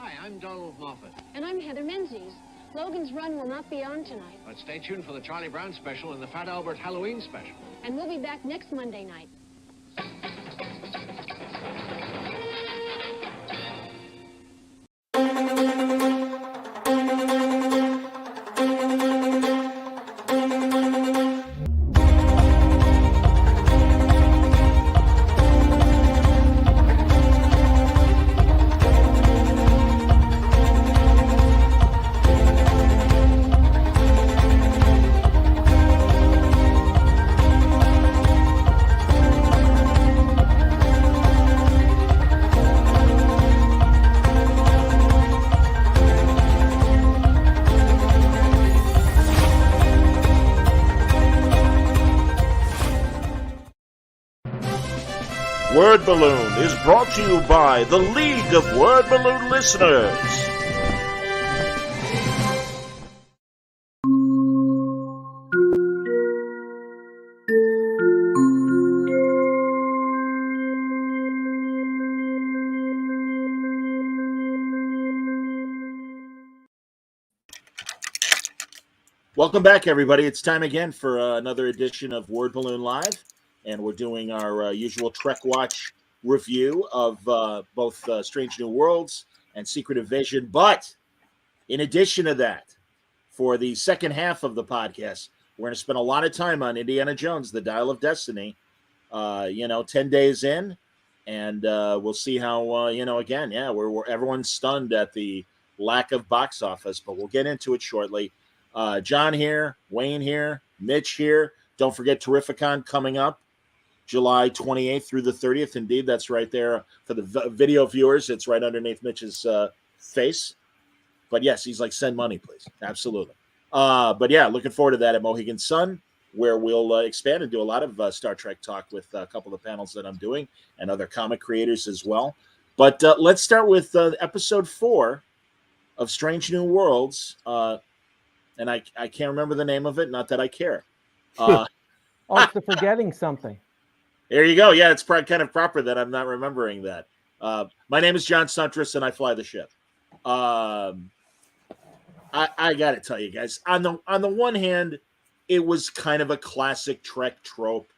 Hi, I'm Donald Moffat. And I'm Heather Menzies. Logan's Run will not be on tonight. But stay tuned for the Charlie Brown special and the Fat Albert Halloween special. And we'll be back next Monday night. Word Balloon is brought to you by the League of Word Balloon Listeners. Welcome back, everybody. It's time again for another edition of Word Balloon Live. And we're doing our usual Trek Watch review of both Strange New Worlds and Secret Invasion. But in addition to that, for the second half of the podcast, we're going to spend a lot of time on Indiana Jones, The Dial of Destiny, 10 days in. And we'll see how, we're everyone's stunned at the lack of box office, but we'll get into it shortly. John here, Wayne here, Mitch here. Don't forget Terrificon coming up. July 28th through the 30th. Indeed, that's right there for the video viewers. It's right underneath Mitch's face. But yes, he's like, send money, please. Absolutely. But yeah, looking forward to that at Mohegan Sun, where we'll expand and do a lot of Star Trek talk with a couple of the panels that I'm doing and other comic creators as well. But let's start with episode 4 of Strange New Worlds. And I can't remember the name of it. Not that I care. It's the Forgetting Something. There you go. Yeah, it's kind of proper that I'm not remembering that. My name is John Suntress, and I fly the ship. I got to tell you guys, on the one hand, it was kind of a classic Trek trope,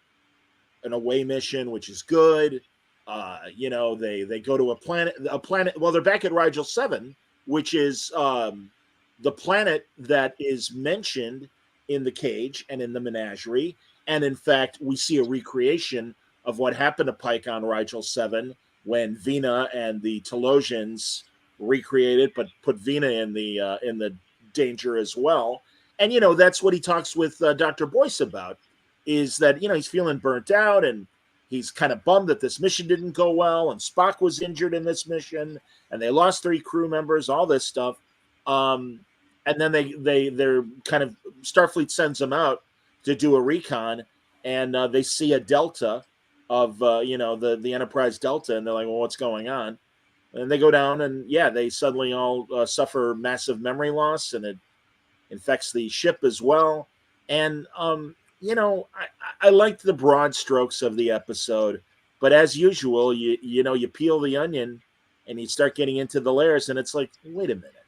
an away mission, which is good. They go to a planet. Well, they're back at Rigel 7, which is the planet that is mentioned in the cage and in the menagerie. And in fact, we see a recreation of what happened to Pike on Rigel 7 when Vina and the Telosians recreated, but put Vina in the danger as well. And, that's what he talks with Dr. Boyce about, is that, he's feeling burnt out and he's kind of bummed that this mission didn't go well. And Spock was injured in this mission and they lost 3 crew members, all this stuff. And then they're kind of, Starfleet sends them out to do a recon, and they see a delta of the Enterprise Delta, and they're like, well, what's going on? And they go down, and they suddenly all suffer massive memory loss, and it infects the ship as well. And I liked the broad strokes of the episode, but as usual, you peel the onion and you start getting into the layers, and it's like, wait a minute,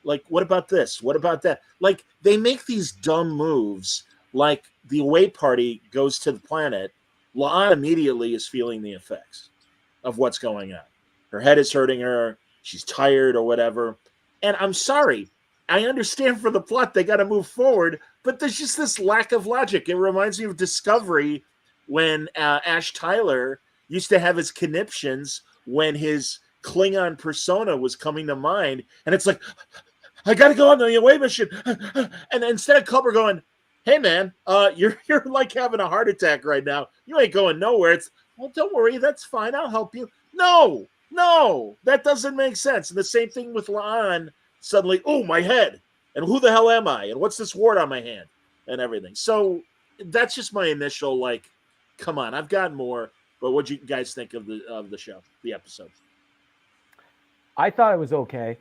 like, what about this? What about that? Like, they make these dumb moves. Like, the away party goes to the planet. La'an immediately is feeling the effects of what's going on. Her head is hurting her. She's tired or whatever. And I'm sorry. I understand for the plot they got to move forward, but there's just this lack of logic. It reminds me of Discovery when Ash Tyler used to have his conniptions when his Klingon persona was coming to mind. And it's like, I got to go on the away mission. And instead of Culber going, hey man, you're like having a heart attack right now. You ain't going nowhere. It's, well, don't worry, that's fine. I'll help you. No, that doesn't make sense. And the same thing with La'an. Suddenly, oh, my head. And who the hell am I? And what's this wart on my hand? And everything. So that's just my initial, like, come on, I've got more. But what do you guys think of the show, the episode? I thought it was okay.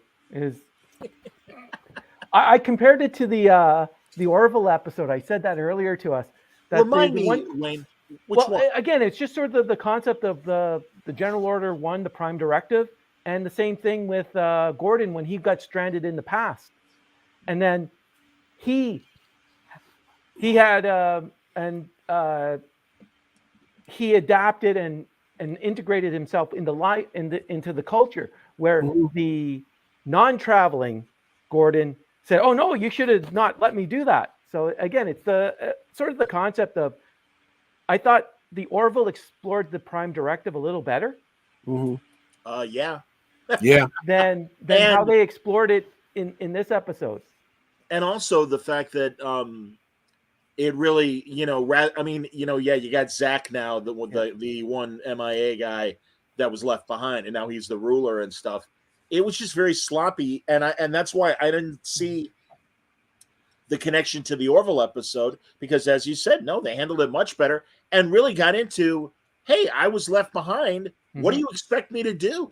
I compared it to the Orville episode. I said that earlier to us. That Remind me, Wayne. Which one? Again, it's just sort of the concept of the General Order 1, the Prime Directive, And the same thing with Gordon when he got stranded in the past, and then he had and he adapted and integrated himself into the culture where the non-traveling Gordon said, "Oh no, you should have not let me do that." So again, it's the sort of the concept of, I thought the Orville explored the Prime Directive a little better. Yeah. Yeah. than how they explored it in this episode. And also the fact that it really, you got Zach now, the one MIA guy that was left behind, and now he's the ruler and stuff. It was just very sloppy, and that's why I didn't see the connection to the Orville episode, because as you said, no, they handled it much better and really got into, hey, I was left behind. What do you expect me to do?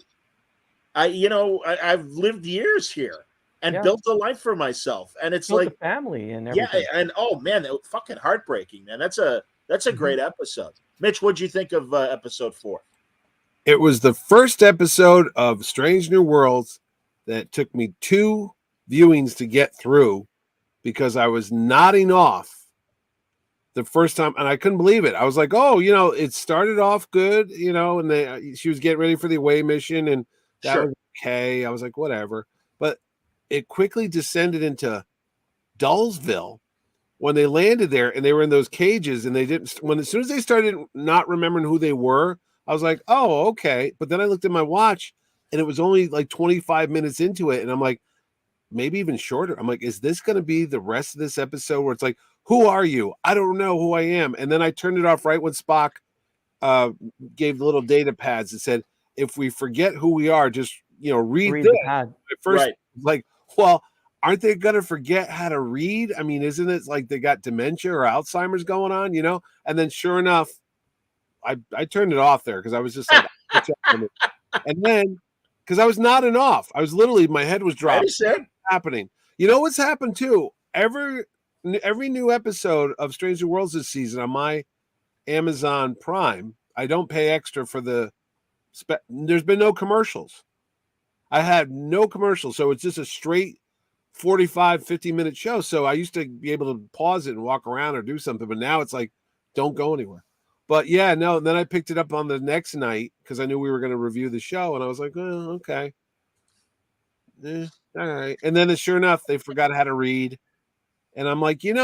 I've lived years here and built a life for myself, and it's built like a family and everything. Yeah, and oh man, that was fucking heartbreaking, man. That's a great episode. Mitch, what'd you think of episode 4? It was the first episode of Strange New Worlds that took me 2 viewings to get through, because I was nodding off the first time, and I couldn't believe it. I was like, oh, it started off good, and she was getting ready for the away mission, and that was okay. I was like, whatever. But it quickly descended into Dullsville when they landed there, and they were in those cages, and as soon as they started not remembering who they were, I was like, oh, okay. But then I looked at my watch, and it was only like 25 minutes into it, and I'm like, maybe even shorter. I'm like, is this going to be the rest of this episode where it's like, who are you? I don't know who I am. And then I turned it off right when Spock gave the little data pads that said, if we forget who we are, just, read this. The pad. At first, like, well, aren't they going to forget how to read? I mean, isn't it like they got dementia or Alzheimer's going on, And then sure enough, I turned it off there because I was just like, and then because I was nodding off, I was literally, my head was dropped. Happening. You know what's happened too? Every new episode of Strange New Worlds this season on my Amazon Prime, I don't pay extra for there's been no commercials. I had no commercials, so it's just a straight 50-minute show. So I used to be able to pause it and walk around or do something, but now it's like, don't go anywhere. But yeah, no, then I picked it up on the next night because I knew we were going to review the show, and I was like, oh, okay. All right. And then sure enough, they forgot how to read. And I'm like, there's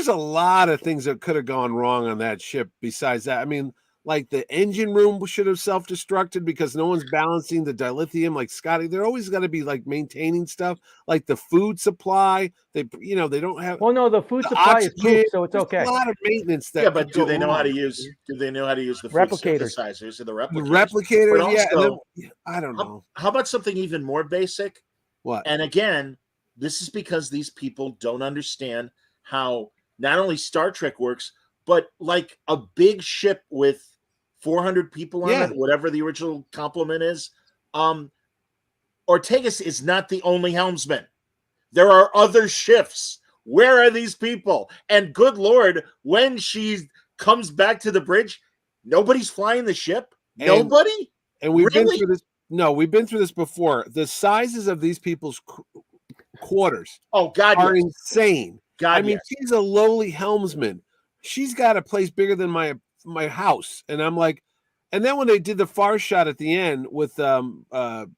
a lot of things that could have gone wrong on that ship besides that. I mean, like the engine room should have self-destructed because no one's balancing the dilithium. Like Scotty, they're always got to be like maintaining stuff, like the food supply. They don't have. Well, no, the food supply is proof, so it's okay. A lot of maintenance. But do they know how to use the replicators? Food synthesizers and the replicators? The replicators, also, I don't know. How about something even more basic? What? And again, this is because these people don't understand how not only Star Trek works, but like a big ship with 400 people on it, whatever the original complement is. Ortegas is not the only helmsman. There are other shifts. Where are these people? And good Lord, when she comes back to the bridge, nobody's flying the ship. Nobody. And we've been through this. No, we've been through this before. The sizes of these people's quarters are insane. She's a lowly helmsman. She's got a place bigger than my house. And I'm like, and then when they did the far shot at the end with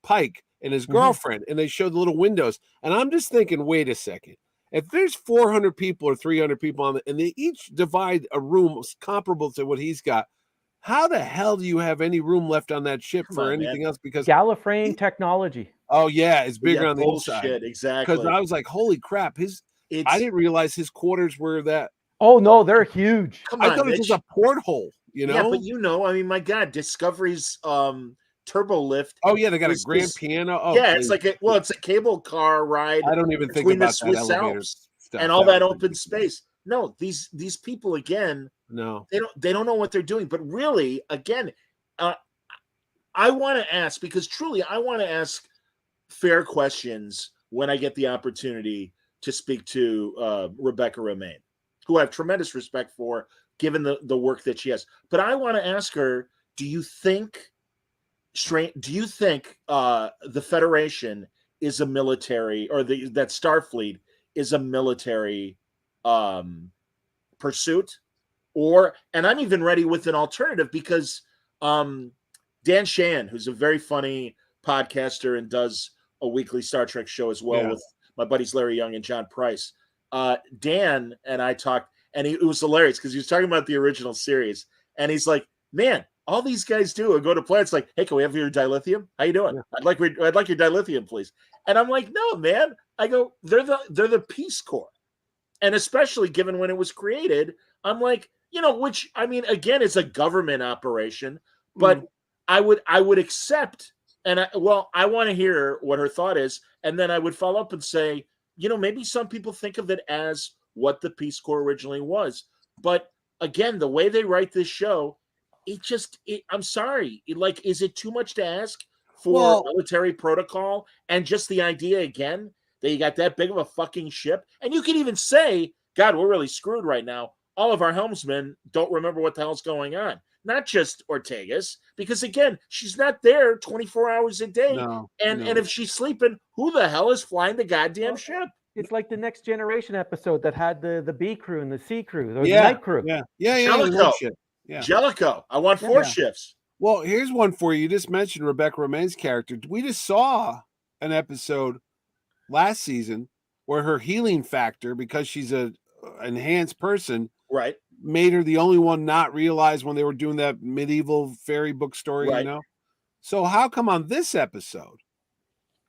Pike and his girlfriend, and they showed the little windows, and I'm just thinking, wait a second. If there's 400 people or 300 people on it, and they each divide a room comparable to what he's got, how the hell do you have any room left on that ship for anything else? Because Gallifreyan technology. Oh yeah, it's bigger on the inside. Exactly. Because I was like, holy crap, I didn't realize his quarters were that. Oh no, they're huge. I thought it was just a porthole, Yeah, but I mean, my God, Discovery's turbo lift. Oh yeah, they got a grand piano. Oh yeah, it's like it's a cable car ride. I don't even think about the Swiss Alps and all that open space. No, these people again. No, they don't know what they're doing. But really, again, I want to ask, because truly, I want to ask fair questions when I get the opportunity to speak to Rebecca Romaine, who I have tremendous respect for, given the work that she has. But I want to ask her, do you think Do you think the Federation is a military, or that Starfleet is a military pursuit? Or, and I'm even ready with an alternative, because Dan Shan, who's a very funny podcaster and does a weekly Star Trek show as well with my buddies Larry Young and John Price. Dan and I talked, and it was hilarious because he was talking about the original series, and he's like, "Man, all these guys do are go to planets like, hey, can we have your dilithium? How you doing? I'd like your dilithium, please." And I'm like, "No, man." I go, they're the Peace Corps, and especially given when it was created, I'm like, which, I mean, again, it's a government operation, but I would accept, and I want to hear what her thought is, and then I would follow up and say, maybe some people think of it as what the Peace Corps originally was, but again, the way they write this show, I'm sorry, is it too much to ask for military protocol and just the idea again that you got that big of a fucking ship, and you can even say, God, we're really screwed right now. All of our helmsmen don't remember what the hell's going on. Not just Ortegas, because again, she's not there 24 hours a day. And if she's sleeping, who the hell is flying the goddamn ship? It's like the Next Generation episode that had the B crew and the C crew, or the night crew. Jellicoe. Jellicoe. I want 4 shifts. Well, here's one for you. You just mentioned Rebecca Romijn's character. We just saw an episode last season where her healing factor, because she's a enhanced person, right, made her the only one not realize when they were doing that medieval fairy book story, So how come on this episode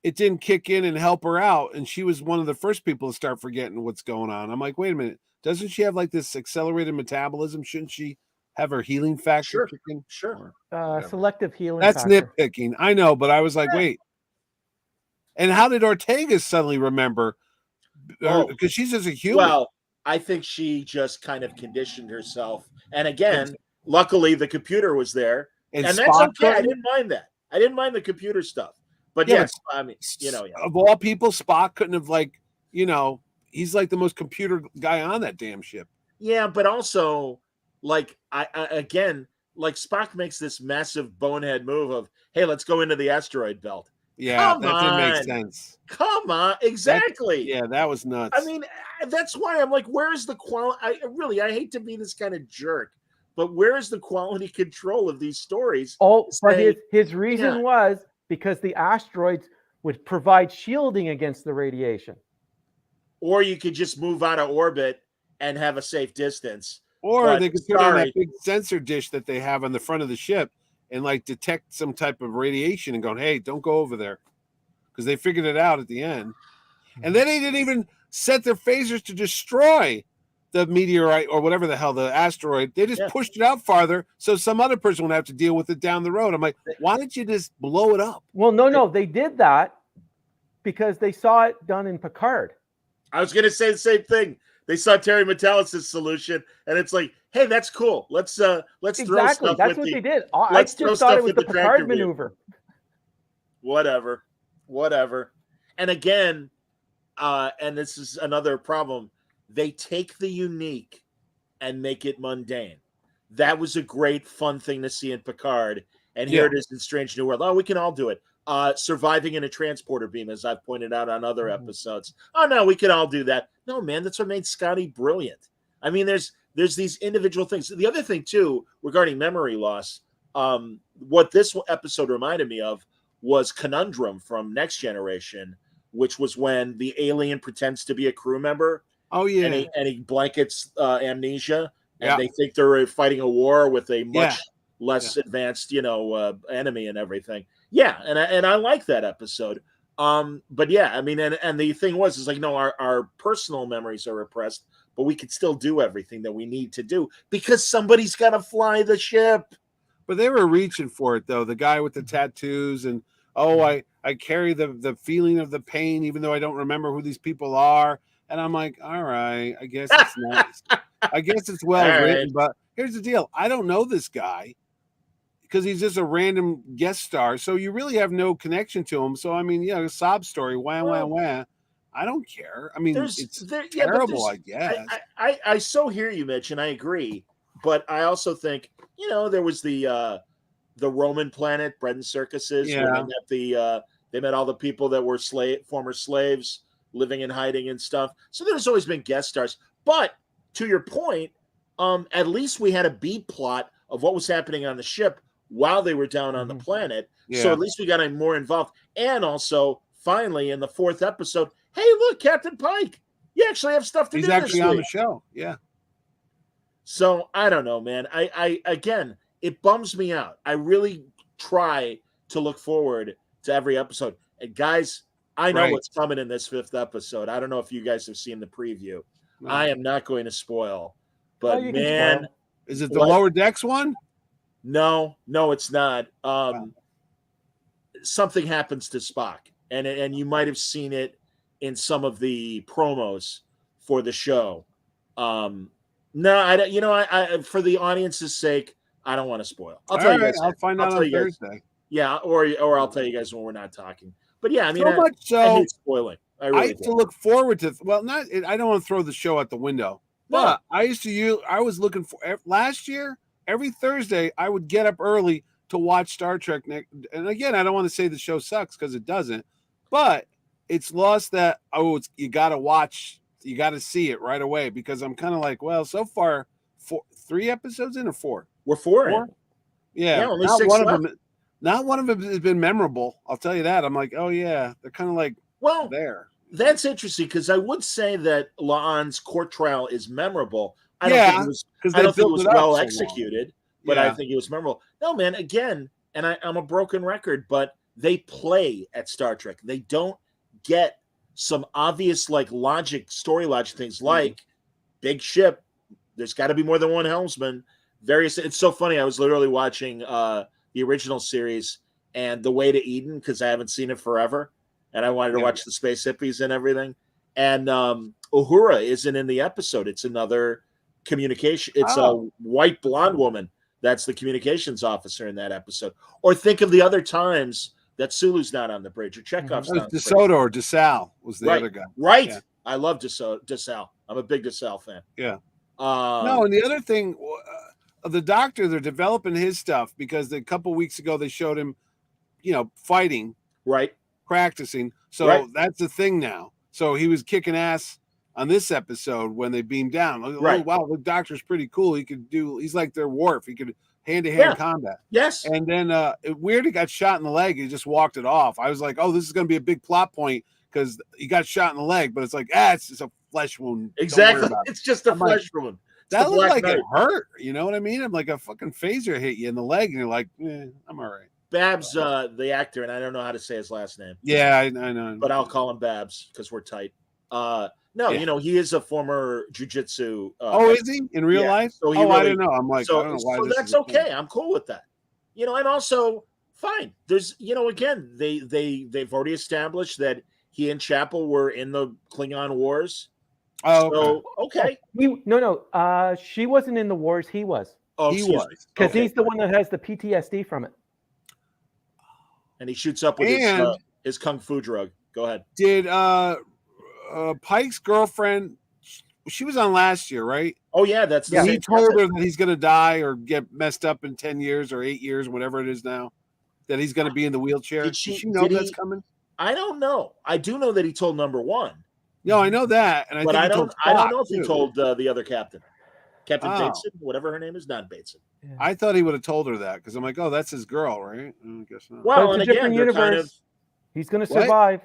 it didn't kick in and help her out, and she was one of the first people to start forgetting what's going on? I'm like, wait a minute, doesn't she have like this accelerated metabolism? Shouldn't she have her healing factor kick in? Sure. Selective healing That's factor. nitpicking, I know, but I was like, wait. And how did Ortega suddenly remember? Because she's just a human. Well, I think she just kind of conditioned herself. And again, luckily the computer was there. And that's okay. I didn't mind that. I didn't mind the computer stuff. But yes, I mean, of all people, Spock couldn't have he's like the most computer guy on that damn ship. Yeah, but also, like, I again, like, Spock makes this massive bonehead move of, hey, let's go into the asteroid belt. Yeah, that didn't make sense. Come on, exactly. That was nuts. I mean, that's why I'm like, where is the quality? I hate to be this kind of jerk, but where is the quality control of these stories? But his reason was because the asteroids would provide shielding against the radiation. Or you could just move out of orbit and have a safe distance. Or they could put on that big sensor dish that they have on the front of the ship and like detect some type of radiation and going, hey, don't go over there. Because they figured it out at the end. And then they didn't even set their phasers to destroy the meteorite or whatever the hell, the asteroid. They just pushed it out farther so some other person would have to deal with it down the road. I'm like, why didn't you just blow it up? Well, no, they did that because they saw it done in Picard. I was going to say the same thing. They saw Terry Metalis' solution, and it's like, hey, that's cool. Let's throw stuff. That's what they did. I just thought it was the Picard maneuver. Whatever. And again, and this is another problem, they take the unique and make it mundane. That was a great, fun thing to see in Picard, and here it is in Strange New World. Oh, we can all do it. Surviving in a transporter beam, as I've pointed out on other episodes. Oh no, we can all do that. No, man, that's what made Scotty brilliant. I mean, there's these individual things. The other thing too, regarding memory loss, what this episode reminded me of was Conundrum from Next Generation, which was when the alien pretends to be a crew member. Oh yeah, and he blankets amnesia, and they think they're fighting a war with a much less advanced, enemy and everything. Yeah, and I like that episode. But yeah, I mean, and the thing is like, no, our personal memories are repressed, but we could still do everything that we need to do because somebody's got to fly the ship. But they were reaching for it though. The guy with the tattoos and I carry the feeling of the pain, even though I don't remember who these people are. And I'm like, all right, I guess it's nice. I guess it's well written, but here's the deal. I don't know this guy because he's just a random guest star. So you really have no connection to him. So, I mean, a sob story, wah. I don't care. I mean, it's terrible, I guess. I so hear you, Mitch, and I agree. But I also think, there was the the Roman planet, bread and circuses, when they met all the people that were former slaves living and hiding and stuff. So there's always been guest stars. But to your point, at least we had a B plot of what was happening on the ship while they were down on the planet. Yeah. So at least we got more involved. And also, finally, in the 4th episode, hey, look, Captain Pike, you actually have stuff to do. He's actually on the show. Yeah. So I don't know, man. I again, it bums me out. I really try to look forward to every episode. And guys, I know what's coming in this 5th episode. I don't know if you guys have seen the preview. No. I am not going to spoil. But man, is it the Lower Decks one? No, it's not. Something happens to Spock, and you might have seen it in some of the promos for the show. No, I for the audience's sake, I don't want to spoil. I'll tell you guys. I'll find out on Thursday. Yeah, or I'll tell you guys when we're not talking. But yeah, I mean, I hate spoiling. I used to look forward to. Well, I don't want to throw the show out the window. But I was looking for last year, every Thursday, I would get up early to watch Star Trek. And again, I don't want to say the show sucks because it doesn't, but it's lost that, you got to watch, you got to see it right away, because I'm kind of like, well, so far, 3 episodes in or 4? We're 4 in. Yeah, only 6 left. Not one of them has been memorable. I'll tell you that. I'm like, oh yeah, they're kind of like, there. That's interesting, because I would say that La'an's court trial is memorable. I don't think it was well executed, but I think it was memorable. No, man, again, and I'm a broken record, but they play at Star Trek. They don't get some obvious story logic things like big ship. There's got to be more than one helmsman. It's so funny. I was literally watching the original series and The Way to Eden, because I haven't seen it forever. And I wanted to watch the space hippies and everything. And Uhura isn't in the episode. It's another communication. It's a white blonde woman that's the communications officer in that episode. Or think of the other times that Sulu's not on the bridge, or Chekhov's not on the bridge. DeSoto or DeSalle was the other guy. Right. Yeah. I love DeSalle. I'm a big DeSalle fan. Yeah. No, and the other thing, the Doctor, they're developing his stuff, because a couple weeks ago they showed him, fighting. Right. Practicing, so that's the thing now. So he was kicking ass on this episode when they beamed down. Oh, wow, the Doctor's pretty cool. He's like their Worf. He could hand-to-hand combat. Yes. And then weird, he got shot in the leg. He just walked it off. I was like, oh, this is going to be a big plot point, because he got shot in the leg, but it's like, it's just a flesh wound. Exactly. It's just a flesh wound. That looked like it hurt. You know what I mean? I'm like, a fucking phaser hit you in the leg, and you're like, I'm all right. Babs, the actor, and I don't know how to say his last name. Yeah, I know. But I'll call him Babs because we're tight. He is a former jiu-jitsu. Is he in real life? So I don't know. I'm like, I don't know why. So that's okay. I'm cool with that. And also, fine. There's, again, they've already established that he and Chapel were in the Klingon Wars. Oh, okay. No. She wasn't in the wars. He was. Oh, he was, because he's the one that has the PTSD from it. And he shoots up with his kung fu drug. Go ahead. Did Pike's girlfriend? She was on last year, right? Oh yeah, he told her that he's going to die or get messed up in 10 years or 8 years, whatever it is now. That he's going to be in the wheelchair. Did she know that's coming? I don't know. I do know that he told number 1. No, I know that, and I don't know if he told the other captain. Captain Bateson, whatever her name is, not Bateson. Yeah. I thought he would have told her that, because I'm like, oh, that's his girl, right? I guess not. Well, and again, universe. He's going to survive.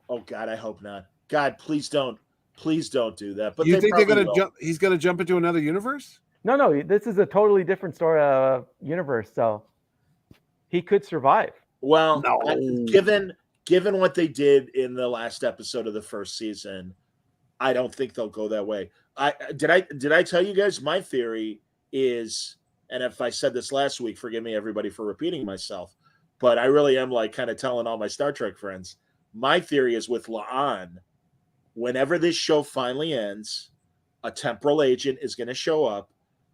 Oh God, I hope not. God, please don't do that. But you think they're going to jump? He's going to jump into another universe? No. This is a totally different story universe, so he could survive. Well, given what they did in the last episode of the first season, I don't think they'll go that way. Did I tell you guys my theory is, and if I said this last week, forgive me everybody for repeating myself, but I really am kind of telling all my Star Trek friends, my theory is with La'an, whenever this show finally ends, a temporal agent is going to show up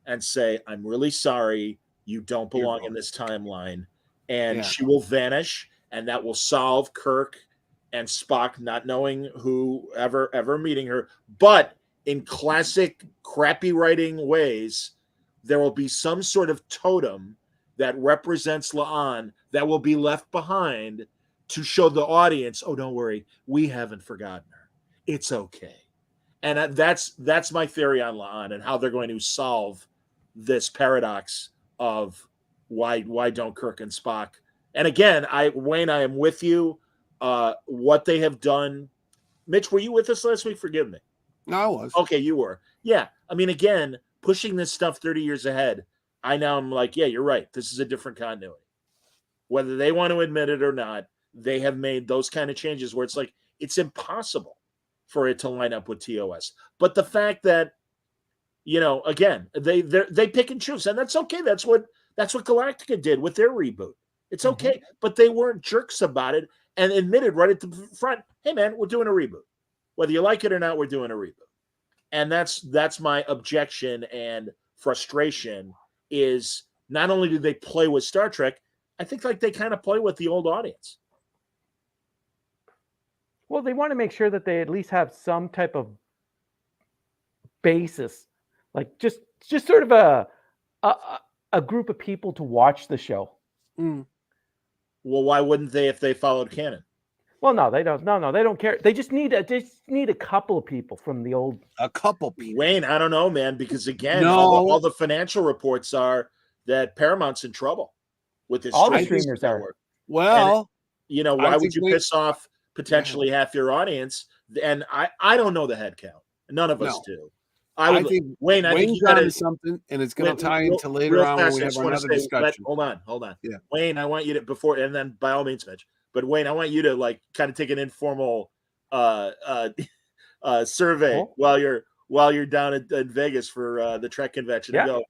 and say, I'm really sorry, you don't belong in this timeline, and she will vanish, and that will solve Kirk and Spock not knowing who ever meeting her. But in classic crappy writing ways, there will be some sort of totem that represents La'an that will be left behind to show the audience, oh, don't worry, we haven't forgotten her. It's okay. And that's my theory on La'an and how they're going to solve this paradox of why don't Kirk and Spock. And again, Wayne, I am with you. What they have done. Mitch, were you with us last week? Forgive me. No, I was. Okay, you were. Yeah. I mean, again, pushing this stuff 30 years ahead, I'm like, yeah, you're right. This is a different continuity. Whether they want to admit it or not, they have made those kind of changes where it's like, it's impossible for it to line up with TOS. But the fact that, again, they pick and choose, and that's okay. That's what Galactica did with their reboot. It's okay. But they weren't jerks about it and admitted right at the front, hey man, we're doing a reboot. Whether you like it or not, we're doing a reboot. And that's my objection and frustration is not only do they play with Star Trek, I think like they kind of play with the old audience. Well, they want to make sure that they at least have some type of basis, like just sort of a group of people to watch the show. Mm. Well, why wouldn't they if they followed canon? Well, no, they don't. No, they don't care. They just need a couple of people from the old. A couple people. Wayne, I don't know, man, because again, No. all the financial reports are that Paramount's in trouble with this. All the streamers are. Well, and, why would you piss off potentially half your audience? And I don't know the head count. None of us do. I think Wayne. I think you got to something, and it's going to tie into later on when we have another discussion. Hold on. Yeah, Wayne, I want you to and then by all means, Mitch. But Wayne, I want you to like kind of take an informal survey while you're down in Vegas for the Trek convention and go,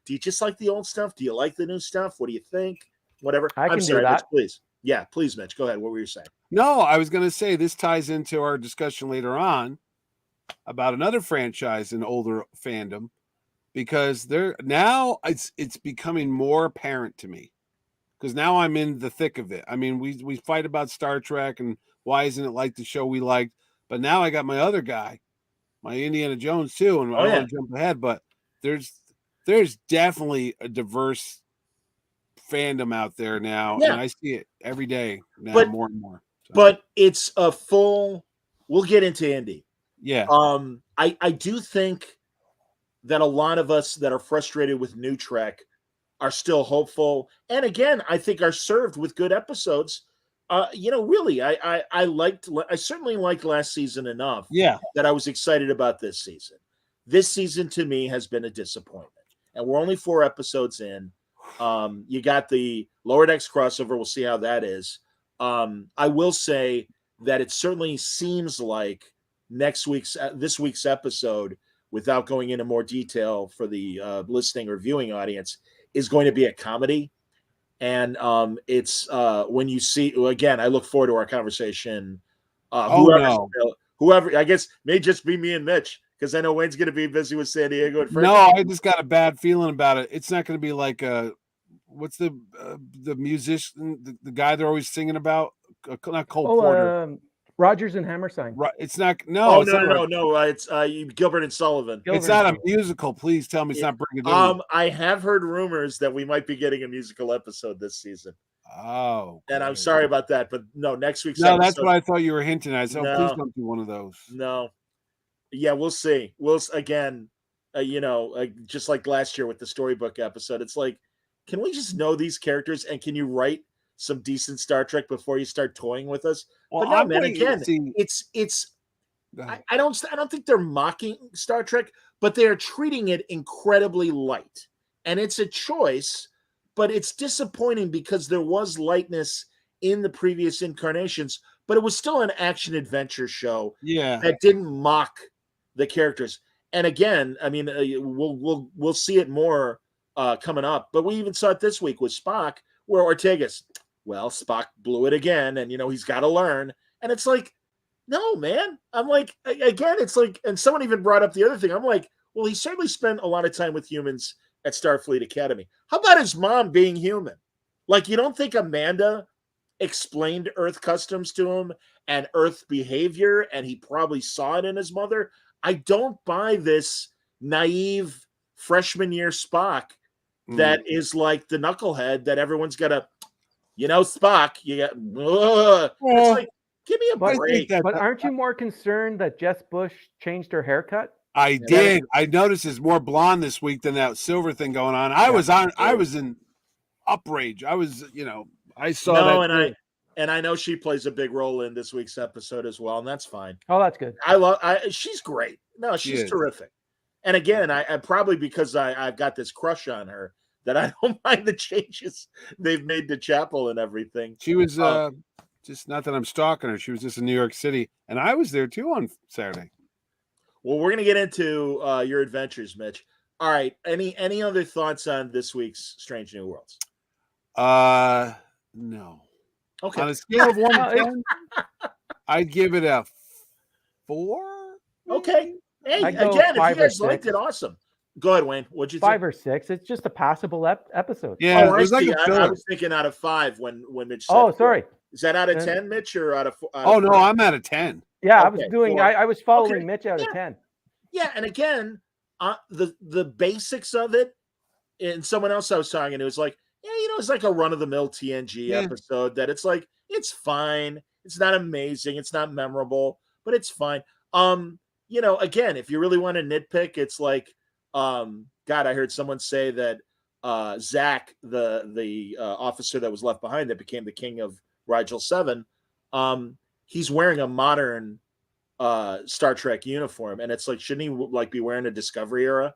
do you just like the old stuff? Do you like the new stuff? What do you think? Whatever. I'm sorry, Mitch, please. Yeah, please, Mitch. Go ahead. What were you saying? No, I was going to say this ties into our discussion later on about another franchise in older fandom because now it's becoming more apparent to me. Because now I'm in the thick of it. I mean, we fight about Star Trek and why isn't it like the show we liked? But now I got my other guy, my Indiana Jones too, and I don't want to jump ahead, but there's definitely a diverse fandom out there now, and I see it every day now, more and more. So. But it's a full. We'll get into Indy. Yeah. I do think that a lot of us that are frustrated with new Trek are still hopeful, and again, I think are served with good episodes. Really, I certainly liked last season enough. Yeah, that I was excited about this season. This season to me has been a disappointment, and we're only 4 episodes in. You got the Lower Decks crossover. We'll see how that is. I will say that it certainly seems like this week's episode, without going into more detail for the listening or viewing audience, is going to be a comedy. And it's when you see, again, I look forward to our conversation. Whoever, I guess, may just be me and Mitch, because I know Wayne's going to be busy with San Diego. And no, I just got a bad feeling about it. It's not going to be like what's the musician, the guy they're always singing about? Not Cole Porter. Rogers and Hammerstein. Right. It's not. No. It's Gilbert and Sullivan. It's not a musical. Please tell me it's not Brigadoon. I have heard rumors that we might be getting a musical episode this season. Oh. And I'm sorry about that, but no, next week's episode. That's what I thought you were hinting at. So please don't do one of those. No. Yeah, we'll see. Again, just like last year with the storybook episode, it's like, can we just know these characters and can you write some decent Star Trek before you start toying with us? Well, but no, man, again, it's I don't think they're mocking Star Trek, but they are treating it incredibly light. And it's a choice, but it's disappointing because there was lightness in the previous incarnations, but it was still an action adventure show that didn't mock the characters. And again, I mean, we'll see it more coming up, but we even saw it this week with Spock, where Ortega's, well, Spock blew it again, and he's got to learn. And it's like, no, man. I'm like, again, it's like, and someone even brought up the other thing. I'm like, well, he certainly spent a lot of time with humans at Starfleet Academy. How about his mom being human? Like, you don't think Amanda explained Earth customs to him and Earth behavior, and he probably saw it in his mother? I don't buy this naive freshman year Spock that is like the knucklehead that everyone's got to, Spock. You got. It's like, give me a But, break. but aren't you more concerned that Jess Bush changed her haircut? I did. I noticed it's more blonde this week than that silver thing going on. I was in outrage. I was, I saw that. And I know she plays a big role in this week's episode as well, and that's fine. Oh, that's good. She's great. No, she's terrific. And again, I probably because I've got this crush on her that I don't mind the changes they've made to Chapel and everything. She was just, not that I'm stalking her. She was just in New York City, and I was there too on Saturday. Well, we're gonna get into your adventures, Mitch. All right. Any other thoughts on this week's Strange New Worlds? No. Okay. On a scale of 1 to 10, I'd give it a 4. Okay. Hey, I'd go again, if you 5 or guys liked 6. it, awesome. Go ahead, Wayne. What'd you 5 think? or 6. It's just a passable episode. Yeah, Oh, it was like a I filler. was thinking out of 5 when Mitch said. Oh, sorry. Is that out of 10, Mitch, or out of? Oh no, I'm at a 10. Yeah, Okay, I was doing. 4. I was following Okay. Mitch out of 10. Yeah, and again, the basics of it, and someone else I was talking to was like, yeah, it's like a run of the mill TNG episode that it's like it's fine. It's not amazing. It's not memorable, but it's fine. Again, if you really want to nitpick, it's like, God, I heard someone say that Zach, the officer that was left behind that became the king of Rigel 7, he's wearing a modern Star Trek uniform, and it's like, shouldn't he be wearing a Discovery era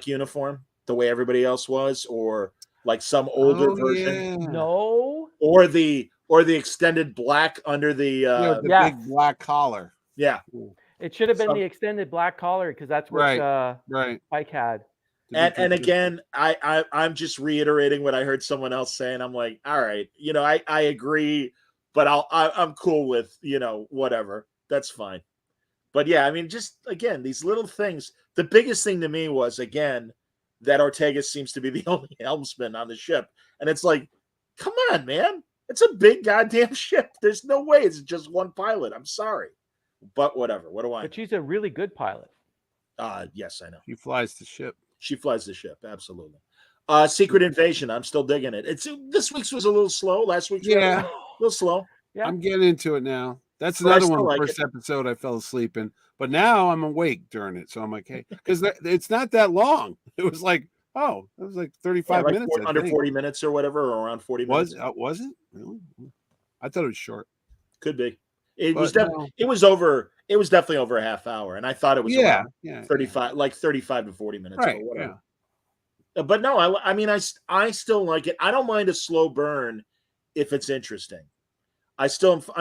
uniform the way everybody else was, or like some older version? Yeah. No. Or the extended black under the big black collar. Yeah. It should have been the extended black collar because that's what right. Mike had. And again, I'm just reiterating what I heard someone else say, and I'm like, all right, I agree, but I'm cool with whatever. That's fine. But yeah, I mean, just again, these little things. The biggest thing to me was, again, that Ortega seems to be the only helmsman on the ship, and it's like, come on, man, it's a big goddamn ship. There's no way it's just one pilot. I'm sorry, but whatever. What do I? But she's a really good pilot. Yes, I know. She flies the ship. She flies the ship, absolutely. Secret Invasion, I'm still digging it. This week's was a little slow. Last week's was a little slow. Yeah. I'm getting into it now. That's another one. The first episode I fell asleep in, but now I'm awake during it, so I'm like, hey, because it's not that long. It was like, it was like 35 minutes. Under 40 minutes or whatever, or around 40 minutes. Was it? Really? I thought it was short. Could be. It was definitely. It was over. It was definitely over a half hour, and I thought it was 35, like 35 to 40 minutes, or whatever. Yeah. But no, I mean, I still like it. I don't mind a slow burn if it's interesting. I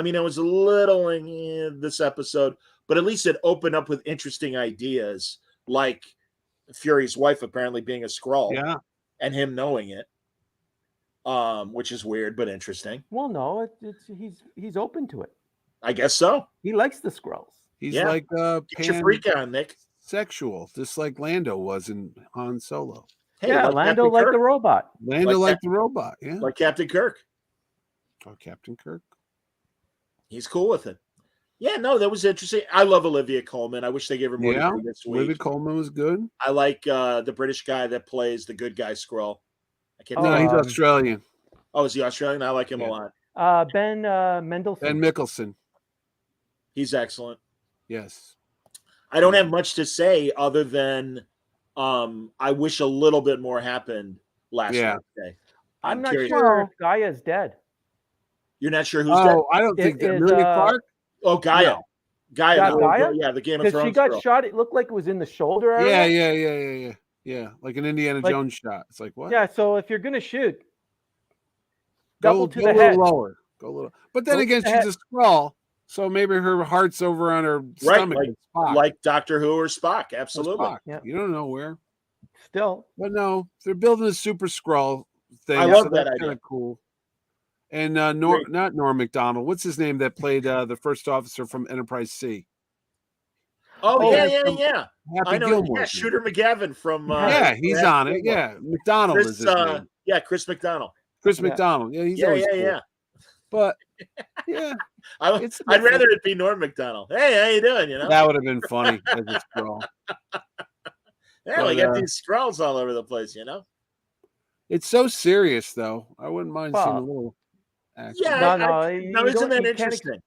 mean, it was a little in this episode, but at least it opened up with interesting ideas, like Fury's wife apparently being a Skrull, and him knowing it, which is weird but interesting. Well, no, he's open to it. I guess so. He likes the Skrulls. He's like get your freak on, Nick. Sexual, just like Lando was in Han Solo. Hey, yeah, Lando liked the robot. Lando liked the robot, like Captain Kirk. Oh, Captain Kirk. He's cool with it. Yeah, no, that was interesting. I love Olivia Colman. I wish they gave her more to do this week. Olivia Colman was good. I like the British guy that plays the good guy Skrull. He's Australian. Oh, is he Australian? I like him a lot. Ben Mendelsohn. Ben Mickelson. He's excellent. Yes. I don't have much to say other than I wish a little bit more happened last Wednesday. I'm not sure if Gaia's dead. You're not sure who's dead? I don't think that. Amelia Clark? Oh, Gaia. No. Gaia? Yeah, the Game of Thrones. She got shot. It looked like it was in the shoulder area. Yeah, like an Indiana Jones shot. It's like, what? Yeah, so if you're going to shoot, go to the head. Lower. Go a little. But then again, she's a Skrull, so maybe her heart's over on her stomach. Like Doctor Who or Spock. Absolutely. Spock. Yeah. You don't know where. Still. But no, they're building a super Skrull thing. I love that idea. Kind of cool. And not Norm Macdonald. What's his name that played the first officer from Enterprise C? Oh, yeah. I know. Gilmore, yeah, Shooter McGavin from. He's on it. Yeah, McDonald is his name. Yeah, Chris McDonald. Chris McDonald. Yeah, he's always cool. But yeah, I'd rather it be Norm Macdonald. Hey, how you doing? That would have been funny as a Skrull. Yeah, we got these Skrulls all over the place. It's so serious, though. I wouldn't mind seeing a Well, little action. Yeah, no, now you isn't don't. that You can't. interesting?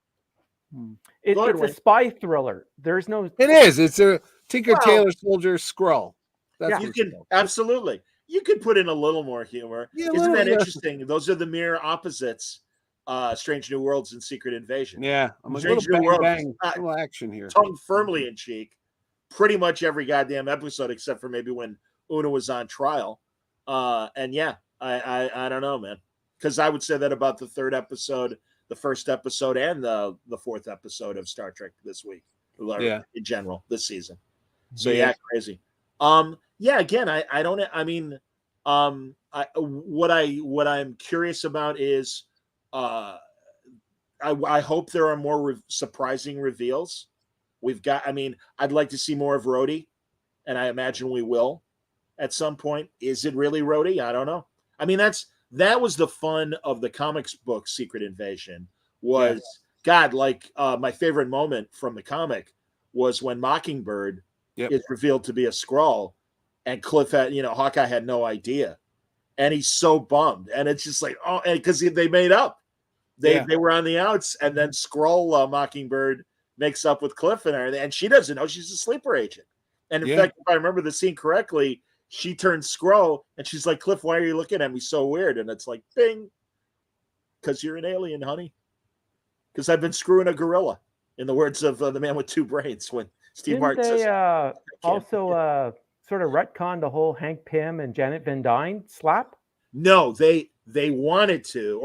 It, Go ahead, it's a Wayne. spy thriller. There's no. It is. It's a Tinker Well, Tailor Soldier Skrull. That's Yeah. what you it's can called. absolutely. You could put in a little more humor. Yeah, a Isn't little, that yeah. interesting? Those are the mirror opposites. Strange New Worlds and Secret Invasion. Yeah, I'm like, Strange little New bang Worlds, bang, little action here. tongue firmly in cheek, pretty much every goddamn episode except for maybe when Una was on trial. And yeah, I don't know, man, because I would say that about the third episode, the first episode, and the fourth episode of Star Trek this week, or Yeah. in general this season. So Yeah. yeah, crazy. Yeah, again, I don't. I mean, what I'm curious about is, I hope there are more surprising reveals. We've got. I mean, I'd like to see more of Rhodey, and I imagine we will at some point. Is it really Rhodey? I don't know. I mean, that was the fun of the comics book Secret Invasion. Was God, like my favorite moment from the comic was when Mockingbird is revealed to be a Skrull, and Cliff had, Hawkeye had no idea, and he's so bummed, and it's just like, oh, because they made up, they were on the outs, and then Skrull Mockingbird makes up with Cliff and everything, and she doesn't know she's a sleeper agent, and in fact, if I remember the scene correctly, she turns Skrull, and she's like, Cliff, why are you looking at me so weird? And it's like, bing, because you're an alien, honey. Because I've been screwing a gorilla, in the words of the man with two brains. When Steve Didn't Martin they says, also sort of retcon the whole Hank Pym and Janet Van Dyne slap? no, they wanted to,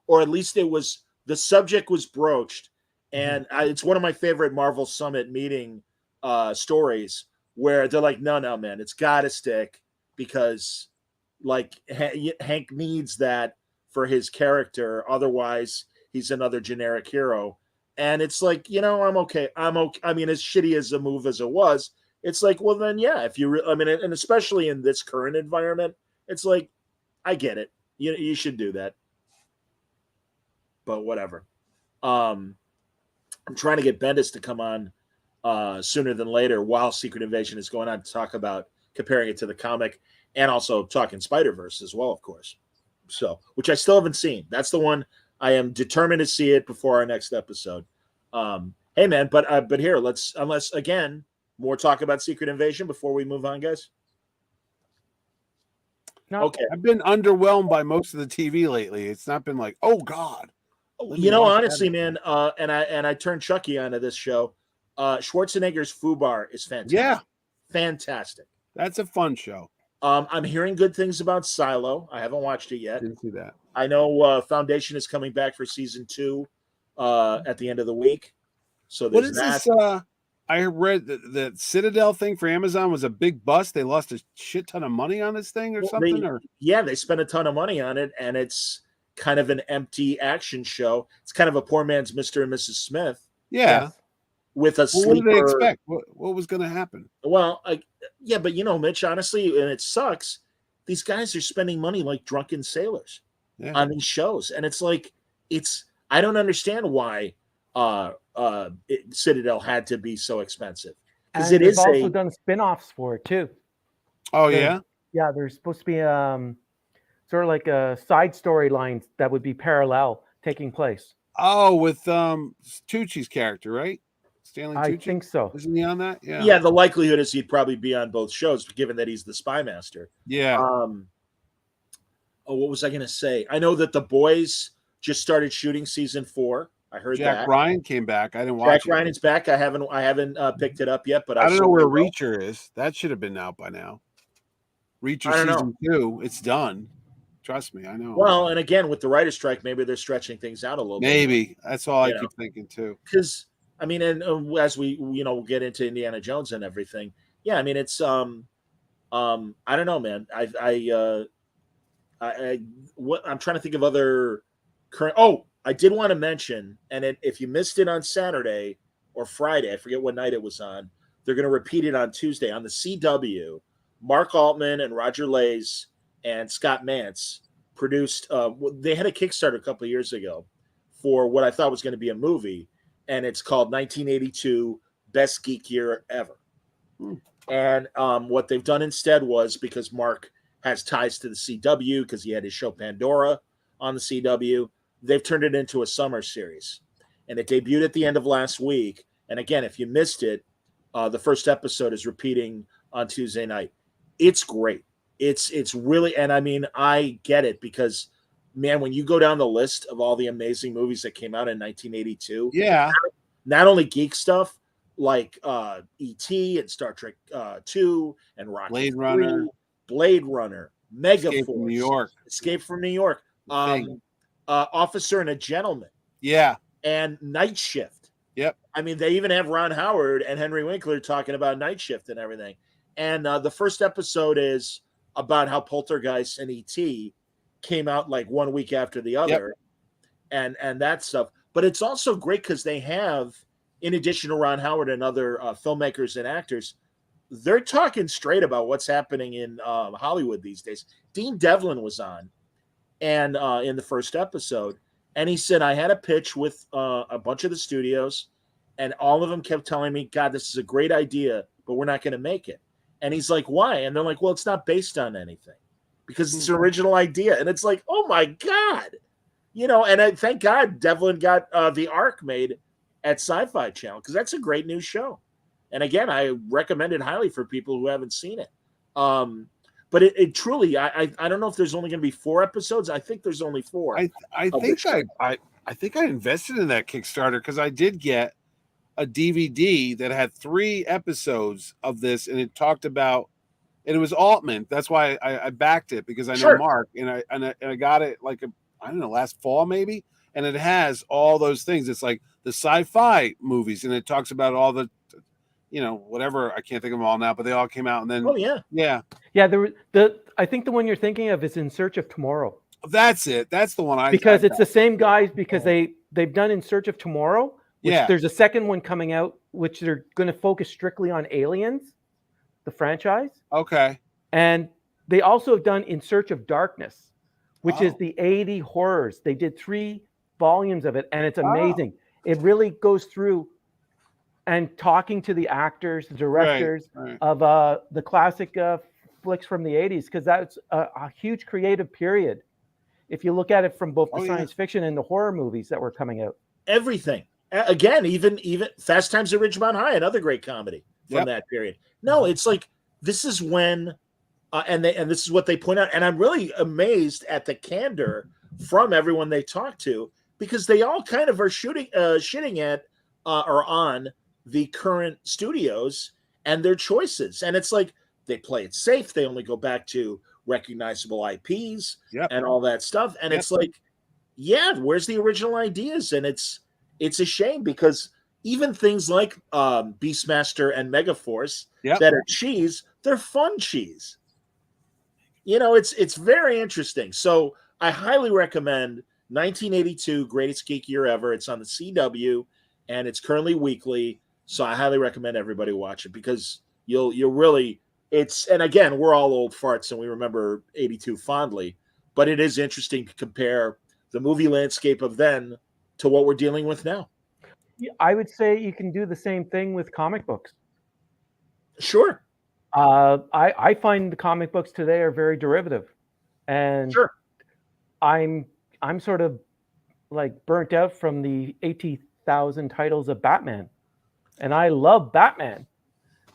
or at least it was, the subject was broached, and it's one of my favorite Marvel Summit meeting stories where they're like, no, man, it's got to stick because like Hank needs that for his character, otherwise he's another generic hero. And it's like, I'm okay. I mean, as shitty as a move as it was, it's like, well, then, yeah, if you, and especially in this current environment, it's like, I get it. You should do that. But whatever. I'm trying to get Bendis to come on sooner than later while Secret Invasion is going on to talk about comparing it to the comic and also talking Spider-Verse as well, of course. So, which I still haven't seen. That's the one I am determined to see it before our next episode. Hey man, but here, unless again, more talk about Secret Invasion before we move on, guys. No. Okay. I've been underwhelmed by most of the TV lately. It's not been like, oh God. Honestly, man, and I turned Chucky onto this show. Schwarzenegger's Fubar is fantastic. Yeah. Fantastic. That's a fun show. I'm hearing good things about Silo. I haven't watched it yet. Didn't see that. I know Foundation is coming back for season 2 at the end of the week. So there's what is that. this? I read that the Citadel thing for Amazon was a big bust. They lost a shit ton of money on this thing or something. They spent a ton of money on it, and it's kind of an empty action show. It's kind of a poor man's Mr. and Mrs. Smith. Yeah. Yes. With a sleeper. What did they expect? What was going to happen? Well, but Mitch, honestly, and it sucks. These guys are spending money like drunken sailors on these shows, and it's like I don't understand why Citadel had to be so expensive because it is also done spin-offs for it too. Oh yeah, there's supposed to be sort of like a side storylines that would be parallel taking place. Oh, with Tucci's character, right? Stanley Tucci? I think so. Isn't he on that? Yeah. Yeah, the likelihood is he'd probably be on both shows, given that he's the spy master. Yeah. What was I going to say? I know that The Boys just started shooting season 4. I heard Jack that. Ryan came back. I didn't watch. Jack Ryan's back. I haven't picked it up yet, but I don't know where Reacher is. That should have been out by now. Reacher season 2. It's done. Trust me, I know. Well, and again, with the writer's strike, maybe they're stretching things out a little bit. Maybe. That's all I keep thinking too. Because I mean, and as we get into Indiana Jones and everything, yeah, I mean, it's I don't know, man. I'm trying to think of other current. Oh, I did want to mention, and if you missed it on Saturday or Friday, I forget what night it was on. They're going to repeat it on Tuesday on the CW. Mark Altman and Roger Lays and Scott Mantz produced. They had a Kickstarter a couple of years ago for what I thought was going to be a movie, and it's called 1982 Best Geek Year Ever. And what they've done instead was, because Mark has ties to the CW because he had his show Pandora on the CW. They've turned it into a summer series, and it debuted at the end of last week. And again, if you missed it, the first episode is repeating on Tuesday night. It's great. It's really, and I mean, I get it because, man, when you go down the list of all the amazing movies that came out in 1982, Yeah. not only geek stuff like E.T. and Star Trek 2 and Rocky Blade 3, Runner. Blade Runner, Mega Escape Force, from New York. Escape from New York, Thing. Officer and a Gentleman, Yeah. and Night Shift. Yep. I mean, they even have Ron Howard and Henry Winkler talking about Night Shift and everything. And the first episode is about how Poltergeist and E.T. came out like 1 week after the other, and that stuff. But it's also great because they have, in addition to Ron Howard and other filmmakers and actors, they're talking straight about what's happening in Hollywood these days. Dean Devlin was on, and in the first episode, and he said, I had a pitch with a bunch of the studios, and all of them kept telling me, God, this is a great idea, but we're not going to make it. And he's like, why? And they're like, well, it's not based on anything because it's an original idea. And it's like, oh my God, and thank God Devlin got The Ark made at Sci-Fi Channel because that's a great new show. And again, I recommend it highly for people who haven't seen it. But it truly, I don't know if there's only going to be 4 episodes. I think there's only 4. I think I invested in that Kickstarter because I did get a DVD that had 3 episodes of this, and it talked about, and it was Altman. That's why I backed it because I know Mark, and I got it like I don't know, last fall maybe, and it has all those things. It's like the sci-fi movies, and it talks about all the, whatever, I can't think of them all now, but they all came out, and then yeah. I think the one you're thinking of is In Search of Tomorrow. That's it. That's the one because it's the same guys because they've done In Search of Tomorrow. Which there's a second one coming out, which they're going to focus strictly on Aliens, the franchise. Okay. And they also have done In Search of Darkness, which is the 80 horrors. They did 3 volumes of it, and it's amazing. It really goes through and talking to the actors, the directors of the classic flicks from the 80s, because that's a huge creative period. If you look at it from both the science fiction and the horror movies that were coming out. Everything. Again, even Fast Times at Ridgemont High, another great comedy from that period. No, it's like this is when, and this is what they point out, and I'm really amazed at the candor from everyone they talk to because they all kind of are shitting at or on the current studios and their choices, and it's like they play it safe. They only go back to recognizable IPs and all that stuff, and it's like, where's the original ideas? And it's a shame because even things like Beastmaster and Megaforce that are cheese, they're fun cheese. It's very interesting. So I highly recommend 1982 Greatest Geek Year Ever. It's on the CW and it's currently weekly. So I highly recommend everybody watch it because you'll really and again, we're all old farts and we remember 82 fondly, but it is interesting to compare the movie landscape of then to what we're dealing with now. I would say you can do the same thing with comic books. Sure. I find the comic books today are very derivative, and I'm sort of like burnt out from the 80,000 titles of Batman, and I love Batman.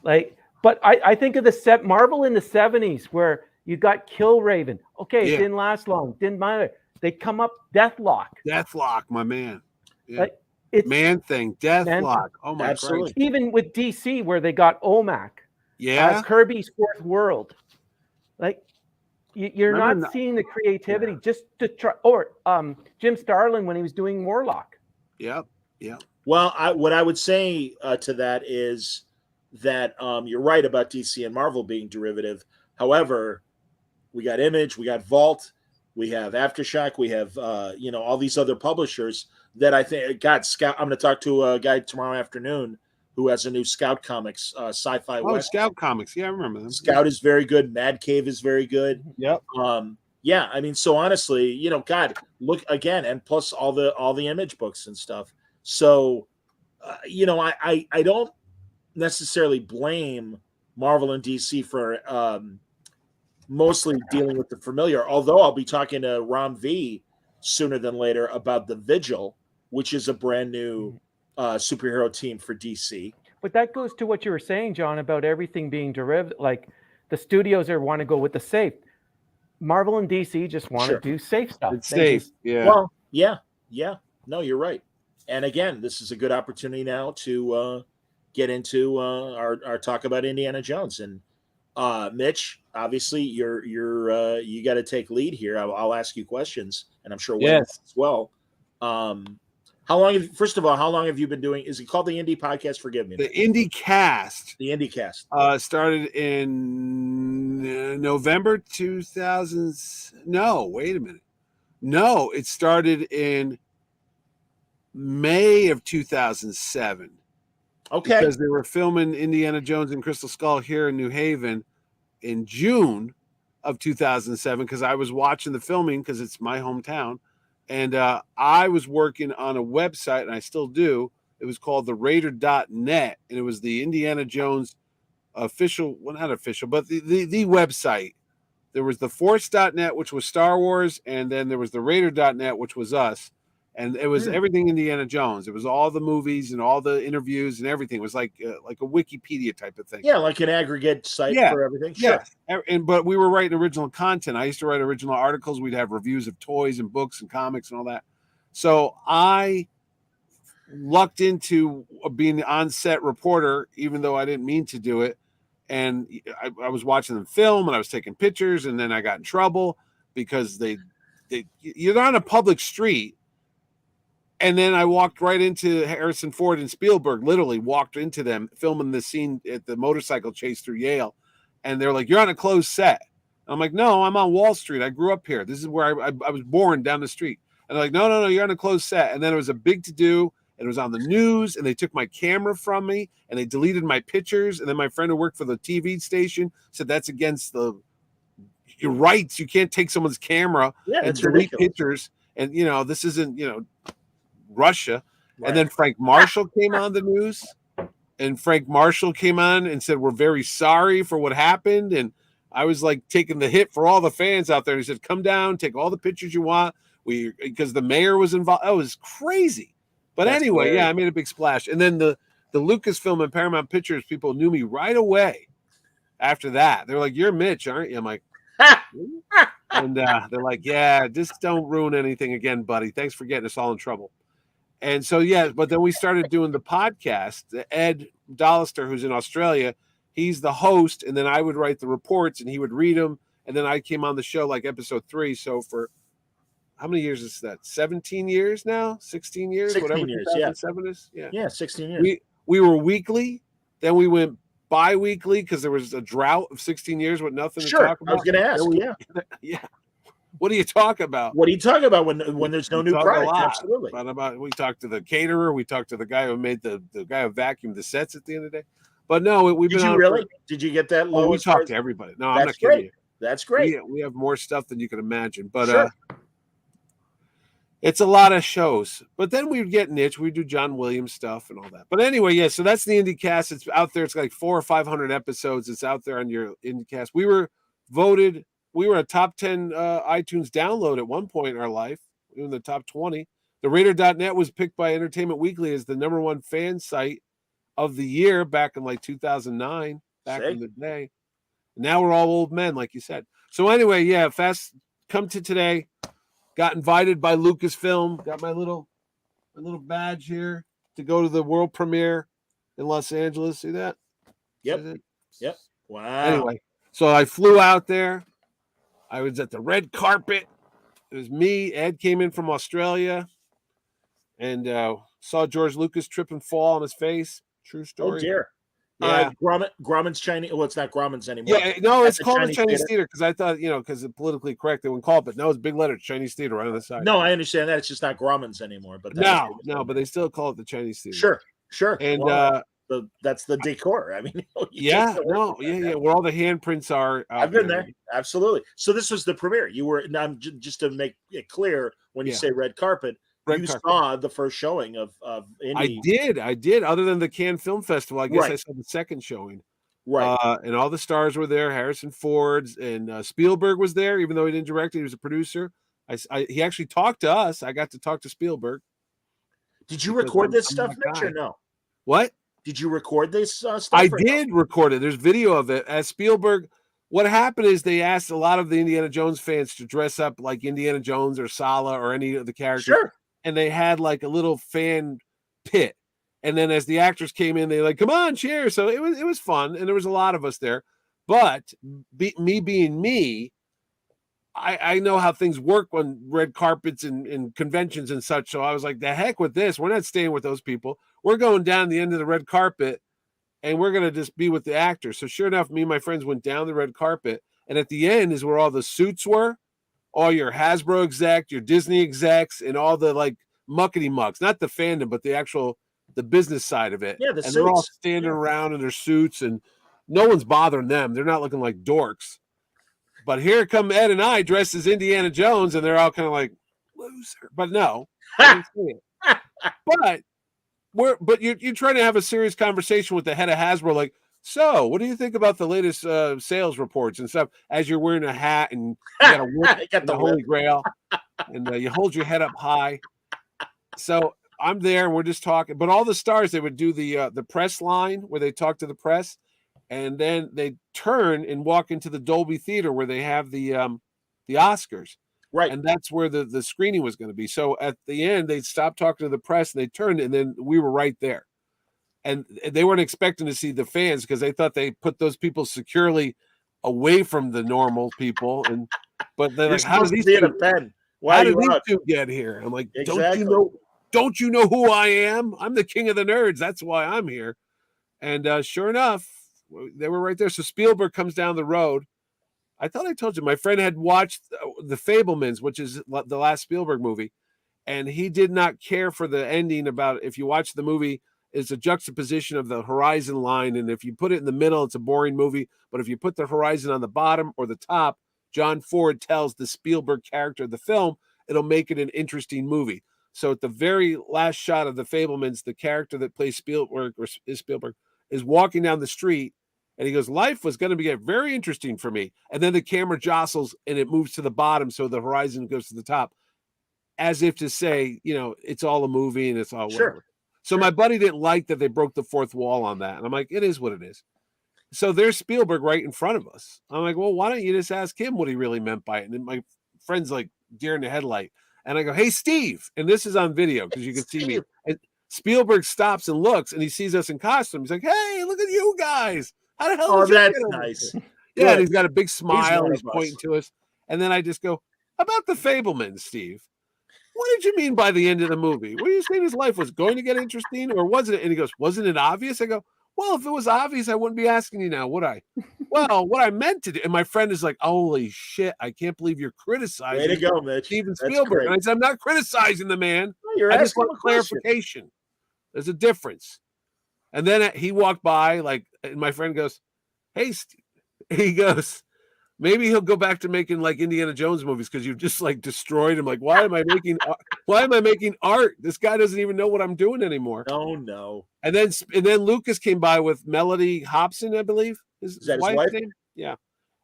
But I think of the Marvel in the 70s where you got Killraven. Okay, it didn't last long. Didn't matter. They come up Deathlock. Deathlock, my man. Yeah. It's Man-Thing, Deathlock. Oh my God. Even with DC where they got OMAC. As Kirby's Fourth World. You're not seeing the creativity just to try, or Jim Starlin when he was doing Warlock. Yeah. Well, what I would say to that is that you're right about DC and Marvel being derivative. However, we got Image, we got Vault, we have Aftershock, we have all these other publishers that I think Scout. I'm going to talk to a guy tomorrow afternoon who has a new Scout Comics sci-fi. Scout Comics, I remember them. Scout is very good. Mad Cave is very good. Yep. I mean, so honestly, God, look again, and plus all the Image books and stuff. So, I don't necessarily blame Marvel and DC for mostly dealing with the familiar. Although I'll be talking to Rom V sooner than later about the Vigil, which is a brand new superhero team for DC. But that goes to what you were saying, John, about everything being derivative. Like the studios are want to go with the safe. Marvel and DC just want Sure. to do safe stuff. It's They safe. just- Yeah. Well, yeah. No, you're right. And again, this is a good opportunity now to get into our talk about Indiana Jones. And Mitch, obviously, you got to take lead here. I'll ask you questions, and I'm sure Wayne Yes. as well. How long? First of all, how long have you been doing? Is it called the Indie Podcast? Forgive me. The Indie Cast The Indie Cast. started in November 2000. No, wait a minute. No, it started in May of 2007. Okay. Because they were filming Indiana Jones and Crystal Skull here in New Haven in June of 2007 because I was watching the filming because it's my hometown. And I was working on a website, and I still do. It was called the Raider.net, and it was the Indiana Jones official, well, not official, but the website. There was the Force.net, which was Star Wars, and then there was the Raider.net, which was us. And it was everything Indiana Jones. It was all the movies and all the interviews and everything. It was like a Wikipedia type of thing. Yeah, like an aggregate site for everything. Sure. Yeah. But we were writing original content. I used to write original articles. We'd have reviews of toys and books and comics and all that. So I lucked into being the on-set reporter, even though I didn't mean to do it. And I was watching them film, and I was taking pictures, and then I got in trouble because you're on a public street. And then I walked right into Harrison Ford and Spielberg, literally walked into them filming the scene at the motorcycle chase through Yale. And they're like, "You're on a closed set." I'm like, "No, I'm on Wall Street. I grew up here. This is where I was born, down the street." And they're like, no, you're on a closed set. And then it was a big to-do, and it was on the news, and they took my camera from me, and they deleted my pictures. And then my friend who worked for the TV station said that's against your rights. You can't take someone's camera and delete pictures. And, this isn't, Russia. Right. And then Frank Marshall came on the news, and Frank Marshall came on and said, "We're very sorry for what happened." And I was like taking the hit for all the fans out there. He said, "Come down, take all the pictures you want." Because the mayor was involved. It was crazy. But that's anyway, hilarious. Yeah, I made a big splash. And then the Lucasfilm and Paramount Pictures people knew me right away after that. They're like, "You're Mitch, aren't you?" I'm like, and they're like, "Yeah, just don't ruin anything again, buddy. Thanks for getting us all in trouble." And so, yeah, but then we started doing the podcast. Ed Dollister, who's in Australia, he's the host, and then I would write the reports, and he would read them, and then I came on the show like episode 3. So for how many years is that? 17 years now? 16 years? 16 whatever years, 2007 is? Yeah, 16 years. We were weekly, then we went bi-weekly because there was a drought of 16 years with nothing to talk about. I was going to ask, yeah. What do you talk about? What do you talk about when there's no new product? Absolutely. We talked to the caterer. We talked to the guy who made the guy who vacuumed the sets at the end of the day. But no, we've been. Did you really? Did you get that low? We talked to everybody. No, I'm not kidding you. That's great. We have more stuff than you can imagine. But it's a lot of shows. But then we would get niche. We do John Williams stuff and all that. But anyway, yeah. So that's the IndieCast. It's out there. It's like 400 or 500 episodes. It's out there on your IndieCast. We were voted. We were a top 10 iTunes download at one point in our life. We were in the top 20. The Raider.net was picked by Entertainment Weekly as the #1 fan site of the year back in like 2009, back in the day. Now we're all old men, like you said. So anyway, yeah, fast come to today. Got invited by Lucasfilm. Got my little badge here to go to the world premiere in Los Angeles. See that? Yep. Wow. Anyway, so I flew out there. I was at the red carpet. It was me. Ed came in from Australia and saw George Lucas trip and fall on his face. True story. Oh, dear. Yeah. Grauman's Chinese. Well, it's not Grauman's anymore. Yeah, no, it's called the Chinese Theater because I thought, because it's politically correct, they wouldn't call it, but no, it's big letters, Chinese Theater right on the side. No, I understand that. It's just not Grauman's anymore. But but they still call it the Chinese Theater. Sure. And that's the decor. I mean, where all the handprints are. I've been there. Absolutely. So this was the premiere. You were just to make it clear when you say red carpet. Saw the first showing of Indie. I did. Other than the Cannes Film Festival, I guess I saw the second showing. Right. And all the stars were there. Harrison Ford's and Spielberg was there, even though he didn't direct it. He was a producer. He actually talked to us. I got to talk to Spielberg. Did you Because record this I'm stuff, that Mitch, guy. or no? What? Did you record this stuff? I or no? did record it. There's video of it. As Spielberg, what happened is they asked a lot of the Indiana Jones fans to dress up like Indiana Jones or Sala or any of the characters. Sure. And they had like a little fan pit. And then as the actors came in, they like, come on, cheer. So it was fun. And there was a lot of us there. But me being me, I know how things work on red carpets and conventions and such. So I was like, the heck with this. We're not staying with those people. We're going down the end of the red carpet and we're going to just be with the actors. So sure enough, me and my friends went down the red carpet. And at the end is where all the suits were, all your Hasbro exec, your Disney execs, and all the like muckety mucks, not the fandom, but the business side of it. Yeah, and they're all standing around in their suits and no one's bothering them. They're not looking like dorks. But here come Ed and I dressed as Indiana Jones, and they're all kind of like, loser. But no, I didn't say it. But you're trying to have a serious conversation with the head of Hasbro, like, so what do you think about the latest sales reports and stuff? As you're wearing a hat and you got a whip, got the Holy Grail, and you hold your head up high. So I'm there, and we're just talking. But all the stars, they would do the press line where they talk to the press. And then they turn and walk into the Dolby Theater where they have the Oscars. Right. And that's where the screening was going to be. So at the end, they stopped talking to the press and they turned, and then we were right there. And they weren't expecting to see the fans because they thought they put those people securely away from the normal people. But they're like, how did these two get here? I'm like, exactly. don't you know who I am? I'm the king of the nerds. That's why I'm here. And sure enough, they were right there. So Spielberg comes down the road. I thought I told you, my friend had watched The Fabelmans, which is the last Spielberg movie, and he did not care for the ending about, if you watch the movie, it's a juxtaposition of the horizon line, and if you put it in the middle, it's a boring movie, but if you put the horizon on the bottom or the top, John Ford tells the Spielberg character of the film, it'll make it an interesting movie. So at the very last shot of The Fabelmans, the character that plays Spielberg is walking down the street, and he goes, life was going to get very interesting for me. And then the camera jostles and it moves to the bottom, so the horizon goes to the top, as if to say, it's all a movie and it's all whatever. So my buddy didn't like that they broke the fourth wall on that. And I'm like, it is what it is. So there's Spielberg right in front of us. I'm like, well, why don't you just ask him what he really meant by it? And then my friend's like deer in the headlight. And I go, hey, Steve. And this is on video because you can see me. And Spielberg stops and looks, and he sees us in costume. He's like, hey, look at you guys. How the hell? Oh, that's nice. Yeah, and he's got a big smile. He's pointing to us. And then I just go, about the Fabelmans, Steve. What did you mean by the end of the movie? Were you saying his life was going to get interesting, or wasn't it? And he goes, wasn't it obvious? I go, well, if it was obvious, I wouldn't be asking you now, would I? Well, what I meant to do. And my friend is like, holy shit, I can't believe you're criticizing Way to go, Mitch. Steven Spielberg. And I said, I'm not criticizing the man. You're I just want a clarification. There's a difference. And then he walked by, and my friend goes, hey, he goes, maybe he'll go back to making like Indiana Jones movies because you've just like destroyed him. Like, why am I making art? This guy doesn't even know what I'm doing anymore. No. And then Lucas came by with Melody Hobson, I believe. Is that his wife's name? Yeah.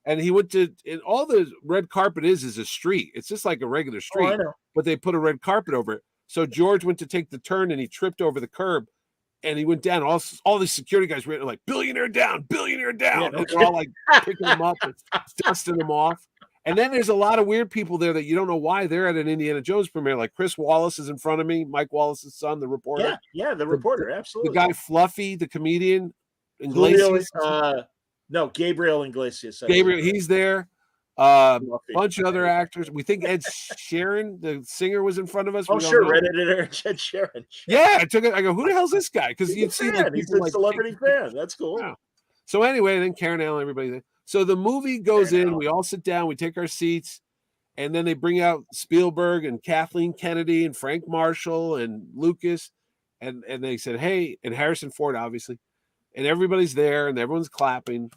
And he went to, and all the red carpet is a street. It's just like a regular street, I know. But they put a red carpet over it. So George went to take the turn and he tripped over the curb. And he went down. All these security guys were like, billionaire down. Yeah, and they're all like picking him up and dusting him off. And then there's a lot of weird people there that you don't know why they're at an Indiana Jones premiere. Like Chris Wallace is in front of me, Mike Wallace's son, the reporter. Yeah, the reporter, absolutely. The guy Fluffy, the comedian. Gabriel Iglesias. Gabriel, he's there. Bunch of other actors. We think Ed Sheeran, the singer, was in front of us. Oh, sure, Red editor Ed Sheeran. Yeah, I took it. I go, who the hell's this guy? Because you'd see like he's a celebrity fan. That's cool. Yeah. So anyway, then Karen Allen, everybody there. So the movie goes in. We all sit down. We take our seats, and then they bring out Spielberg and Kathleen Kennedy and Frank Marshall and Lucas, and they said, hey, and Harrison Ford, obviously, and everybody's there and everyone's clapping.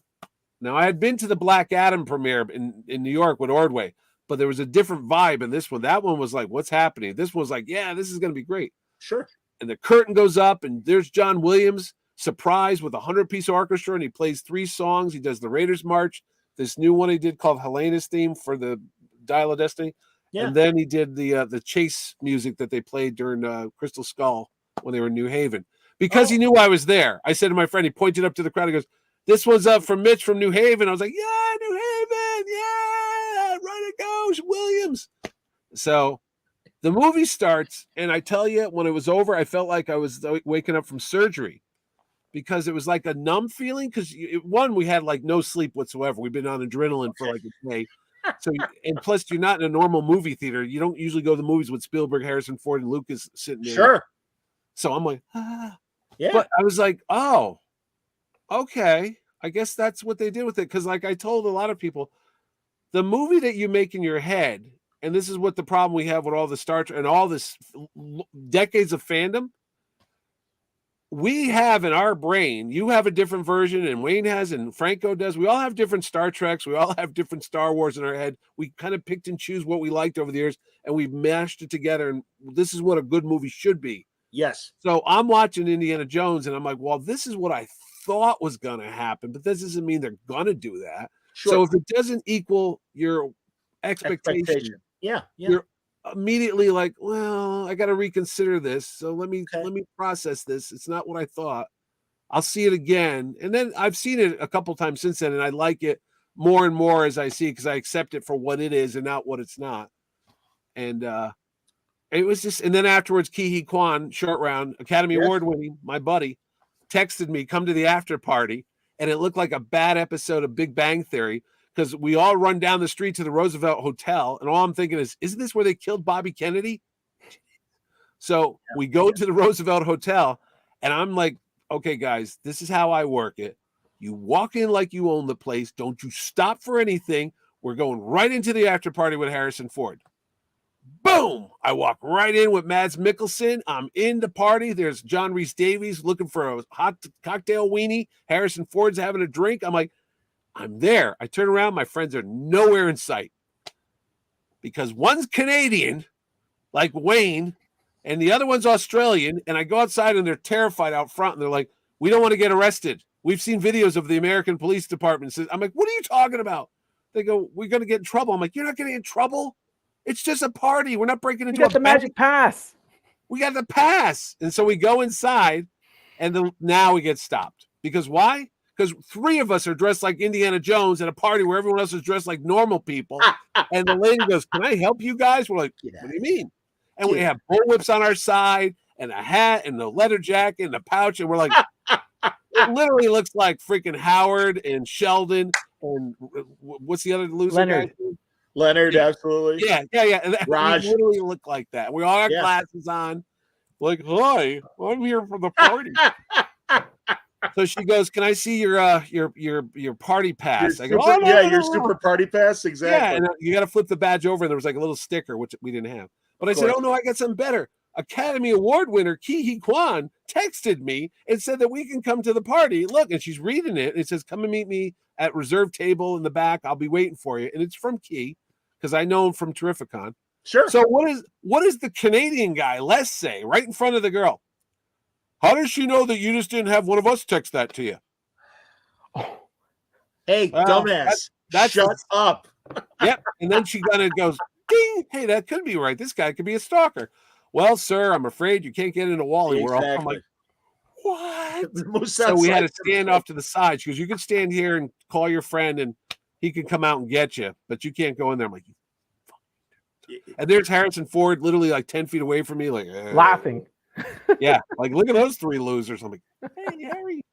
Now, I had been to the Black Adam premiere in New York with Ordway, but there was a different vibe in this one. That one was like, what's happening? This one was like, yeah, this is going to be great. Sure. And the curtain goes up, and there's John Williams surprise with a 100-piece orchestra, and he plays 3 songs. He does the Raiders March, this new one he did called Helena's theme for the Dial of Destiny, and then he did the Chase music that they played during Crystal Skull when they were in New Haven. Because he knew I was there, I said to my friend, he pointed up to the crowd, he goes, "This one's up from Mitch from New Haven." I was like, "Yeah, New Haven, yeah, right it goes, Williams." So the movie starts, and I tell you, when it was over, I felt like I was waking up from surgery because it was like a numb feeling. Because one, we had like no sleep whatsoever. We've been on adrenaline for like a day. So, and plus, you're not in a normal movie theater. You don't usually go to the movies with Spielberg, Harrison Ford, and Lucas sitting there. Sure. So I'm like, ah. Yeah. But I was like, oh, okay. I guess that's what they did with it. Because like I told a lot of people, the movie that you make in your head, and this is what the problem we have with all the Star Trek and all this decades of fandom, we have in our brain, you have a different version, and Wayne has, and Franco does. We all have different Star Treks. We all have different Star Wars in our head. We kind of picked and choose what we liked over the years, and we've mashed it together. And this is what a good movie should be. Yes. So I'm watching Indiana Jones, and I'm like, well, this is what I thought was going to happen, but this doesn't mean they're going to do that. Sure. So if it doesn't equal your expectation. Yeah. You're immediately like, well, I got to reconsider this. So let me process this. It's not what I thought. I'll see it again. And then I've seen it a couple times since then, and I like it more and more as I see it because I accept it for what it is and not what it's not. And it was just, and then afterwards, Ki-hee Kwan, Short Round, Academy Award winning, my buddy, texted me, "Come to the after party." And it looked like a bad episode of Big Bang Theory because we all run down the street to the Roosevelt Hotel. And all I'm thinking is, isn't this where they killed Bobby Kennedy? So we go to the Roosevelt Hotel, and I'm like, okay, guys, this is how I work it. You walk in like you own the place. Don't you stop for anything. We're going right into the after party with Harrison Ford. Boom! I walk right in with Mads Mikkelsen. I'm in the party. There's John Rhys Davies looking for a hot cocktail weenie. Harrison Ford's having a drink. I'm like, I'm there. I turn around. My friends are nowhere in sight because one's Canadian, like Wayne, and the other one's Australian. And I go outside, and they're terrified out front. And they're like, "We don't want to get arrested. We've seen videos of the American Police Department." I'm like, "What are you talking about?" They go, "We're going to get in trouble." I'm like, "You're not getting in trouble. It's just a party. We're not breaking into You got the magic pass. We got the pass." And so we go inside, and now we get stopped. Because why? Because 3 of us are dressed like Indiana Jones at a party where everyone else is dressed like normal people. And the lady goes, "Can I help you guys?" We're like, "What do you mean?" And we have bullwhips on our side and a hat and the leather jacket and a pouch. And we're like, it literally looks like freaking Howard and Sheldon. And what's the other loser? Leonard. Guy? Leonard, absolutely. Yeah. And Raj. we literally look like that. We all got glasses on. Like, "Hi, I'm here for the party." So she goes, "Can I see your party pass?" I go, super, "Oh, no, your super party pass, exactly." Yeah, and you got to flip the badge over, and there was like a little sticker, which we didn't have. But I said, "Oh no, I got something better." Academy Award winner Ki-hee Kwan texted me and said that we can come to the party. Look, and she's reading it. It says, "Come and meet me at reserved table in the back. I'll be waiting for you." And it's from Key because I know him from Terrificon. Sure. So what is the Canadian guy, Les, say right in front of the girl? "How does she know that you just didn't have one of us text that to you?" Hey, dumbass. Shut up. Yep. And then she kind of goes, "Ding! Hey, that could be right. This guy could be a stalker." "Well, sir, I'm afraid you can't get into Wally World." I'm like, what? So we had to stand off to the side. She goes, "You can stand here and call your friend, and he can come out and get you, but you can't go in there." I'm like, and there's Harrison Ford literally like 10 feet away from me, like Laughing. Yeah, like, look at those 3 losers. I'm like, "Hey, Harry."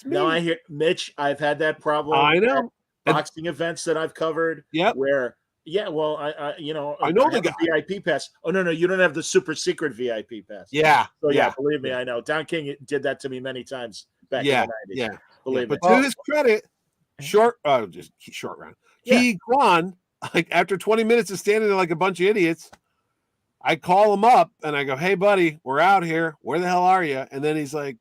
No, I hear Mitch. I've had that problem. I know. Boxing events that I've covered. Yep. Where, well, I know the guy. VIP pass. Oh no, you don't have the super secret VIP pass. Yeah. So yeah, believe me, I know. Don King did that to me many times back in the 90s. Yeah. Believe me. But to his credit, short round. Ki-hee Kwan, like after 20 minutes of standing there like a bunch of idiots, I call him up and I go, "Hey, buddy, we're out here. Where the hell are you?" And then he's like,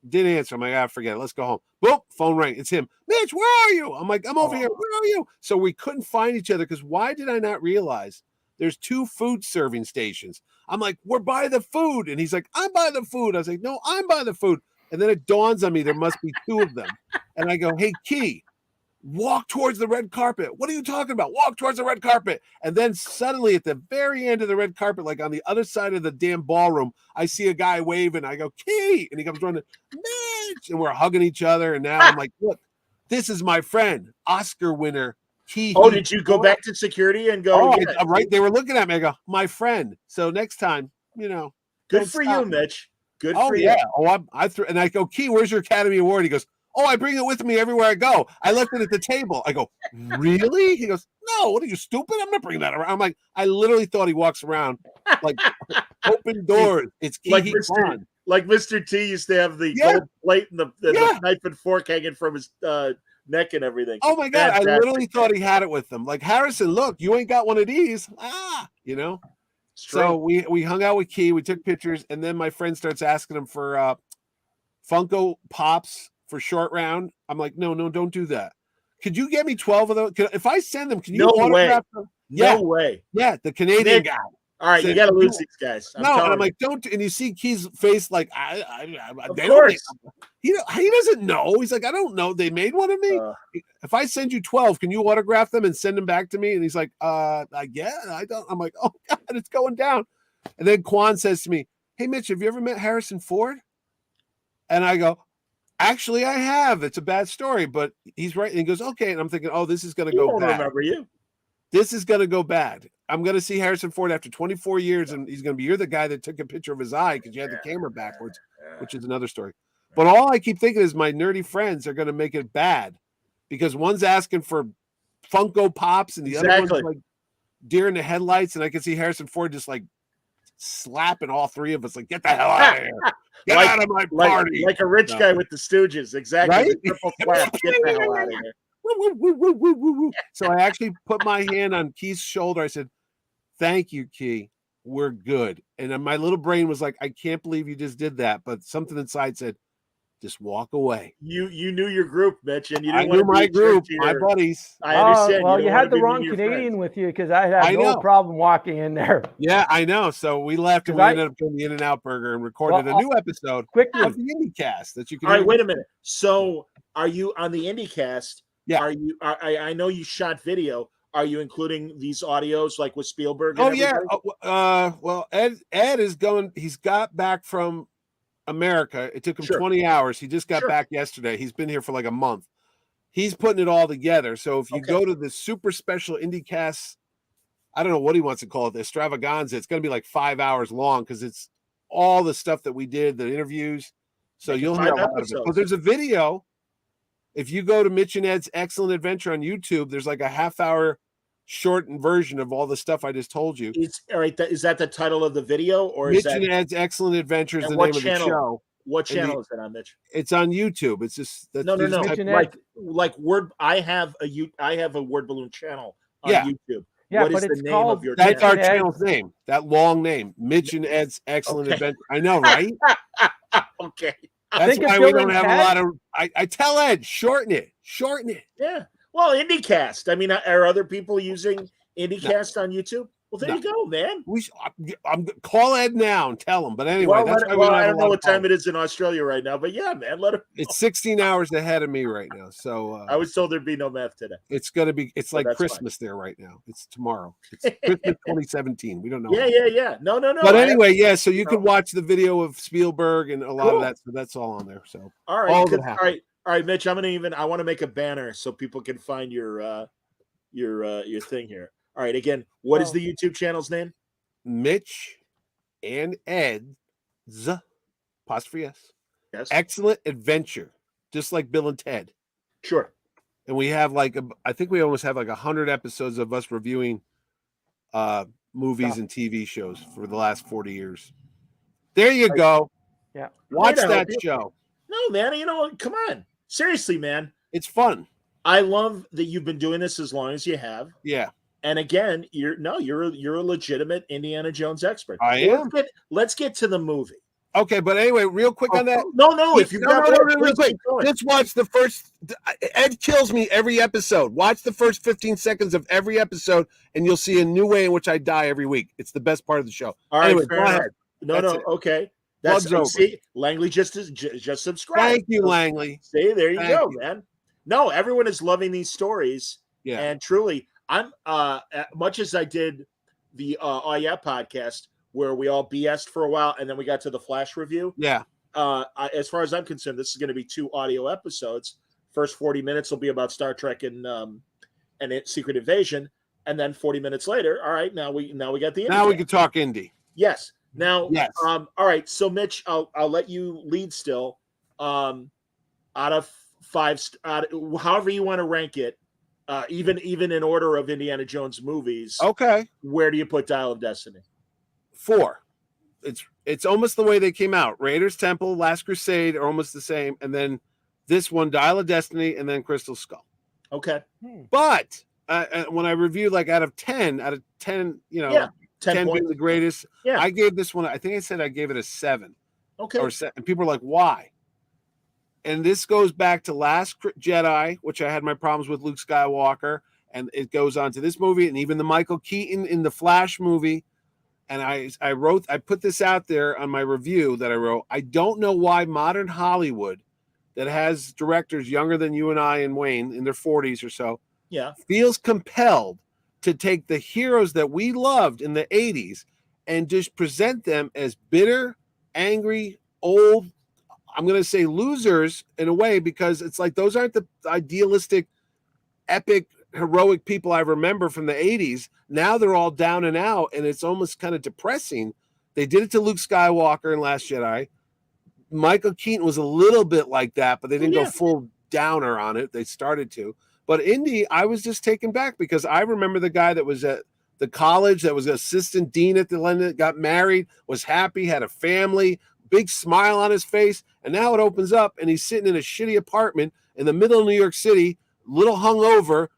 didn't answer. I'm like, forget it. Let's go home. Boom, phone rang. It's him. "Mitch, where are you?" I'm like, "I'm over here. Where are you?" So we couldn't find each other because why did I not realize there's 2 food serving stations? I'm like, "We're by the food." And he's like, "I'm by the food." I was like, "No, I'm by the food." And then it dawns on me there must be two of them. And I go, hey, Key, walk towards the red carpet. What are you talking about? Walk towards the red carpet. And then suddenly at the very end of the red carpet, like on the other side of the damn ballroom, I see a guy waving. I go, Key. And he comes running, Mitch. And we're hugging each other. And now I'm like, look, this is my friend, Oscar winner. Key. Oh, did you go back to security and go? Oh, yeah. right. They were looking at me. I go, my friend. So next time, good don't for stop you, me. Mitch. Good Oh, for yeah. you. Oh, I threw, and I go, Key, where's your Academy Award? He goes, oh, I bring it with me everywhere I go. I left it at the table. I go, really? He goes, no, what are you, stupid? I'm not bringing that around. I'm like, I literally thought he walks around like open doors. It's Key. Like Mr. T used to have the gold plate and the knife and fork hanging from his neck and everything. Oh, my God. Fantastic. I literally thought he had it with him. Like, Harrison, look, you ain't got one of these. So we hung out with Key. We took pictures. And then my friend starts asking him for Funko Pops for short round. I'm like, no, don't do that. Could you get me 12 of those? If I send them, can you autograph them? No way. Yeah, the Canadian guy. All right, you got to lose these guys. And I'm like, don't. And you see Key's face, like, of course. He doesn't know. He's like, I don't know. They made one of me. If I send you 12, can you autograph them and send them back to me? And he's like, yeah, I don't. I'm like, oh God, it's going down. And then Quan says to me, hey Mitch, have you ever met Harrison Ford? And I go, actually, I have. It's a bad story, but he's right. And he goes, okay. And I'm thinking, oh, this is going to go bad. Remember you. This is going to go bad. I'm going to see Harrison Ford after 24 years, and he's going to be, you're the guy that took a picture of his eye because you had the camera backwards, which is another story. But all I keep thinking is my nerdy friends are going to make it bad because one's asking for Funko Pops and the other one's like deer in the headlights. And I can see Harrison Ford just like slapping all three of us, like, get the hell out of here. Get out of my party. Like a rich guy with the Stooges. Exactly. Right? Triple slap. Get the hell out of here. So I actually put my hand on Key's shoulder. I said, thank you, Key. We're good. And then my little brain was like, I can't believe you just did that. But something inside said, just walk away. You knew your group, Mitch, and you didn't knew my group, my buddies. I understand. Well, you had the wrong Canadian with you because I had no problem walking in there. Yeah, I know. So we left and we ended up doing the In-N-Out Burger and recorded a new episode of the IndieCast that you can. All right, wait a minute. So are you on the IndieCast? Yeah. I know you shot video. Are you including these audios like with Spielberg? Oh, yeah. Well, Ed is going. He's got back from America. It took him 20 hours. He just got back yesterday. He's been here for like a month. He's putting it all together. So if you go to the super special IndieCast, I don't know what he wants to call it, the extravaganza, it's going to be like 5 hours long because it's all the stuff that we did, the interviews. So you'll hear a lot of it. But there's a video. If you go to Mitch and Ed's Excellent Adventure on YouTube, there's like a half-hour shortened version of all the stuff I just told you. All right. Is that the title of the video, or Mitch is that and Ed's Excellent Adventure is the name of the show? What channel is it on, Mitch? It's on YouTube. It's just no. Like word. I have a Word Balloon channel on YouTube. Yeah, what is the name of your channel? That's our channel's name. That long name, Mitch and Ed's Excellent Adventure. I know, right? Okay. That's why we don't have a lot of. I tell Ed, shorten it. Yeah. Well, IndieCast. I mean, are other people using IndieCast on YouTube? Well, there you go, man. I'm call Ed now and tell him. But anyway, I don't know what time it is in Australia right now, but yeah, man, let him. It's 16 hours ahead of me right now. So I was told there'd be no math today. It's gonna be. It's like Christmas there right now. It's tomorrow. It's Christmas 2017. We don't know. Yeah. No. But anyway, yeah. So you can watch the video of Spielberg and a lot of that. So that's all on there. So all right, all right, Mitch. I want to make a banner so people can find your thing here. All right, again, what is the YouTube channel's name? Mitch and Ed's apostrophe S. Yes. Excellent Adventure, just like Bill and Ted. Sure. And we have I think we almost have like 100 episodes of us reviewing movies and TV shows for the last 40 years. There you go. Yeah. Watch that show. No, man, you know what? Come on. Seriously, man. It's fun. I love that you've been doing this as long as you have. Yeah. And again, you're a legitimate Indiana Jones expert. I am. Let's get to the movie. Okay, but anyway, real quick on that. No. If you've got really quick, just watch the first. Ed kills me every episode. Watch the first 15 seconds of every episode, and you'll see a new way in which I die every week. It's the best part of the show. All right, anyway, go ahead. No, okay. That's Plug's over. see, Langley just subscribed. Thank you, Langley. See, there you Thank go, you. man. No, everyone is loving these stories. Yeah. And truly, I'm much as I did the Oh Yeah podcast where we all BS'd for a while and then we got to the Flash review. Yeah. As far as I'm concerned, this is going to be 2 audio episodes. First 40 minutes will be about Star Trek and Secret Invasion, and then 40 minutes later, all right, now we got the Now we can talk indie. Yes. Now, yes. All right. So, Mitch, I'll let you lead still. Out of 5, however you want to rank it, even in order of Indiana Jones movies. Okay. Where do you put Dial of Destiny? 4. It's almost the way they came out. Raiders Temple, Last Crusade are almost the same, and then this one, Dial of Destiny, and then Crystal Skull. Okay. But when I reviewed, like out of 10, you know, 10 being the greatest. Yeah. I gave this one, I think I said I gave it a 7. Okay. And people are like, why? And this goes back to Last Jedi, which I had my problems with Luke Skywalker. And it goes on to this movie and even the Michael Keaton in the Flash movie. And I put this out there on my review that I wrote. I don't know why modern Hollywood that has directors younger than you and I and Wayne in their 40s or so feels compelled to take the heroes that we loved in the 80s and just present them as bitter, angry, old, I'm going to say losers in a way, because it's like those aren't the idealistic, epic, heroic people I remember from the 80s. Now they're all down and out, and it's almost kind of depressing. They did it to Luke Skywalker in Last Jedi. Michael Keaton was a little bit like that, but they didn't go full downer on it. They started to. But Indy, I was just taken back because I remember the guy that was at the college that was assistant dean at the London, got married, was happy, had a family, big smile on his face, and now it opens up and he's sitting in a shitty apartment in the middle of New York City, little hungover,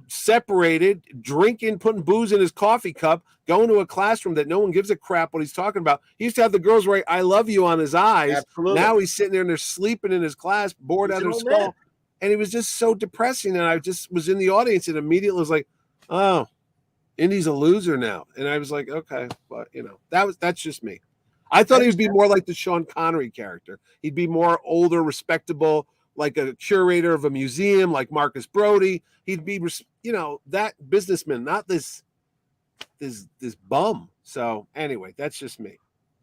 separated, drinking, putting booze in his coffee cup, going to a classroom that no one gives a crap what he's talking about. He used to have the girls write "I love you" on his eyes. Absolutely. Now he's sitting there and they're sleeping in his class, bored out of his skull. Man. And it was just so depressing. And I just was in the audience and immediately was like, oh, Indy's a loser now. And I was like, okay, but you know, that's just me. I thought he would be more like the Sean Connery character. He'd be more older, respectable, like a curator of a museum, like Marcus Brody. He'd be, you know, that businessman, not this bum. So anyway, that's just me.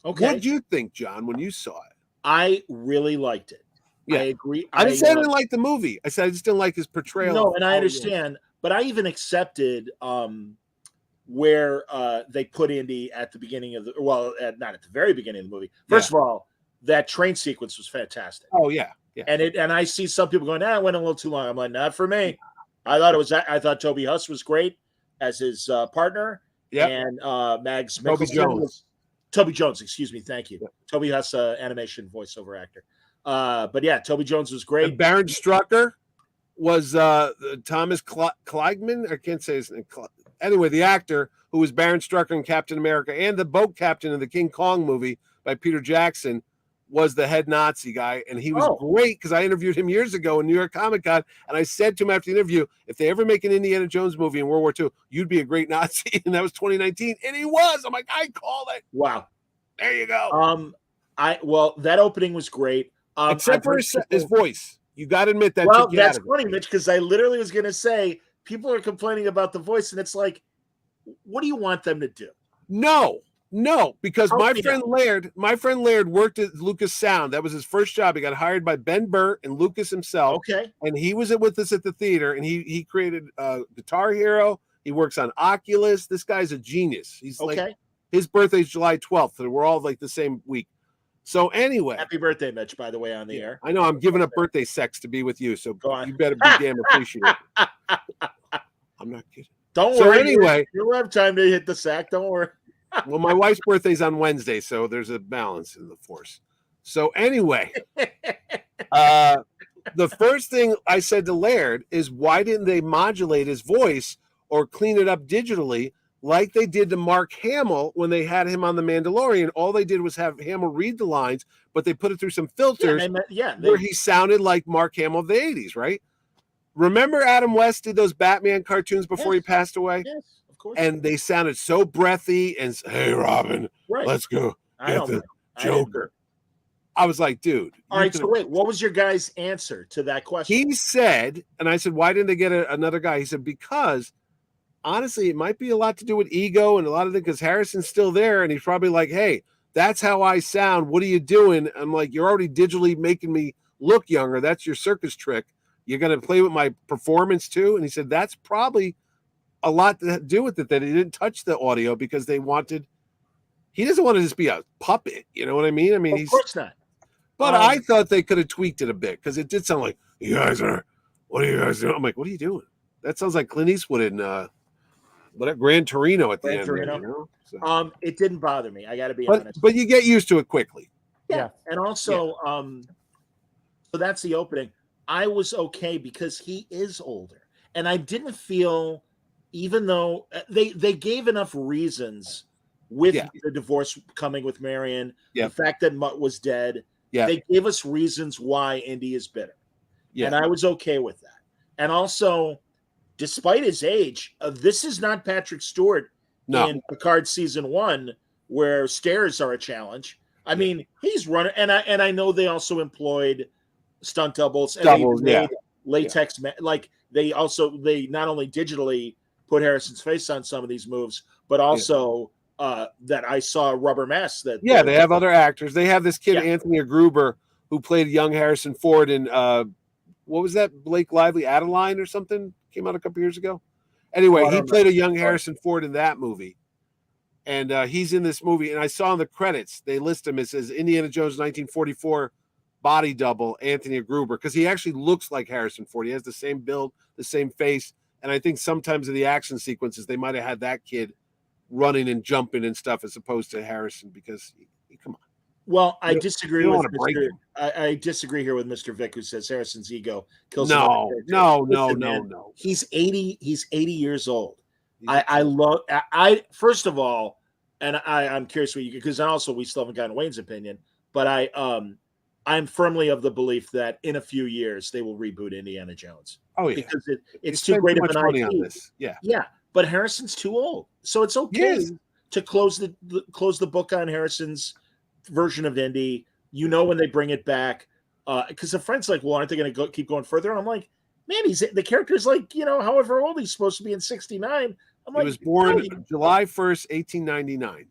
Okay. What did you think, John, when you saw it? I really liked it. Yeah. I agree. I didn't say I didn't like the movie. I said I just didn't like his portrayal. No, and I understand, but I even accepted where they put Indy at the beginning of not at the very beginning of the movie. First of all, that train sequence was fantastic. Oh yeah. Yeah. And I see some people going, it went a little too long. I'm like, not for me. I thought Toby Huss was great as his partner. Yeah. And Mags Mikkelsen. Toby Jones, excuse me. Thank you. Yeah. Toby Huss, animation voiceover actor. But yeah, Toby Jones was great. And Baron Strucker was Thomas Kleigman. I can't say his name. Anyway, the actor who was Baron Strucker in Captain America and the boat captain in the King Kong movie by Peter Jackson was the head Nazi guy. And he was great because I interviewed him years ago in New York Comic Con. And I said to him after the interview, if they ever make an Indiana Jones movie in World War II, you'd be a great Nazi. And that was 2019. And he was. I'm like, I called it. Wow. There you go. That opening was great. Except for his voice. You got to admit that. Well, that's funny, Mitch, because I literally was going to say, people are complaining about the voice, and it's like, what do you want them to do? No, because my friend Laird worked at Lucas Sound. That was his first job. He got hired by Ben Burtt and Lucas himself. Okay. And he was with us at the theater, and he created Guitar Hero. He works on Oculus. This guy's a genius. He's like, his birthday's July 12th. So we're all like the same week. So anyway. Happy birthday, Mitch, by the way, on the air. I know I'm giving up birthday sex to be with you, so you better be damn appreciative. I'm not kidding. Don't worry. Anyway. You'll have time to hit the sack. Don't worry. Well, my wife's birthday's on Wednesday, so there's a balance in the force. So anyway, the first thing I said to Laird is, why didn't they modulate his voice or clean it up digitally like they did to Mark Hamill when they had him on The Mandalorian? All they did was have Hamill read the lines, but they put it through some filters where he sounded like Mark Hamill of the 80s, right? Remember Adam West did those Batman cartoons before he passed away? Yes, of course. And they sounded so breathy and, hey, Robin, let's go. Joker. I was like, dude. All right. So wait, what was your guy's answer to that question? He said, and I said, why didn't they get another guy? He said, because honestly, it might be a lot to do with ego and a lot of things because Harrison's still there. And he's probably like, hey, that's how I sound. What are you doing? I'm like, you're already digitally making me look younger. That's your circus trick. You're going to play with my performance too. And he said, that's probably a lot to do with it, that he didn't touch the audio because he doesn't want to just be a puppet. You know what I mean? Of course not. But I thought they could have tweaked it a bit because it did sound like, what are you guys doing? I'm like, what are you doing? That sounds like Clint Eastwood in Gran Torino at the end. There, you know? So. It didn't bother me. I got to be honest. But you get used to it quickly. Yeah. And also, so that's the opening. I was okay because he is older. And I didn't feel, even though they gave enough reasons with the divorce coming with Marion, the fact that Mutt was dead, they gave us reasons why Indy is bitter. And I was okay with that. And also, despite his age, this is not Patrick Stewart in Picard season 1, where stairs are a challenge. I mean, he's running, and I know they also employed stunt doubles and they made latex like they not only digitally put Harrison's face on some of these moves, but also that I saw rubber masks. They have other actors. They have this kid Anthony Gruber who played young Harrison Ford in what was that, Blake Lively, Adeline or something, came out a couple years ago. Anyway, he played a young Harrison Ford in that movie, and he's in this movie. And I saw in the credits they list him. It says Indiana Jones 1944 body double Anthony Gruber, because he actually looks like Harrison Ford. He has the same build, the same face, and I think sometimes in the action sequences they might have had that kid running and jumping and stuff as opposed to Harrison, because come on. Well, I disagree with Mr. I disagree here with Mr. Vick, who says Harrison's ego kills him. No. He's 80. He's 80 years old. I first of all, and I'm curious what you, because also we still haven't gotten Wayne's opinion, but I'm firmly of the belief that in a few years they will reboot Indiana Jones. Oh yeah, because it's too great of an money IP. on this. Yeah. But Harrison's too old, so it's okay to close the book on Harrison's version of Indy. You know, when they bring it back, because a friend's like, well, aren't they going to keep going further? And I'm like, man, the character's like, however old he's supposed to be in 69. He was born July 1st, 1899.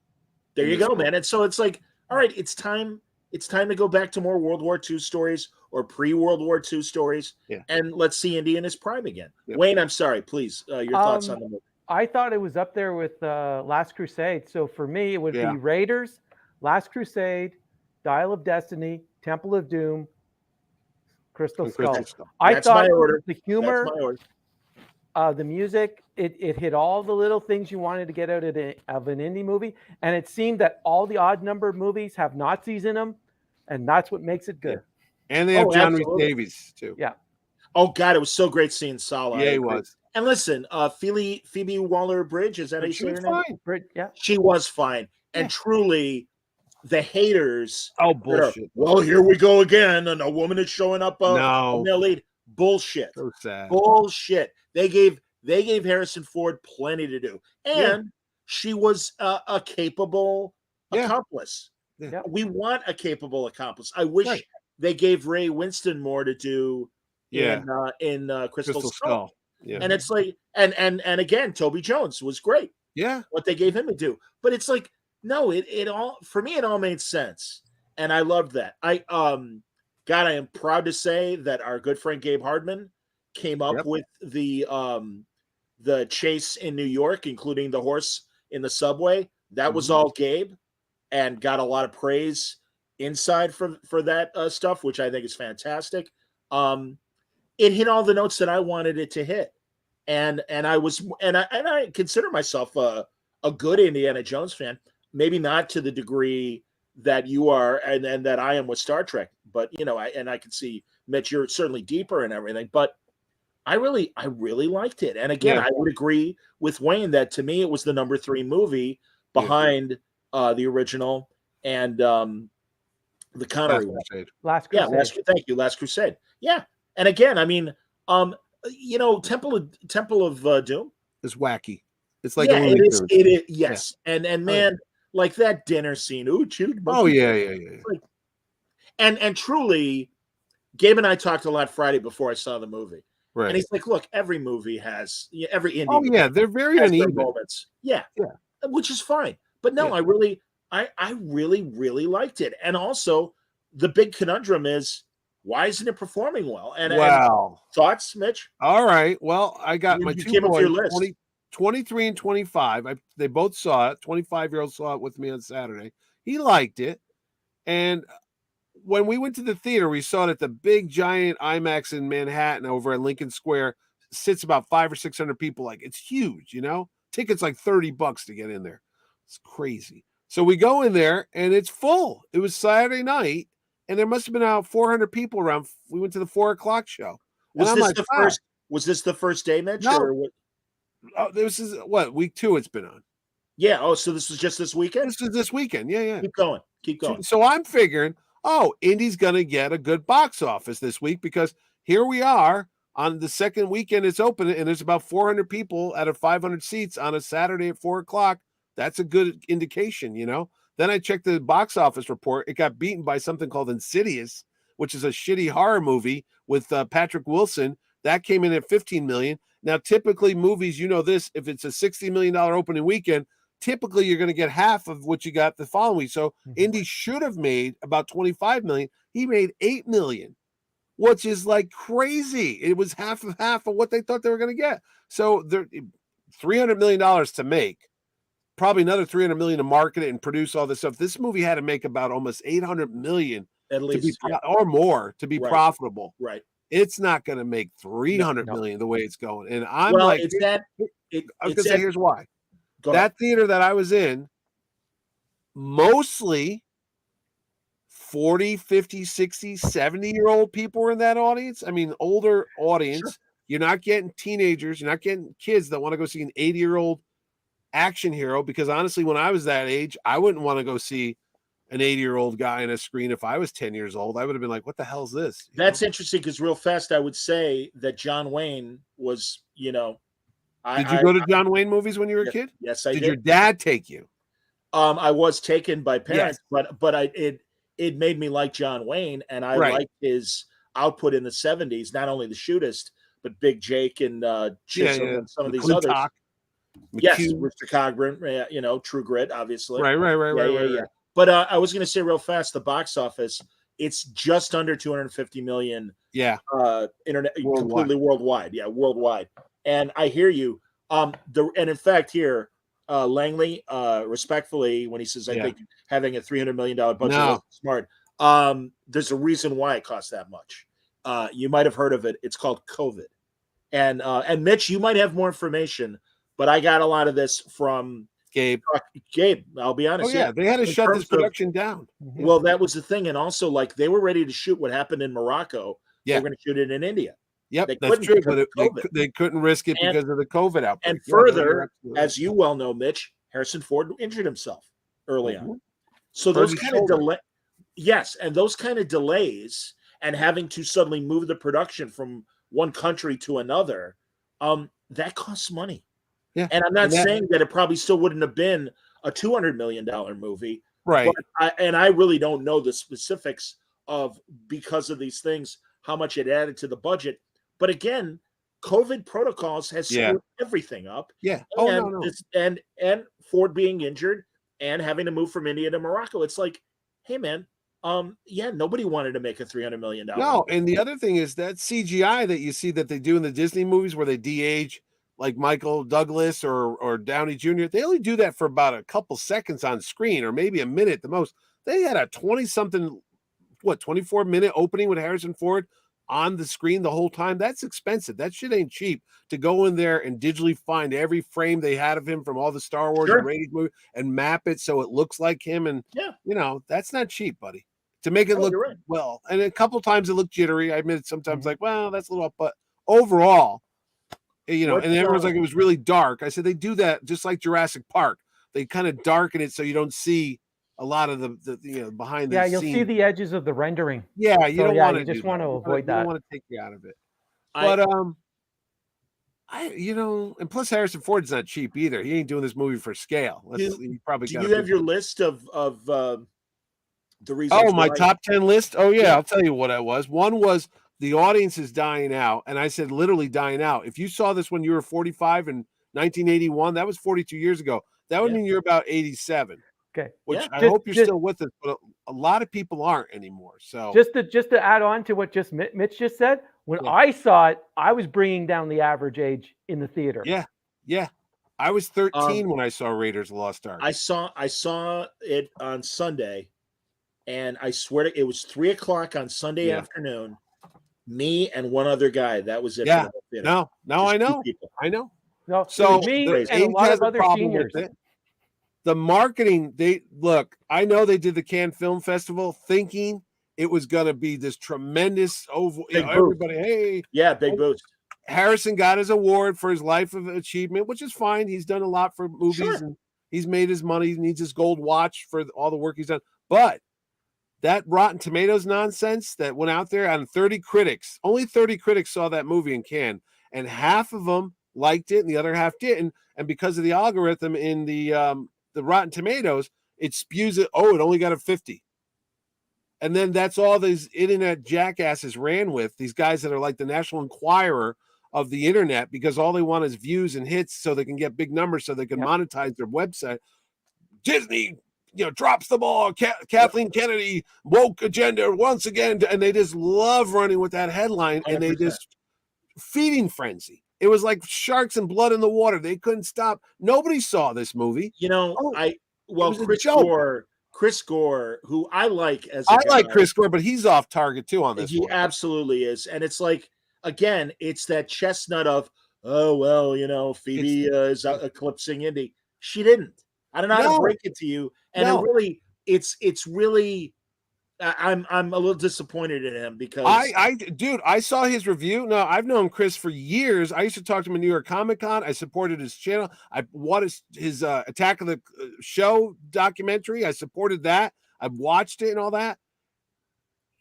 There you go, man. And so it's like, all right, it's time to go back to more World War II stories or pre-World War II stories, and let's see Indy in his prime again. Wayne, I'm sorry, please, your thoughts on the movie. I thought it was up there with Last Crusade. So for me, it would be Raiders, Last Crusade, Dial of Destiny, Temple of Doom, Crystal Skull. I thought the humor, the music, it hit all the little things you wanted to get out of an indie movie. And it seemed that all the odd number movies have Nazis in them, and that's what makes it good. And they have John Rhys Davies too. Yeah. Oh God, it was so great seeing Sala. Yeah, he was. And listen, Phoebe Waller-Bridge, is that how you say her name? Yeah, she was fine. And truly, the haters. Oh, bullshit. Well, here we go again, and a woman is showing up. A male lead. Bullshit. So sad. Bullshit. They gave Harrison Ford plenty to do, and she was a capable accomplice. Yeah. We want a capable accomplice. I wish they gave Ray Winston more to do. In Crystal Skull. Yeah. And it's like, and again, Toby Jones was great. Yeah. What they gave him to do. But it's like, no, it all, for me, it all made sense. And I loved that. I am proud to say that our good friend Gabe Hardman came up with the chase in New York, including the horse in the subway. That was all Gabe, and got a lot of praise inside for that stuff, which I think is fantastic. It hit all the notes that I wanted it to hit. And I consider myself a good Indiana Jones fan, maybe not to the degree that you are and that I am with Star Trek, but I can see, Mitch, you're certainly deeper and everything, but I really liked it. And again, I would agree with Wayne that to me, it was the number 3 movie behind the original and the Connery Last Crusade. Thank you. Last Crusade. Yeah. And again, I mean, Temple of Doom is wacky. It's like it is. Yes. And man, like that dinner scene. Ooh, chewed monkey. Oh yeah. Like, and truly, Gabe and I talked a lot Friday before I saw the movie. Right. And he's like, look, every movie has every indie. Oh yeah, they're very has their uneven. moments. Yeah. Yeah. Which is fine. But no, Yeah. I really liked it. And also the big conundrum is, why isn't it performing well? And thoughts, Mitch? All right. Well, I got my You two came up with your boys, list. 23 and 25. They both saw it. 25-year-old saw it with me on Saturday. He liked it. And when we went to the theater, we saw it at the big giant IMAX in Manhattan over at Lincoln Square. Sits about 500 or 600 people. Like, it's huge, you know? Tickets like $30 to get in there. It's crazy. So we go in there and it's full. It was Saturday night, and there must have been about 400 people around. We went to the 4:00 show. Was and this I'm like, the wow. first? Was this the first day, Mitch? No. Or what? Oh, this is what, week 2 it's been on. Yeah. Oh, so this was just this weekend? This is this weekend. Yeah. Keep going. Keep going. So I'm figuring, Indy's going to get a good box office this week, because here we are on the second weekend it's open, and there's about 400 people out of 500 seats on a Saturday at 4:00. That's a good indication, you know? Then I checked the box office report. It got beaten by something called Insidious, which is a shitty horror movie with Patrick Wilson. That came in at 15 million. Now, typically movies, you know this, if it's a $60 million opening weekend, typically you're going to get half of what you got the following week. So Indy should have made about 25 million. He made 8 million, which is like crazy. It was half of what they thought they were going to get. So they're $300 million to make, probably another 300 million to market it and produce all this stuff. This movie had to make about almost 800 million At least, or more to be profitable. Right. It's not going to make 300 million the way it's going. And I'm Well, like, it's that. I was going to say, here's why. Go ahead. That theater that I was in, mostly 40, 50, 60, 70-year-old people were in that audience. I mean, older audience. Sure. You're not getting teenagers. You're not getting kids that want to go see an 80-year-old action hero, because honestly, when I was that age, I wouldn't want to go see an 80-year-old guy on a screen. If I was 10 years old, I would have been like, what the hell is this? That's interesting, because real fast, I would say that John Wayne was, you know. Did you go to John Wayne movies when you were a kid? Yes, I did. Did your dad take you? I was taken by parents, but it made me like John Wayne, and I liked his output in the 70s, not only the Shootist, but Big Jake and Chisholm and some of these others. Yes, Mr. Cogburn, you know, True Grit, obviously. Right. But I was going to say real fast, the box office, it's just under 250 million. Yeah. Internet, completely worldwide. Yeah, worldwide. And I hear you. And in fact, here, Langley, respectfully, when he says, I think having a $300 million budget is smart. There's a reason why it costs that much. You might have heard of it. It's called COVID. And Mitch, you might have more information, but I got a lot of this from Gabe, I'll be honest. Oh, yeah. They had to shut this production down. Well, that was the thing. And also, like, they were ready to shoot what happened in Morocco. Yeah. They were going to shoot it in India. Yep, that's true. But they couldn't risk it because of the COVID outbreak. And further, as you well know, Mitch, Harrison Ford injured himself early on. So those kind of delays. Yes. And those kind of delays and having to suddenly move the production from one country to another, that costs money. Yeah. And I'm not saying that it probably still wouldn't have been a $200 million movie. Right. But I really don't know the specifics of, because of these things, how much it added to the budget. But again, COVID protocols has screwed everything up. Yeah. And Ford being injured and having to move from India to Morocco. It's like, hey man, nobody wanted to make a $300 million. No, and the other thing is that CGI that you see that they do in the Disney movies where they de-age like Michael Douglas or Downey Jr., they only do that for about a couple seconds on screen, or maybe a minute the most. They had a 24-minute opening with Harrison Ford on the screen the whole time. That's expensive. That shit ain't cheap to go in there and digitally find every frame they had of him from all the Star Wars and ratings movies and map it so it looks like him. And that's not cheap, buddy. To make it look well. And a couple times it looked jittery. I admit sometimes like, well, that's a little, but overall, and everyone's like, it was really dark. I said, they do that just like Jurassic Park. They kind of darken it so you don't see a lot of the behind the scenes. Yeah, you'll see the edges of the rendering. Yeah, you don't want to. You just want to avoid that. You don't want to take you out of it. But And plus Harrison Ford's not cheap either. He ain't doing this movie for scale. He probably Do got. you have your list of the reasons? Oh, my why? top 10 list. Oh yeah, Yeah. I'll tell you what it was. One was the audience is dying out, and I said literally dying out. If you saw this when you were 45 in 1981, that was 42 years ago. That would Yeah. mean you're about 87. Okay. Which Yeah. I hope you're still with us, but a lot of people aren't anymore. So Just to add on to what Mitch just said, when Yeah. I saw it, I was bringing down the average age in the theater. yeah. I was 13 when I saw Raiders of the Lost Ark. I saw it on Sunday, and I swear it was 3:00 on Sunday afternoon. Me and one other guy. That was it. Yeah. For the theater. No, Just I two know. people. I know. No, So me crazy. and a lot has of other problem with seniors. it. The marketing, I know they did the Cannes Film Festival thinking it was going to be this tremendous everybody, hey. Yeah, big boost. Harrison got his award for his life of achievement, which is fine. He's done a lot for movies and he's made his money. He needs his gold watch for all the work he's done. But that Rotten Tomatoes nonsense that went out there on 30 critics, only 30 critics saw that movie in Cannes, and half of them liked it and the other half didn't. And because of the algorithm in the Rotten Tomatoes, it spews it. Oh, it only got a 50. And then that's all these internet jackasses ran with, these guys that are like the National Enquirer of the internet, because all they want is views and hits so they can get big numbers so they can monetize their website. Disney, drops the ball. Kathleen Kennedy, woke agenda once again. And they just love running with that headline 100%. And they just feeding frenzy. It was like sharks and blood in the water. They couldn't stop. Nobody saw this movie. Chris Gore, who I like as I like Chris Gore, but he's off target too on this one. He absolutely is. And it's like, again, it's that chestnut of, Phoebe is eclipsing Indy. She didn't. I don't know how to break it to you. And it's really I'm a little disappointed in him because I saw his review. No, I've known Chris for years. I used to talk to him at New York Comic Con. I supported his channel. I watched his Attack of the Show documentary. I supported that. I watched it and all that.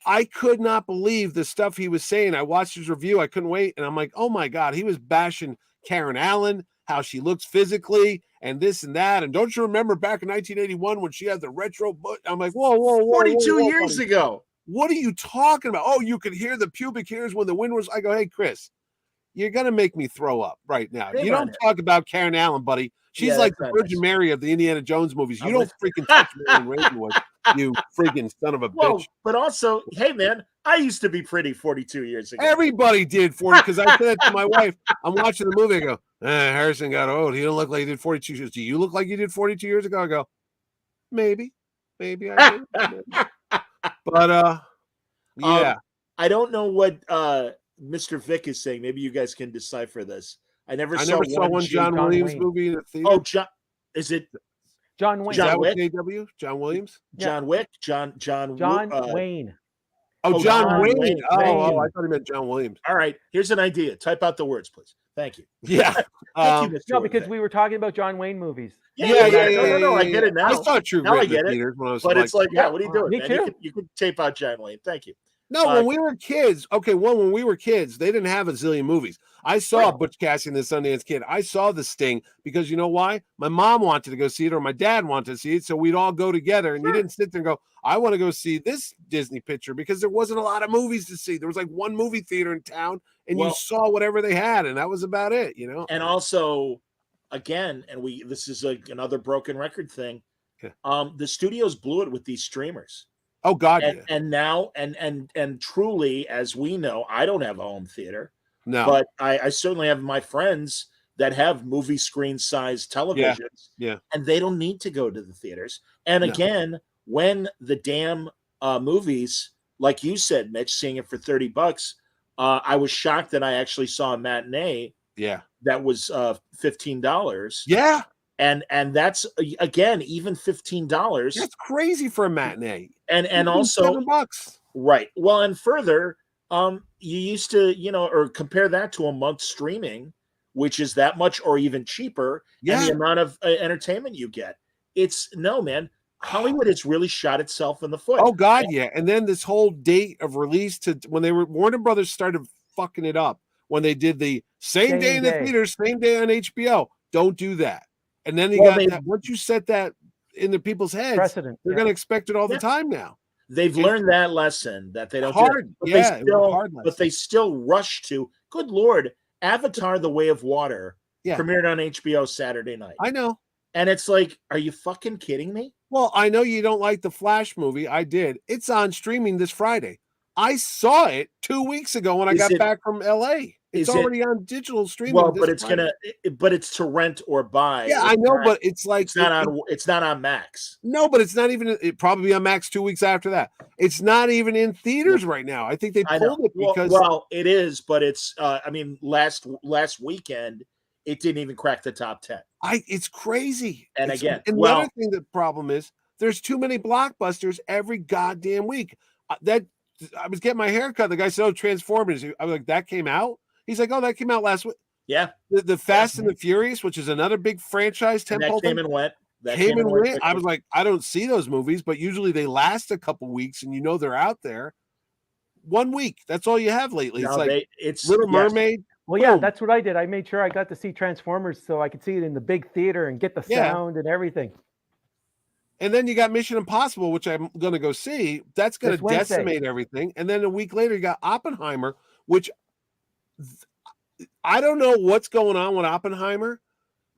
I could not believe the stuff he was saying. I watched his review. I couldn't wait. And I'm like, oh my God, he was bashing Karen Allen, how she looks physically and this and that. And don't you remember back in 1981 when she had the retro butt? I'm like, whoa. 42 years ago. What are you talking about? Oh, you could hear the pubic hairs when the wind was. I go, hey, Chris, you're going to make me throw up right now. You don't talk about Karen Allen, buddy. She's like the Virgin Mary of the Indiana Jones movies. You don't freaking touch Marion Ravenwood, you freaking son of a bitch. But also, hey, man, I used to be pretty 42 years ago. Everybody did 40, because I said that to my wife. I'm watching the movie. I go, Harrison got old. He don't look like he did 42 years. Do you look like you did 42 years ago? I go, maybe I did. But, yeah. I don't know what Mr. Vic is saying. Maybe you guys can decipher this. I never saw one John Williams movie in the theater. Oh, is it John Wayne? John Wick? JW? John Williams? John Wick? John Wayne. Oh, John Wayne. Wayne. Oh, I thought he meant John Williams. All right. Here's an idea. Type out the words, please. Thank you. Yeah. Thank you, Mr. No, because we were talking about John Wayne movies. Yeah. No, I get it now. I saw True Now I Grit get in it. theaters when I was but it's like, what are you doing, me man? too. You could tape out John Wayne. Thank you. No, when we were kids, when we were kids, they didn't have a zillion movies. I saw Butch Cassidy and the Sundance Kid. I saw The Sting because you know why? My mom wanted to go see it or my dad wanted to see it, so we'd all go together. And you didn't sit there and go, I want to go see this Disney picture because there wasn't a lot of movies to see. There was like one movie theater in town, and you saw whatever they had, and that was about it, And also, again, this is another broken record thing. The studios blew it with these streamers. Oh God! And now, and truly, as we know, I don't have a home theater. No, but I certainly have my friends that have movie screen size televisions. Yeah, and they don't need to go to the theaters. And again, when the damn movies, like you said, Mitch, seeing it for $30, I was shocked that I actually saw a matinee. Yeah, that was $15. Yeah. And that's again even $15. That's crazy for a matinee. And also $7. Right. Well, and further, you used to, or compare that to a month streaming, which is that much or even cheaper. Yeah. And the amount of entertainment you get. Man. Hollywood has really shot itself in the foot. Oh God, yeah. And then this whole date of release to when Warner Brothers started fucking it up when they did the same day in the theaters, same day on HBO. Don't do that. And then once you set that in the people's heads, precedent. They're going to expect it all the time now. They've learned that lesson that they don't hard. Do But but they still rush to. Good Lord, Avatar: The Way of Water premiered on HBO Saturday night. I know. And it's like, are you fucking kidding me? Well, I know you don't like the Flash movie. I did. It's on streaming this Friday. I saw it 2 weeks ago when I got back from LA. It's already on digital streaming. Well, but it's to rent or buy. Yeah, I know, but it's like it's not on Max. No, but it's not even. It probably be on Max 2 weeks after that. It's not even in theaters right now. I think they pulled it because it is, but it's. I mean, last weekend it didn't even crack the top 10. It's crazy. And the other thing, the problem is there's too many blockbusters every goddamn week. I was getting my hair cut. The guy said, "Oh, Transformers." I was like, "That came out?" He's like, "Oh, that came out last week." Yeah. The Fast and the Furious, which is another big franchise temple. That came and went. I was like, I don't see those movies, but usually they last a couple weeks, and they're out there. 1 week. That's all you have lately. It's Little Mermaid. Well, yeah, that's what I did. I made sure I got to see Transformers so I could see it in the big theater and get the sound and everything. And then you got Mission Impossible, which I'm going to go see. That's going to decimate everything. And then a week later, you got Oppenheimer, which I don't know what's going on with Oppenheimer.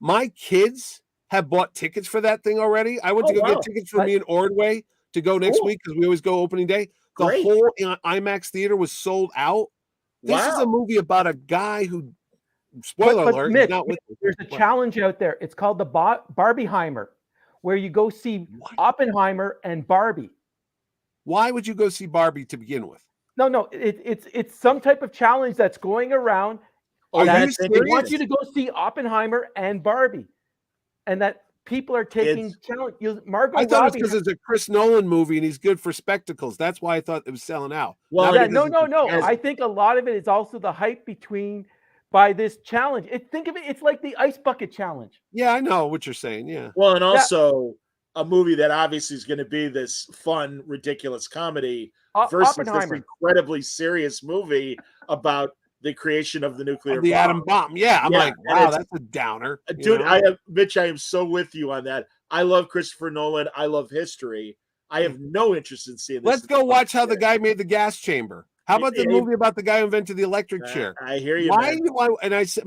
My kids have bought tickets for that thing already. I went to go get tickets for me and Ordway to go next week because we always go opening day. The whole IMAX theater was sold out. This is a movie about a guy who, spoiler alert, Mitch, there's a challenge out there. It's called the Barbieheimer, where you go see Oppenheimer and Barbie. Why would you go see Barbie to begin with? No, it's some type of challenge that's going around. They want you to go see Oppenheimer and Barbie, and that people are taking challenge. I thought it's because it's a Chris Nolan movie and he's good for spectacles. That's why I thought it was selling out. Well, no. I think a lot of it is also the hype by this challenge. Think of it. It's like the ice bucket challenge. Yeah, I know what you're saying. Yeah. Well, and also a movie that obviously is going to be this fun, ridiculous comedy versus this incredibly serious movie about the creation of the nuclear bomb. Atom bomb. Yeah. I'm like, wow, that's a downer. Dude, Mitch, I am so with you on that. I love Christopher Nolan. I love history. I have no interest in seeing this. Let's go watch how the guy made the gas chamber. How about the movie about the guy who invented the electric chair? I hear you. Why do I? And I said,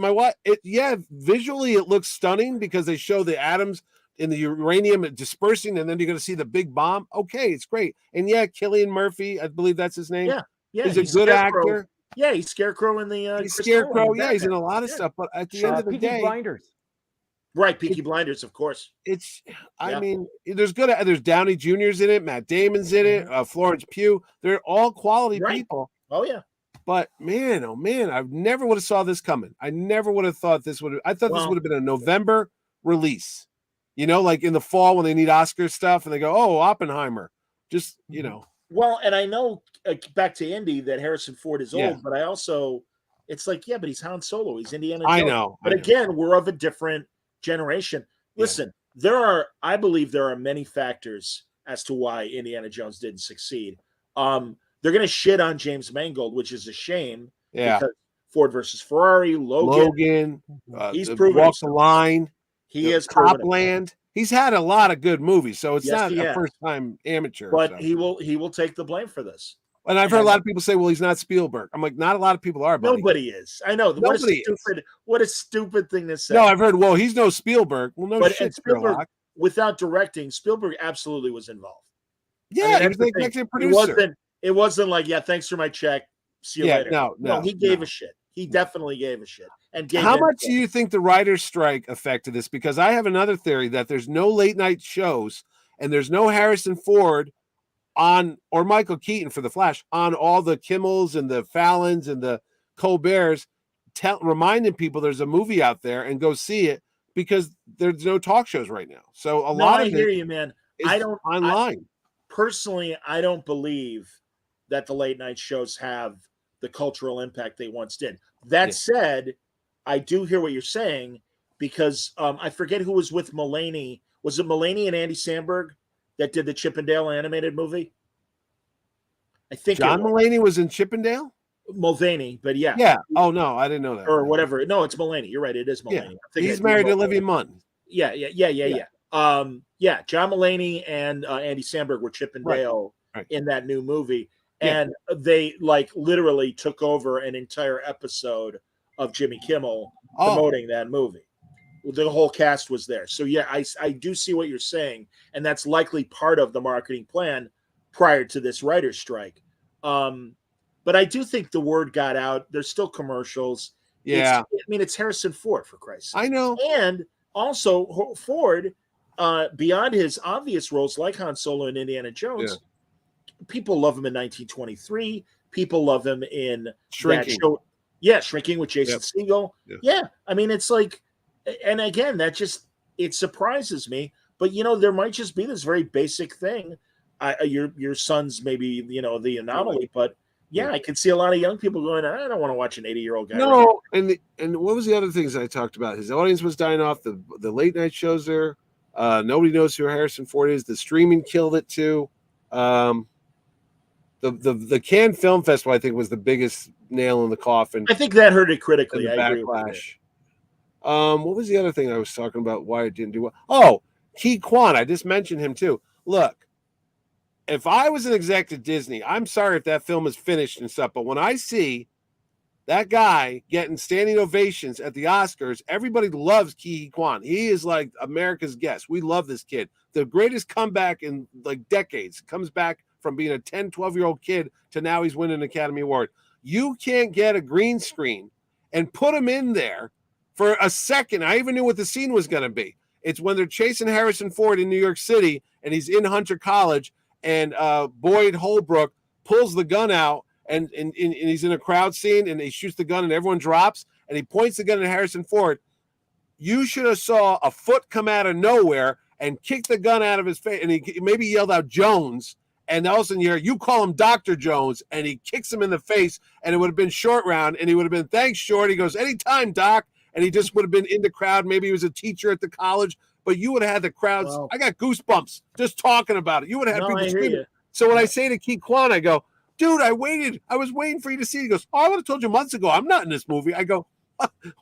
visually it looks stunning because they show the atoms in the uranium dispersing, and then you're going to see the big bomb. Okay, it's great. And Cillian Murphy, I believe that's his name. Yeah, he's a good actor. Yeah, he's Scarecrow in the. He's Scarecrow. Yeah, he's in a lot of stuff. But at the end of the day, Blinders. Right, Peaky Blinders, of course. I mean, there's Downey Jr.'s in it, Matt Damon's in it, Florence Pugh. They're all quality people. Oh yeah. But man, oh man, I never would have saw this coming. I never would have thought this would. I thought this would have been a November release. Like in the fall when they need Oscar stuff, and they go, "Oh, Oppenheimer." Just Well, and I know back to Indy that Harrison Ford is old, but I also, it's like, but he's Han Solo, he's Indiana Jones. I know. But again, we're of a different generation. Listen, I believe there are many factors as to why Indiana Jones didn't succeed. They're going to shit on James Mangold, which is a shame. Yeah. Because Ford versus Ferrari, Logan, he's proven Walk the Line. He has Copland. He's had a lot of good movies, so it's not a first-time amateur. But he will take the blame for this. And I've heard a lot of people say, "Well, he's not Spielberg." I'm like, not a lot of people are. Buddy. Nobody is. I know. What a stupid thing to say. No, I've heard. Well, he's no Spielberg. Well, no shit, Spielberg. Without directing, Spielberg absolutely was involved. Yeah, he was the executive producer. It wasn't like, thanks for my check. See you later. No. He gave a shit. He definitely gave a shit. And how much do you think the writer's strike affected this? Because I have another theory that there's no late night shows and there's no Harrison Ford or Michael Keaton for The Flash on all the Kimmels and the Fallons and the Colberts, reminding people there's a movie out there and go see it because there's no talk shows right now. So a lot of it, I hear you, man. I don't online. Personally, I don't believe that the late night shows have the cultural impact they once did. That said, I do hear what you're saying because I forget who was with Mulaney. Was it Mulaney and Andy Samberg that did the Chippendale animated movie? I think John Mulaney was in Chippendale. Mulvaney, but yeah, Yeah. Oh no, I didn't know that. or whatever. No, it's Mulaney. You're right. It is Mulaney. Yeah. I'm thinking He's of married to Dean Olivia Mulvaney. Munn. Yeah. Yeah. John Mulaney and Andy Samberg were Chip and Right. Dale Right. in that new movie, Yeah. and they like literally took over an entire episode of Jimmy Kimmel promoting that movie. The whole cast was there. So yeah, I do see what you're saying, and that's likely part of the marketing plan prior to this writer's strike. But I do think the word got out. There's still commercials. Yeah. It's Harrison Ford, for Christ's sake. I know. And also Ford, beyond his obvious roles like Han Solo and Indiana Jones, people love him in 1923. People love him in Shrinking. that show. Yeah, Shrinking with Jason Segel. Yeah. Yeah, I mean, it's like, and again, that just, it surprises me. But there might just be this very basic thing. Your son's maybe the anomaly, but yeah, I can see a lot of young people going, I don't want to watch an 80-year-old guy. No, and what was the other things I talked about? His audience was dying off. The late night shows there. Nobody knows who Harrison Ford is. The streaming killed it too. The Cannes Film Festival, I think, was the biggest nail in the coffin. I think that hurt it critically. The I agree with backlash. What was the other thing I was talking about? Why it didn't do well? Oh, Key Kwan. I just mentioned him too. Look, if I was an exec at Disney, I'm sorry if that film is finished and stuff, but when I see that guy getting standing ovations at the Oscars, everybody loves Key Kwan. He is like America's guest. We love this kid. The greatest comeback in like decades. Comes back from being a 10, 12-year-old kid to now he's winning an Academy Award. You can't get a green screen and put him in there for a second. I even knew what the scene was going to be. It's when they're chasing Harrison Ford in New York City and he's in Hunter College and Boyd Holbrook pulls the gun out and he's in a crowd scene and he shoots the gun and everyone drops and he points the gun at Harrison Ford. You should have saw a foot come out of nowhere and kick the gun out of his face, and he maybe yelled out Jones, and all of a sudden you call him Dr. Jones, and he kicks him in the face, and it would have been short round, and he would have been, thanks, Short. He goes, anytime, Doc, and he just would have been in the crowd. Maybe he was a teacher at the college, but you would have had the crowds. Wow. I got goosebumps just talking about it. You would have had people I hear screaming. you. So when I say to Key Kwan, I go, dude, I was waiting for you to see it. He goes, oh, I would have told you months ago. I'm not in this movie. I go,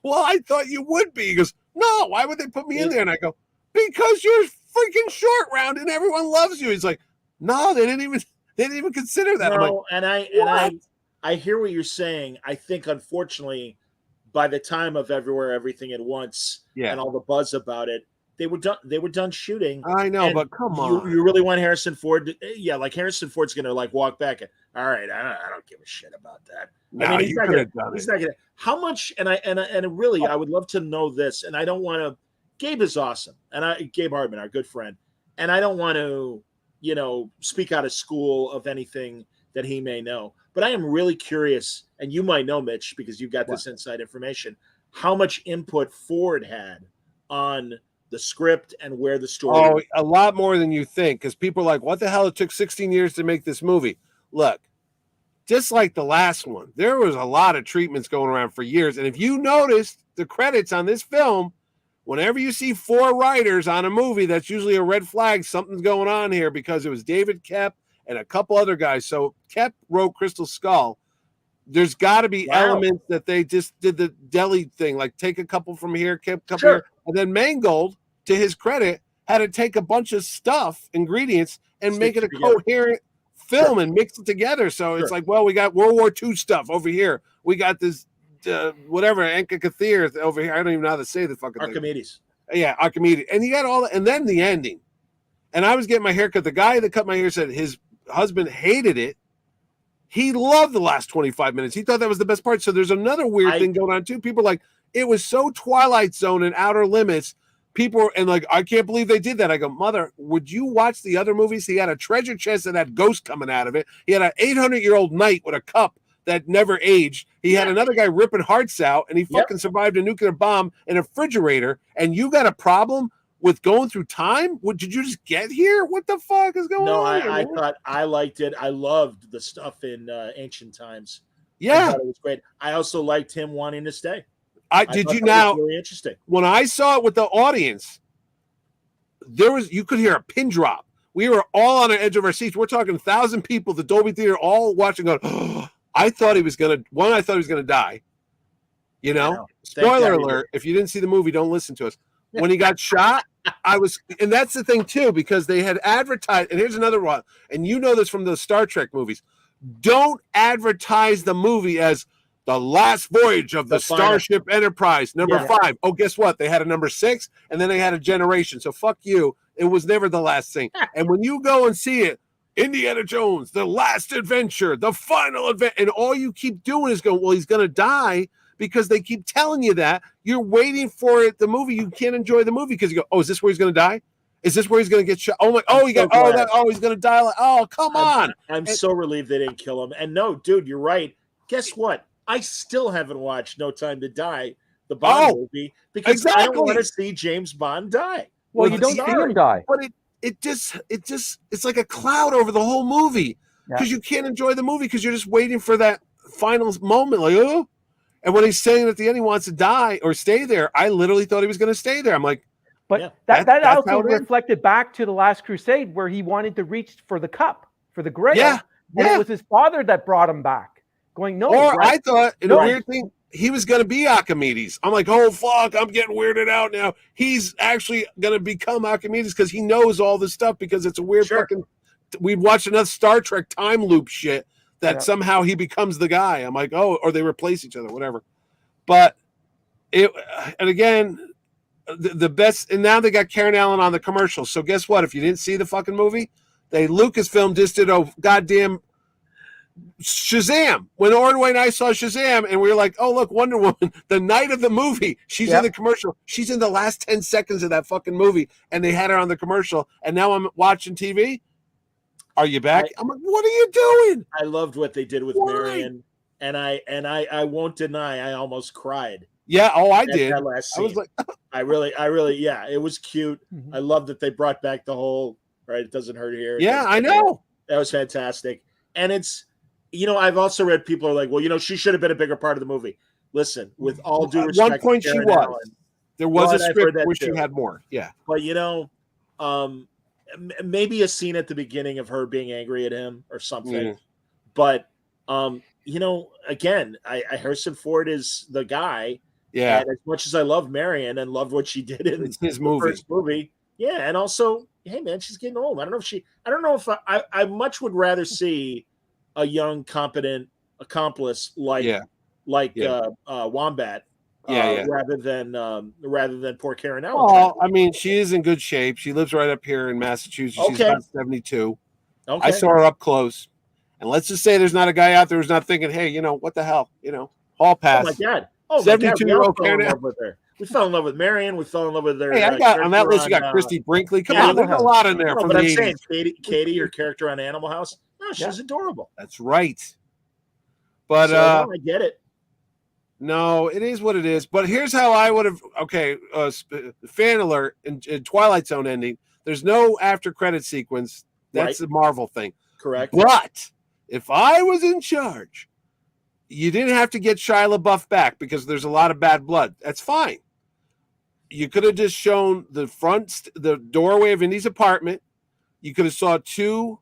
well, I thought you would be. He goes, no, why would they put me in there? And I go, because you're freaking short round and everyone loves you. He's like, no, they didn't even consider that. No, I'm like, and I hear what you're saying. I think, unfortunately, by the time of Everywhere, Everything at Once, and all the buzz about it, they were done shooting. I know, but come on. You really want Harrison Ford? Like Harrison Ford's gonna walk back. All right, I don't give a shit about that. No, I mean, he's not gonna. How much? And really, I would love to know this. And I don't want to. Gabe is awesome, and Gabe Hardman, our good friend, and I don't want to, speak out of school of anything that he may know. But I am really curious, and you might know, Mitch, because you've got this inside information, how much input Ford had on the script and where the story. Oh, a lot more than you think, because people are like, what the hell? It took 16 years to make this movie. Look, just like the last one, there was a lot of treatments going around for years. And if you noticed the credits on this film, whenever you see 4 writers on a movie, that's usually a red flag. Something's going on here, because it was David Koepp and a couple other guys. So Koepp wrote Crystal Skull. There's got to be elements that they just did the deli thing, like take a couple from here, keep a couple here. And then Mangold, to his credit, had to take a bunch of stuff, ingredients, and make it a coherent film and mix it together. So it's like, well, we got World War II stuff over here. We got this whatever, Enka Kathir over here. I don't even know how to say the fucking Archimedes. Thing. Yeah, Archimedes. And you got all that. And then the ending. And I was getting my hair cut. The guy that cut my hair said his husband hated it. He loved the last 25 minutes. He thought that was the best part. So there's another weird thing going on too. People are like, it was so Twilight Zone and Outer Limits. People are, and like, I can't believe they did that. I go, mother, would you watch the other movies? He had a treasure chest that had ghosts coming out of it. He had an 800-year-old knight with a cup that never aged. He had another guy ripping hearts out, and he fucking survived a nuclear bomb in a refrigerator. And you got a problem with going through time? What, did you just get here? What the fuck is going on? No, I thought I liked it. I loved the stuff in Ancient Times. Yeah, I thought it was great. I also liked him wanting to stay. Did you now? Really interesting. When I saw it with the audience, you could hear a pin drop. We were all on the edge of our seats. We're talking 1,000 people, the Dolby Theater, all watching, going, oh, I thought he was gonna. One, I thought he was gonna die. You know, spoiler alert: if you didn't see the movie, don't listen to us. When he got shot, I was, and that's the thing too, because they had advertised. And here's another one, and you know this from the Star Trek movies. Don't advertise the movie as the last voyage of the Starship Enterprise, number 5. Oh, guess what? They had a number 6, and then they had a generation. So fuck you. It was never the last thing. And when you go and see it, Indiana Jones, the last adventure, the final event, and all you keep doing is going, well, he's going to die, because they keep telling you that. You're waiting for it, the movie. You can't enjoy the movie because you go, oh, is this where he's going to die? Is this where he's going to get shot? Oh my! Oh, he's going to die. Oh, come on! I'm so relieved they didn't kill him. And no, dude, you're right. Guess what? I still haven't watched No Time to Die, the Bond movie, because I don't want to see James Bond die. Well, you don't see him die. But it's like a cloud over the whole movie, because you can't enjoy the movie because you're just waiting for that final moment. Like, oh, and when he's saying at the end he wants to die or stay there, I literally thought he was going to stay there. I'm like, but that also reflected back to the Last Crusade, where he wanted to reach for the cup, for the Grail. Yeah. And it was his father that brought him back, going, no. Or I thought, a weird thing, he was going to be Archimedes. I'm like, oh, fuck, I'm getting weirded out now. He's actually going to become Archimedes because he knows all this stuff, because it's a weird fucking, we'd watched enough Star Trek time loop shit that somehow he becomes the guy. I'm like, oh, or they replace each other, whatever. But and again, the best, and now they got Karen Allen on the commercial. So guess what? If you didn't see the fucking movie, Lucasfilm just did a goddamn Shazam. When Ordway and I saw Shazam, and we were like, oh, look, Wonder Woman, the night of the movie, she's in the commercial. She's in the last 10 seconds of that fucking movie, and they had her on the commercial. And now I'm watching TV. Are you back? I'm like, what are you doing? I loved what they did with Marion, and I won't deny I almost cried. Yeah, I did. That last scene. I was like, I really, it was cute. Mm-hmm. I love that they brought back the whole it doesn't hurt here. Yeah, I know. That was fantastic. And it's, I've also read people are like, well, she should have been a bigger part of the movie. Listen, with all due respect, at one point she was. Allen, there was a script where she had more. Yeah, but maybe a scene at the beginning of her being angry at him or something. But again, Harrison Ford is the guy. Yeah. And as much as I love Marion and loved what she did in his first movie, and also, hey man, she's getting old. I don't know if I much would rather see a young, competent accomplice like Wombat. Rather than poor Karen Allen. Well, I mean, she is in good shape. She lives right up here in Massachusetts. She's about 72. Okay. I saw her up close. And let's just say there's not a guy out there who's not thinking, hey, what the hell? Hall pass. Oh, my God. 72-year-old Karen Allen. We fell in love with Marion. We fell in love with her. Hey, I got on that list, you got Christy Brinkley. Come on, there's a lot in there from the 80s. I'm saying Katie, your character on Animal House, no, she's adorable. That's right. But I get it. No, it is what it is. But here's how I would have. Okay, fan alert in Twilight Zone ending. There's no after credit sequence. That's the Marvel thing. Correct. But if I was in charge, you didn't have to get Shia LaBeouf back because there's a lot of bad blood. That's fine. You could have just shown the doorway of Indy's apartment. You could have saw 2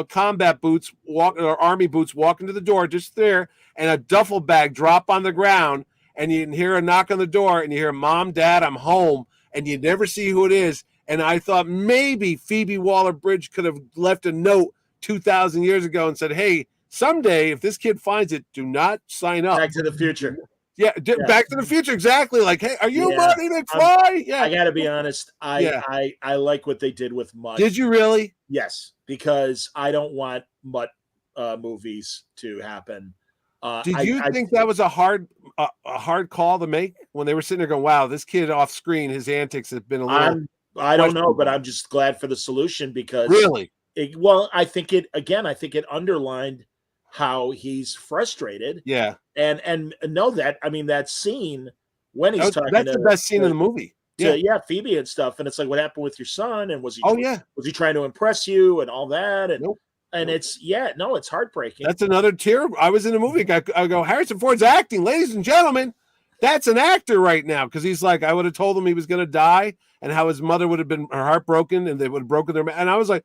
combat boots or army boots walk into the door just there, and a duffel bag drop on the ground, and you can hear a knock on the door, and you hear, Mom, Dad, I'm home, and you never see who it is. And I thought maybe Phoebe Waller-Bridge could have left a note 2,000 years ago and said, hey, someday, if this kid finds it, do not sign up. Back to the Future. Yeah, Back to the Future, exactly. Like, hey, are you ready to fly? I got to be honest. I like what they did with Mutt. Did you really? Yes, because I don't want Mutt movies to happen. Did you think that was a hard call to make when they were sitting there going, wow, this kid off screen, his antics have been a little... I don't know, but I'm just glad for the solution because... Really? I think it underlined how he's frustrated. Yeah. And know that, I mean, that scene when he's talking... That's the best scene in the movie. Phoebe and stuff. And it's like, what happened with your son? And was he... Was he trying to impress you and all that? And nope. And it's heartbreaking. That's another tear. I was in a movie. I go, Harrison Ford's acting, ladies and gentlemen. That's an actor right now. Because he's like, I would have told him he was going to die and how his mother would have been heartbroken and they would have broken their. And I was like,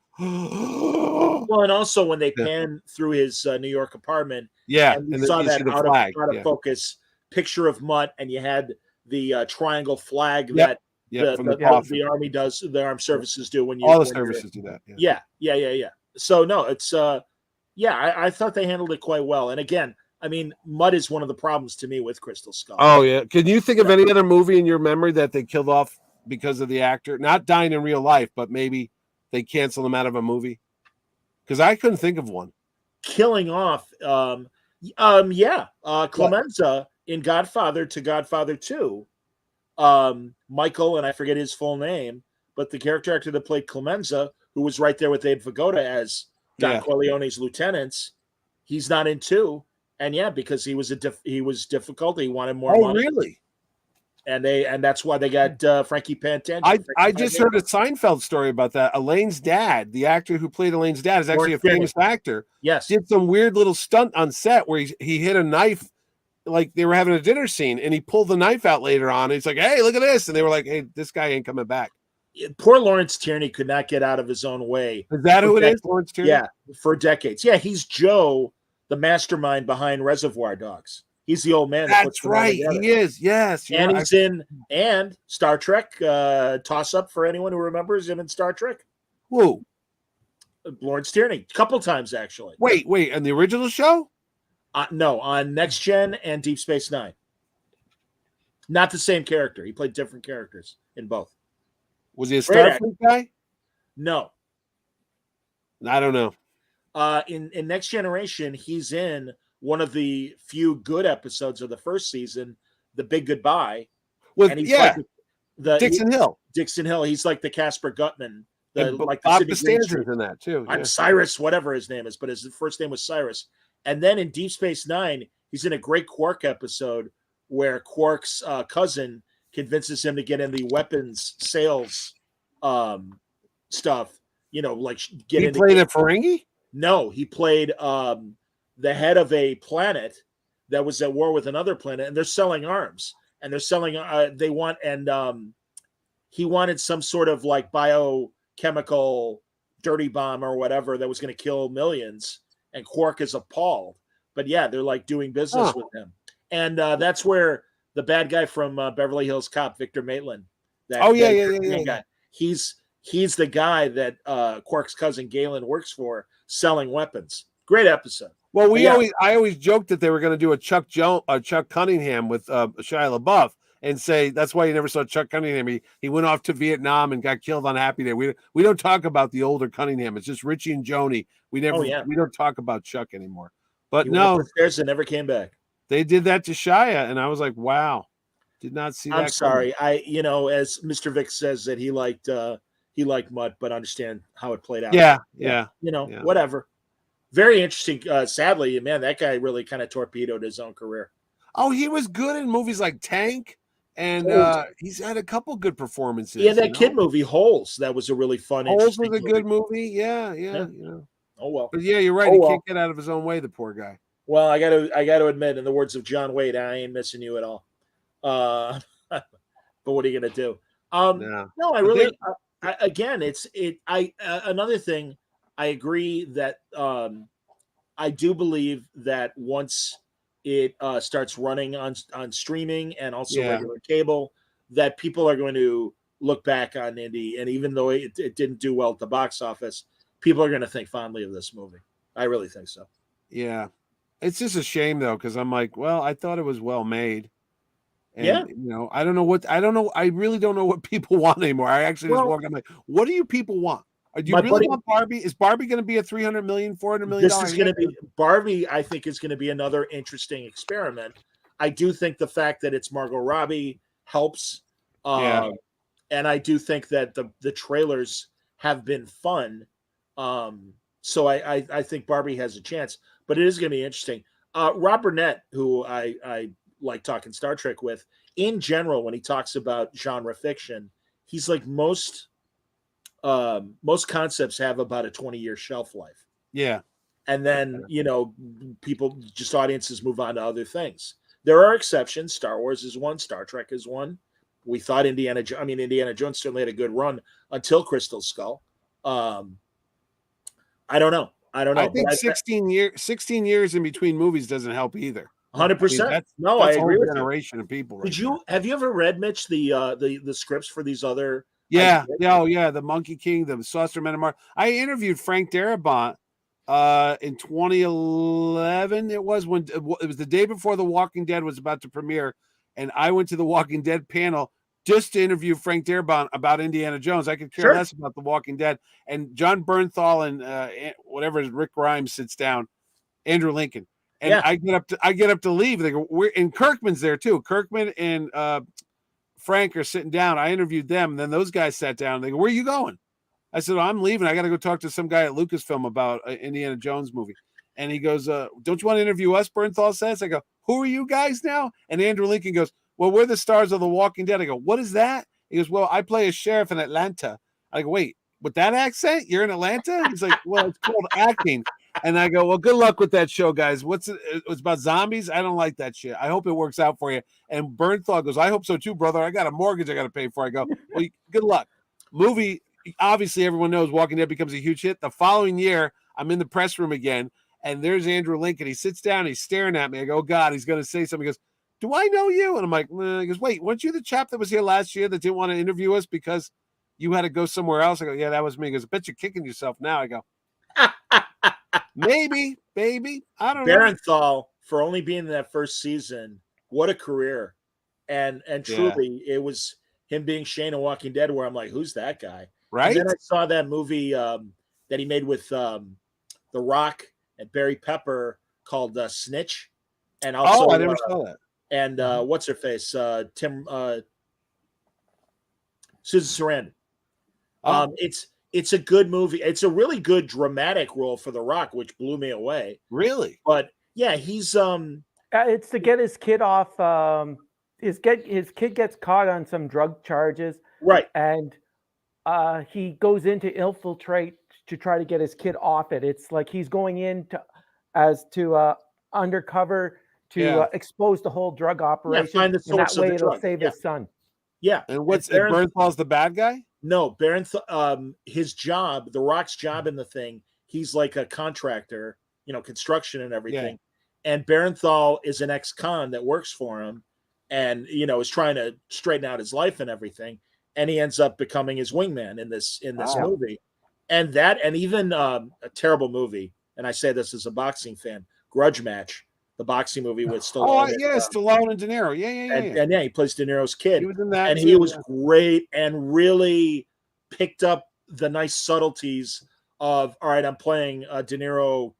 Well, and also when they Yeah. pan through his New York apartment, Yeah, and we and then saw you that see the out flag. of focus picture of Mutt, and you had the triangle flag Yep. that Yep, from the coffin. the army does, the armed services do when you All the when services do that. yeah. So no, it's I thought they handled it quite well. And again, I mean, Mutt is one of the problems to me with Crystal Skull. Oh yeah. Can you think of any other movie in your memory that they killed off because of the actor not dying in real life, but maybe they canceled him out of a movie? Because I couldn't think of one. Killing off, Clemenza in Godfather to Godfather 2. Michael, and I forget his full name, but the character actor that played Clemenza, who was right there with Abe Vigoda as Don Corleone's lieutenants, he's not in 2. And because he was difficult, he wanted more money. Oh, really? And that's why they got Frankie Pantangelo. I just heard a Seinfeld story about that. Elaine's dad, the actor who played Elaine's dad, is actually a famous actor. Yes, did some weird little stunt on set where he hit a knife, like they were having a dinner scene, and he pulled the knife out later on. And he's like, "Hey, look at this!" And they were like, "Hey, this guy ain't coming back." Poor Lawrence Tierney could not get out of his own way. Is that who it is, Lawrence Tierney? Yeah, for decades. Yeah, he's Joe, the mastermind behind Reservoir Dogs. He's the old man. That's right. He is. Yes. And he's in Star Trek. Toss up for anyone who remembers him in Star Trek. Who? Lawrence Tierney. A couple times, actually. Wait. On the original show? No, on Next Gen and Deep Space Nine. Not the same character. He played different characters in both. Was he a Starfleet guy? No. I don't know. In Next Generation, he's in one of the few good episodes of the first season, The Big Goodbye. With Dixon Hill. Dixon Hill. He's like the Casper Gutman. Bob Costanza's in that too. I'm Cyrus, whatever his name is, but his first name was Cyrus. And then in Deep Space Nine, he's in a great Quark episode where Quark's cousin convinces him to get in the weapons sales stuff. Like get. He played a Ferengi? No, he played the head of a planet that was at war with another planet, and they're selling arms, and they're selling. He wanted some sort of like biochemical dirty bomb or whatever that was going to kill millions, and Quark is appalled. But they're like doing business with him, and that's where the bad guy from Beverly Hills Cop, Victor Maitland. Guy. He's the guy that Quark's cousin Galen works for, selling weapons. Great episode. Well, I always joked that they were going to do a Chuck Cunningham with Shia LaBeouf, and say that's why you never saw Chuck Cunningham. He went off to Vietnam and got killed on Happy Day. We don't talk about the older Cunningham. It's just Richie and Joni. We don't talk about Chuck anymore. But he went up the stairs and never came back. They did that to Shia, and I was like, wow, did not see that. I'm sorry. As Mr. Vick says that he liked Mutt, but understand how it played out. Yeah. Whatever. Very interesting. Sadly, man, that guy really kind of torpedoed his own career. Oh, he was good in movies like Tank, and he's had a couple good performances. Yeah, that kid movie Holes. That was a really fun. Holes was a good movie. Yeah. Oh well. But you're right. He can't get out of his own way. The poor guy. Well, I got to admit, in the words of John Wade, I ain't missing you at all. But what are you gonna do? No, I really. Another thing. I agree that I do believe that once it starts running on streaming and also regular cable, that people are going to look back on Indy, and even though it didn't do well at the box office, people are going to think fondly of this movie. I really think so. Yeah, it's just a shame though, because I'm like, well, I thought it was well made. And, I don't know. I really don't know what people want anymore. I actually just walk. I'm like, what do you people want? Do you really want Barbie? Is Barbie going to be a $300 million, $400 million? This is going to be Barbie. I think is going to be another interesting experiment. I do think the fact that it's Margot Robbie helps, and I do think that the trailers have been fun. So I think Barbie has a chance, but it is going to be interesting. Rob Burnett, who I like talking Star Trek with, in general, when he talks about genre fiction, he's like most concepts have about a 20-year shelf life. Yeah. And then, people, just audiences move on to other things. There are exceptions. Star Wars is one. Star Trek is one. We thought Indiana Jones certainly had a good run until Crystal Skull. I don't know. I don't know. I think 16 years in between movies doesn't help either. 100%. No, that's I a agree whole with you. generation of people. Right Have you ever read, Mitch, the scripts for these other? Yeah, the Monkey King, the Saucer Men of Mars. I interviewed Frank Darabont in 2011. It was the day before The Walking Dead was about to premiere, and I went to the Walking Dead panel just to interview Frank Darabont about Indiana Jones. I could care less about The Walking Dead. And John Bernthal and whatever Rick Grimes sits down, Andrew Lincoln, and I get up to leave. They go, and Kirkman's there too. Kirkman and Frank are sitting down. I interviewed them, and then those guys sat down. They go, "Where are you going?" I said, "I'm leaving. I got to go talk to some guy at Lucasfilm about an Indiana Jones movie." And he goes, "Don't you want to interview us?" Bernthal says. I go, "Who are you guys now?" And Andrew Lincoln goes, "Well, we're the stars of The Walking Dead." I go, "What is that?" He goes, "Well, I play a sheriff in Atlanta." I go, "Wait, with that accent, you're in Atlanta?" He's like, "Well, it's called acting." And I go, "Well, good luck with that show, guys. It's about zombies? I don't like that shit. I hope it works out for you." And Bernthal goes, "I hope so too, brother. I got a mortgage I got to pay for." I go, "Well, good luck." Movie, obviously everyone knows Walking Dead becomes a huge hit. The following year, I'm in the press room again, and there's Andrew Lincoln. He sits down, he's staring at me. I go, "Oh God, he's going to say something." He goes, "Do I know you?" And I'm like, He goes, "Wait, weren't you the chap that was here last year that didn't want to interview us because you had to go somewhere else?" I go, "Yeah, that was me." He goes, "I bet you're kicking yourself now." I go, maybe. I don't know. Barenthal, for only being in that first season, what a career. And truly, it was him being Shane in Walking Dead where I'm like, who's that guy? Right. And then I saw that movie that he made with The Rock and Barry Pepper called Snitch. And also, I never saw that. And what's her face? Susan Sarandon. It's a good movie. It's a really good dramatic role for The Rock, which blew me away. Really? But yeah, he's it's to get his kid off. His kid gets caught on some drug charges, right? And he goes in to infiltrate to try to get his kid off it. It's like he's going in to undercover to expose the whole drug operation. Find the source and that way of the it'll drug. save his son. Yeah. And what's Bernthal's the bad guy? No, his job, The Rock's job in the thing, he's like a contractor, construction and everything. Yeah. And Barenthal is an ex-con that works for him and, is trying to straighten out his life and everything. And he ends up becoming his wingman in this movie. And even a terrible movie, and I say this as a boxing fan, Grudge Match, the boxing movie with Stallone. Stallone and De Niro. Yeah. And he plays De Niro's kid. He was in that and he was great and really picked up the nice subtleties of, all right, I'm playing a De Niro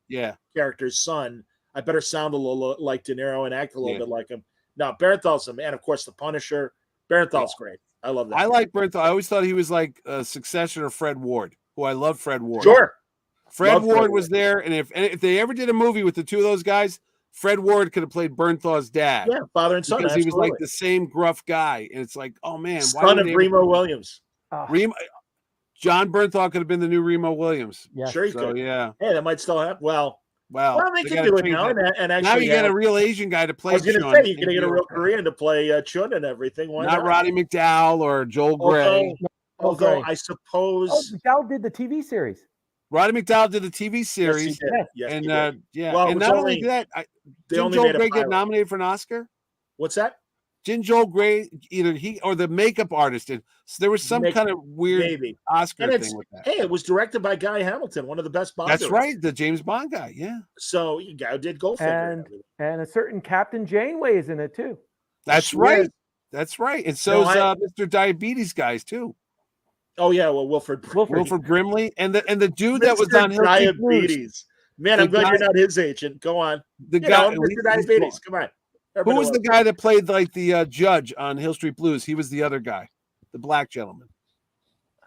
character's son. I better sound a little like De Niro and act a little bit like him. Now, Barenthal's a man, of course, the Punisher. Barenthal's great. I love that. I like Barenthal. I always thought he was like a successor to Fred Ward, who I love Fred Ward. Sure. Fred Ward was there, and if they ever did a movie with the two of those guys, Fred Ward could have played Bernthal's dad. Yeah, father and son. Because he was like the same gruff guy. And it's like, oh man. Son of Remo Williams. John Bernthal could have been the new Remo Williams. Yeah. Sure he could. Yeah. Hey, that might still happen. Well, they can do it now. And actually, now you get a real Asian guy to play. I was going to say, you're going to get a real Korean to play Chun and everything. Why not? Roddy McDowell or Joel Gray. Although I suppose. McDowell did the TV series. Roddy McDowell did the TV series. Yes, and well, and not only that, didn't Joel Gray get nominated for an Oscar? What's that? Didn't Joel Gray, either he or the makeup artist did? So there was some kind of weird Oscar thing with that. Hey, it was directed by Guy Hamilton, one of the best Bond. That's right, the James Bond guy. Yeah. So Guy did Goldfinger. And a certain Captain Janeway is in it too. That's right. That's right. And so is Mr. Diabetes guys too. Oh yeah, well Wilford Brimley and the dude that was on Diabetes. Man, I'm glad you're not his agent. Go on. The guy, Mr. Diabetes. Come on. Who was the guy that played like the judge on Hill Street Blues? He was the other guy, the black gentleman.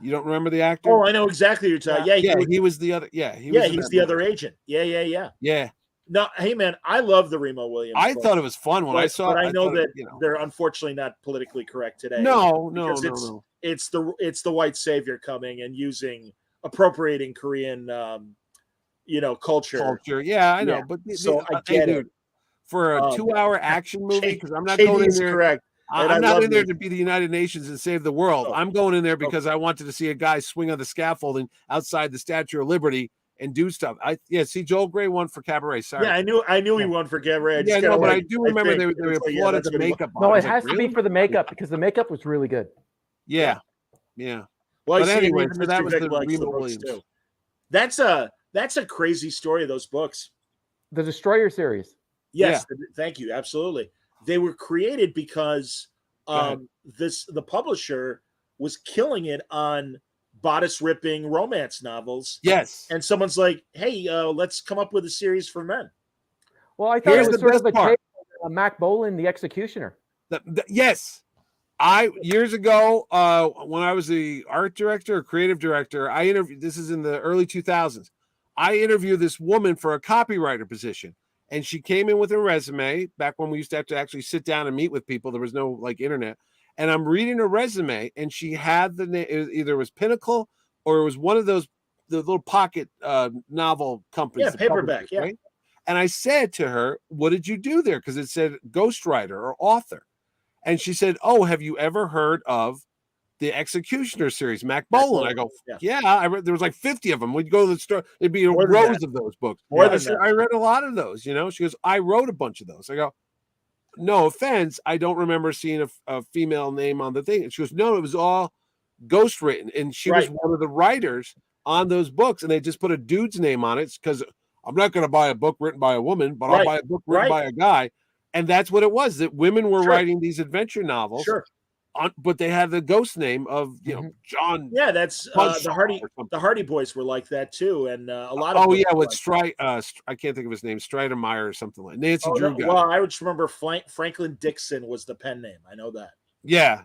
You don't remember the actor? Oh, I know exactly what you're talking. Yeah, he was the other. Yeah, he's the other agent. Yeah. No, hey man, I love the Remo Williams. I thought it was fun when I saw it. But I know that they're unfortunately not politically correct today. No. It's the white savior coming and appropriating Korean culture. Yeah, I know. Yeah. But I get it. For a 2-hour action movie, because I'm not going in there. Correct. I'm not in there to be the United Nations and save the world. I'm going in there because I wanted to see a guy swing on the scaffolding outside the Statue of Liberty and do stuff. See, Joel Grey won for Cabaret. Sorry. Yeah, I knew he won for Cabaret. I just but I like, do remember they applauded the makeup. No, it like, has to be for the makeup because the makeup was really good. Yeah. Well, But I anyway, see so that was Vic the likes Remo books Williams. too. That's a crazy story. Those books. The Destroyer series. Yes, thank you. Absolutely. They were created because the publisher was killing it on bodice ripping romance novels. Yes. And someone's like, "Hey, let's come up with a series for men." Well, I thought Here's it was the sort of best the part. take on Mac Bolan, the Executioner. Yes. Years ago, when I was the art director or creative director, I interviewed, this is in the early 2000s. I interviewed this woman for a copywriter position, and she came in with a resume back when we used to have to actually sit down and meet with people. There was no like internet. And I'm reading her resume, and she had the name, either it was Pinnacle or it was one of the little pocket novel companies. Yeah, paperback. Yeah. Right? And I said to her, "What did you do there?" Because it said ghostwriter or author. And she said, "Oh, have you ever heard of the Executioner series, Mac Bolan?" I go, "Yeah, I read. There was like 50 of them. We'd go to the store. It'd be rows of those books. I said, I read a lot of those. You know." She goes, "I wrote a bunch of those." I go, "No offense, I don't remember seeing a female name on the thing." And she goes, "No, it was all ghost written, and she was one of the writers on those books, and they just put a dude's name on it because I'm not going to buy a book written by a woman, but I'll buy a book written by a guy." And that's what it was, that women were writing these adventure novels, but they had the ghost name of, John. Yeah, that's the Hardy Boys were like that too. And a lot of I can't think of his name, Stridemeyer or something like Nancy Drew guy. Well, I would remember Franklin Dixon was the pen name. I know that. Yeah.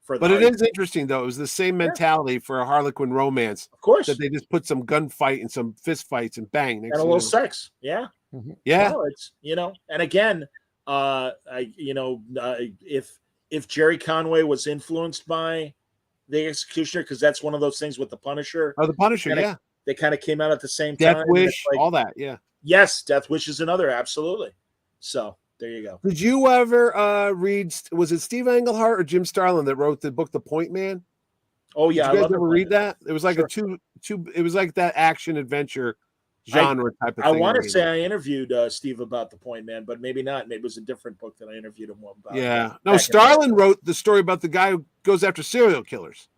But it is interesting, though. It was the same mentality for a Harlequin romance. Of course. That they just put some gunfight and some fist fights and bang. And a little sex. Yeah. Yeah. Well, it's, and again, if Jerry Conway was influenced by the Executioner, because that's one of those things with the Punisher. Oh, the Punisher, they kind of came out at the same time. Death Wish, all that, yeah. Yes, Death Wish is another, absolutely. So there you go. Did you ever read? Was it Steve Englehart or Jim Starlin that wrote the book The Point Man? Oh yeah, did you guys ever read that? It was like a two. It was like that action adventure genre type of thing. I want to say I interviewed Steve about The Point Man, but maybe not. Maybe it was a different book that I interviewed him about. Yeah. No, Starlin wrote the story about the guy who goes after serial killers.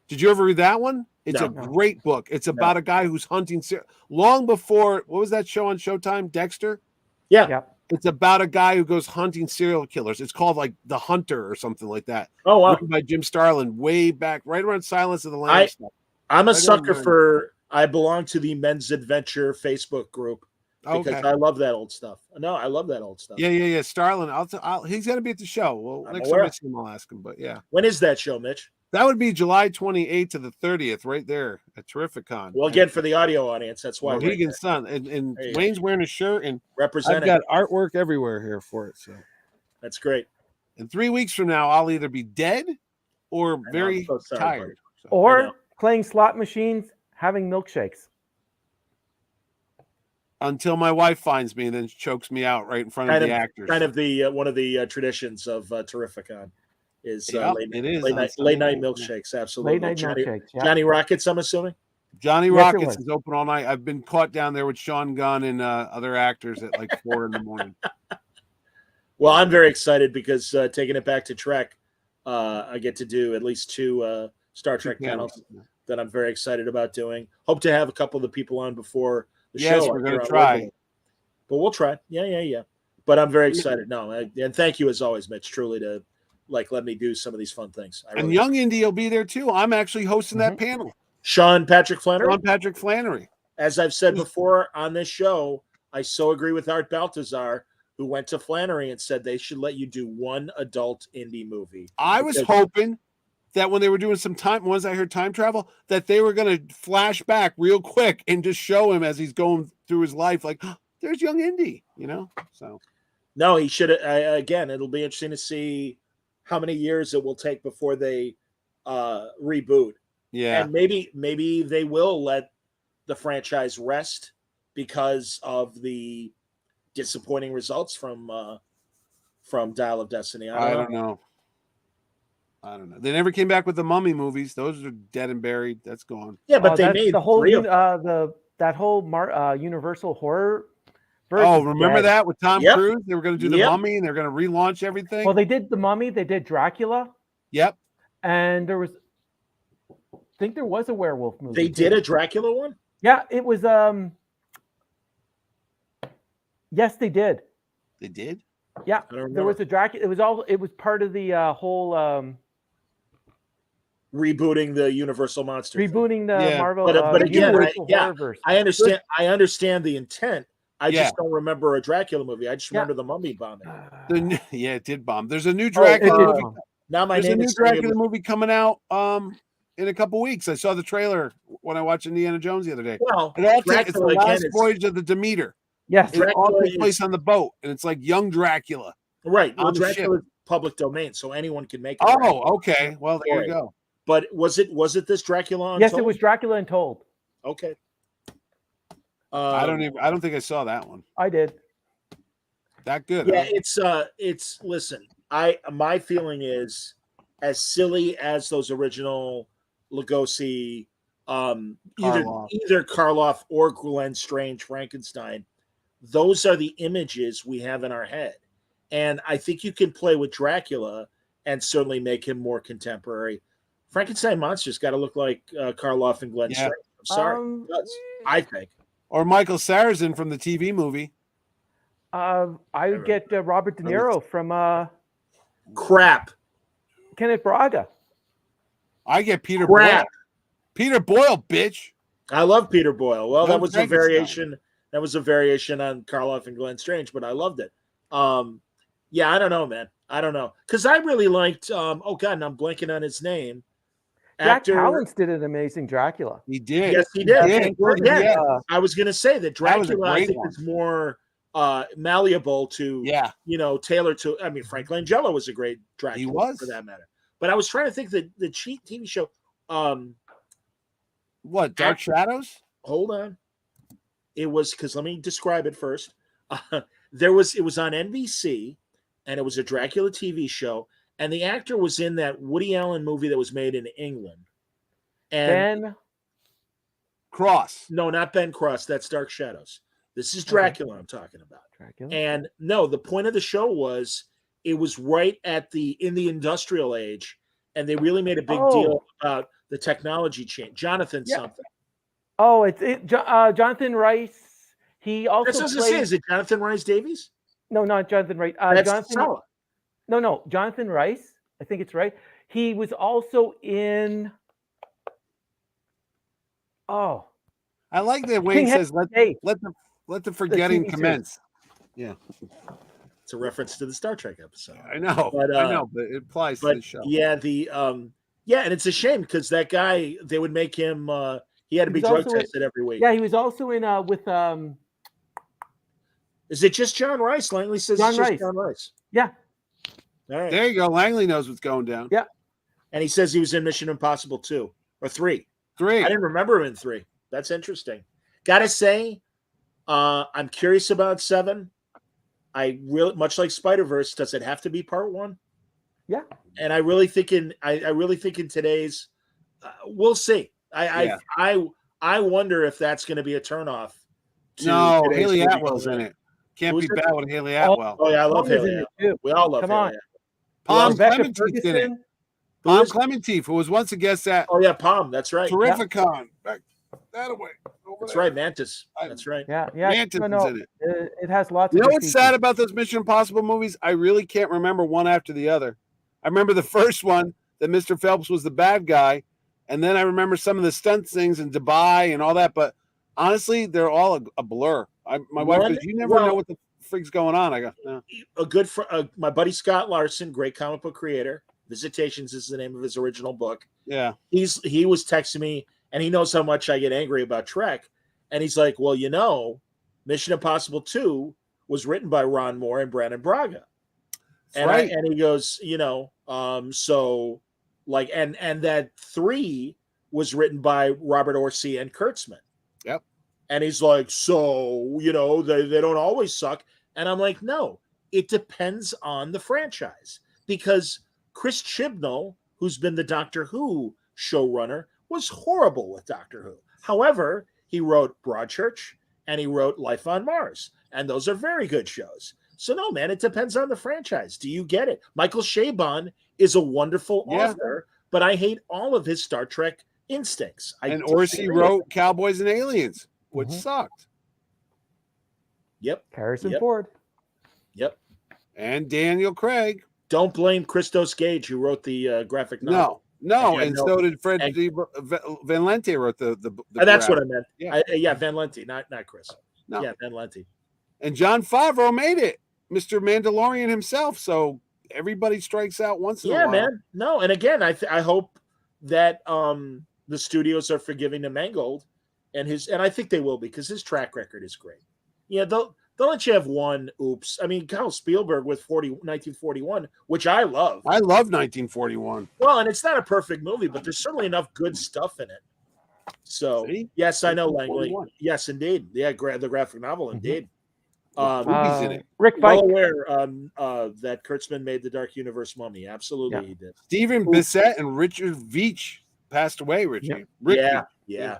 Did you ever read that one? It's a great book. It's about a guy who's hunting long before, what was that show on Showtime? Dexter? Yeah. It's about a guy who goes hunting serial killers. It's called like The Hunter or something like that. Oh, wow. Written by Jim Starlin way back, right around Silence of the Lambs. I'm a sucker for, I belong to the Men's Adventure Facebook group because I love that old stuff. No, I love that old stuff. Yeah. Starlin, he's going to be at the show. Well, next time I see him, I'll ask him. But yeah. When is that show, Mitch? That would be July 28th to the 30th, right there at Terrificon. Well, again, for the audio audience, that's why. Mohegan Sun, and Wayne's wearing a shirt, and representing. I've got artwork everywhere here for it. So that's great. And 3 weeks from now, I'll either be dead or very tired, or playing slot machines, having milkshakes. Until my wife finds me and then chokes me out right in front of the actors. Kind of the one of the traditions of Terrificon. Is late night milkshakes, absolutely. Late night milkshakes. Yeah. Johnny Rockets, I'm assuming. Johnny Rockets is open all night. I've been caught down there with Sean Gunn and other actors at like 4 a.m. Well, I'm very excited because taking it back to Trek, I get to do at least 2 Star Trek panels that I'm very excited about doing. Hope to have a couple of the people on before the show. Yes, we're going to try. But we'll try. Yeah. But I'm very excited. And thank you as always, Mitch, truly to let me do some of these fun things. And Young Indy will be there too. I'm actually hosting that panel. Sean Patrick Flannery. As I've said before on this show, I so agree with Art Baltazar, who went to Flannery and said they should let you do one adult indie movie. I was hoping that when they were doing once I heard time travel, that they were going to flash back real quick and just show him as he's going through his life, like, oh, there's Young Indy, So no, he should. Again, it'll be interesting to see how many years it will take before they reboot. Yeah. And maybe they will let the franchise rest because of the disappointing results from Dial of Destiny. I don't know. I don't know. They never came back with the Mummy movies. Those are dead and buried. That's gone. Yeah, but they that's made the whole three of that whole Universal horror. Oh, remember dead. that with Tom Yep. Cruise? They were going to do the Yep. Mummy, and they're going to relaunch everything. Well, they did the Mummy. They did Dracula, Yep. and there was, I think there was a werewolf movie. They too. did a Dracula one? Yeah, it was. Yes, they did. They did? Yeah, I don't remember. there was a Dracula. It was all. It was part of the whole Rebooting the Universal Monster thing. rebooting the Yeah. Marvel. But the again, Universal Horrorverse. I understand. I understand the intent. I Yeah. just don't remember a Dracula movie. I just Yeah. remember the Mummy bombing. Yeah, it did bomb. There's a new it Dracula did movie. bomb. Now my There's a name new is Dracula movie coming out in a couple weeks. I saw the trailer when I watched Indiana Jones the other day. Well, It all it's the Dracula again last is voyage of the Demeter. Yes, It all Dracula takes place is- on the boat, and it's like young Dracula. right. Well, on the Dracula is public domain, so anyone can make it. Oh, okay. Well, there Right. you go. But was it this Dracula? yes, it Untold? was Dracula Untold. Okay. I don't think I saw that one. I did. That good. Yeah, huh? it's listen. My feeling is as silly as those original Lugosi, Karloff. either Karloff or Glenn Strange Frankenstein. Those are the images we have in our head, and I think you can play with Dracula and certainly make him more contemporary. Frankenstein monster's got to look like Karloff and Glenn Yeah. Strange. I'm sorry, it does, I think. Or Michael Sarrazin from the TV movie. I would get Robert De Niro from Crap. Kenneth Braga. I get Peter Crap. Boyle. Peter Boyle, bitch. I love Peter Boyle. Well, Young that was a Frankenstein. variation. That was a variation on Karloff and Glenn Strange, but I loved it. Yeah, I don't know, man. I don't know because I really liked. Oh God, and I'm blanking on his name. Jack Palance did an amazing Dracula. He did. Yes, he did. Yeah. I was going to say that That was a Dracula, I great think, one. is more malleable to, Yeah. tailored to. I mean, Frank Langella was a great Dracula. He was. for that matter. But I was trying to think that the cheap TV show. What, Dark Shadows? Hold on. It was because let me describe it first. It was on NBC, and it was a Dracula TV show, and the actor was in that Woody Allen movie that was made in England. And Ben. Cross. no, not Ben Cross. That's Dark Shadows. This is Dracula I'm talking about. Dracula. And no, the point of the show was it was right in the industrial age, and they really made a big deal about the technology change. Jonathan something. Oh, it's Jonathan Rice. He also That's what I was gonna say. Is it Jonathan Rice Davies? No, not Jonathan Rice. That's Jonathan. Sala. No, Jonathan Rice. I think it's right. He was also in. Oh, I like the way he King says, Hey, let the forgetting TV series. commence. Yeah. It's a reference to the Star Trek episode. I know. But, but it applies to But the show. yeah, and it's a shame because that guy, they would make him. He had to He be was drug also in- tested every week. yeah, he was also in with Is it just John Rice? Langley says John it's just Rice. John Rice. yeah. All right. There you go. Langley knows what's going down. Yeah. And he says he was in Mission Impossible 2 or 3. 3. I didn't remember him in 3. That's interesting. Gotta say, I'm curious about 7. I really, much like Spider-Verse, does it have to be part 1? Yeah. And I really think in today's, we'll see. I wonder if that's going to be a turnoff. No, today's Haley movie. Atwell's in it. Can't Who's be it? bad with Haley Atwell. Oh yeah, I love Palm is Haley. in it, Atwell. too. We all love Come Haley. on. Atwell. Palm Rebecca Clementine's in it. Ferguson. Palm Clementine, who was once a guest at Oh yeah, Palm. That's right. Terrificon. Back that away. Over That's there. right. Mantis. That's right. Yeah. Mantis No, is no, in it. it has lots You of. know good what's features. sad about those Mission Impossible movies? I really can't remember one after the other. I remember the first one that Mr. Phelps was the bad guy, and then I remember some of the stunt things in Dubai and all that. But honestly, they're all a blur. My wife goes, "You never know what the freak's going on." I go, "No." A good my buddy Scott Larson, great comic book creator. Visitations is the name of his original book. Yeah, he was texting me, and he knows how much I get angry about Trek, and he's like, "Well, Mission Impossible 2 was written by Ron Moore and Brandon Braga." That's right. And he goes, so like, and that 3 was written by Robert Orsi and Kurtzman. Yep. And he's like, so, they don't always suck. And I'm like, no, it depends on the franchise because Chris Chibnall, who's been the Doctor Who showrunner, was horrible with Doctor Who. However, he wrote Broadchurch and he wrote Life on Mars, and those are very good shows. So no, man, it depends on the franchise. Do you get it? Michael Chabon is a wonderful author, but I hate all of his Star Trek instincts. And Orsi wrote Cowboys and Aliens, which sucked. Yep. Harrison Ford. Yep. And Daniel Craig. Don't blame Christos Gage, who wrote the graphic novel. No, and so did Fred Van Lente wrote the that's what I meant. Yeah, Van Lente, not Chris. No. Yeah, Van Lente. And Jon Favreau made it, Mr. Mandalorian himself. So everybody strikes out once in a while. Yeah, man. No, and again, I hope that the studios are forgiving to Mangold and I think they will, because his track record is great. Yeah, they'll let you have one oops. I mean, Kyle Spielberg with 1941, which I love. I love 1941. Well, and it's not a perfect movie, but there's certainly enough good stuff in it. So, yes, I know Langley. Yes, indeed. Yeah, the graphic novel, indeed. Movies in it. Rick well Vike. aware that Kurtzman made the Dark Universe Mummy. Absolutely, he did. Stephen Bissett and Richard Veitch passed away, Richie. Yeah.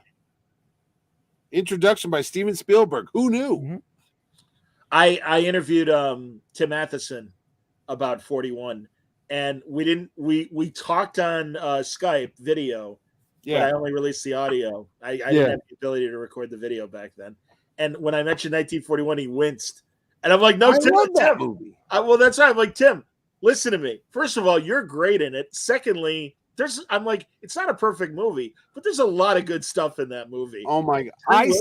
Introduction by Steven Spielberg. Who knew? Mm-hmm. I interviewed Tim Matheson about 41, and we talked on Skype video, but I only released the audio. I didn't have the ability to record the video back then. And when I mentioned 1941, he winced, and I'm like, "No, Tim, love that movie." Well, that's right. I'm like, Tim, listen to me. First of all, you're great in it. Secondly, I'm like, it's not a perfect movie, but there's a lot of good stuff in that movie. Oh my God!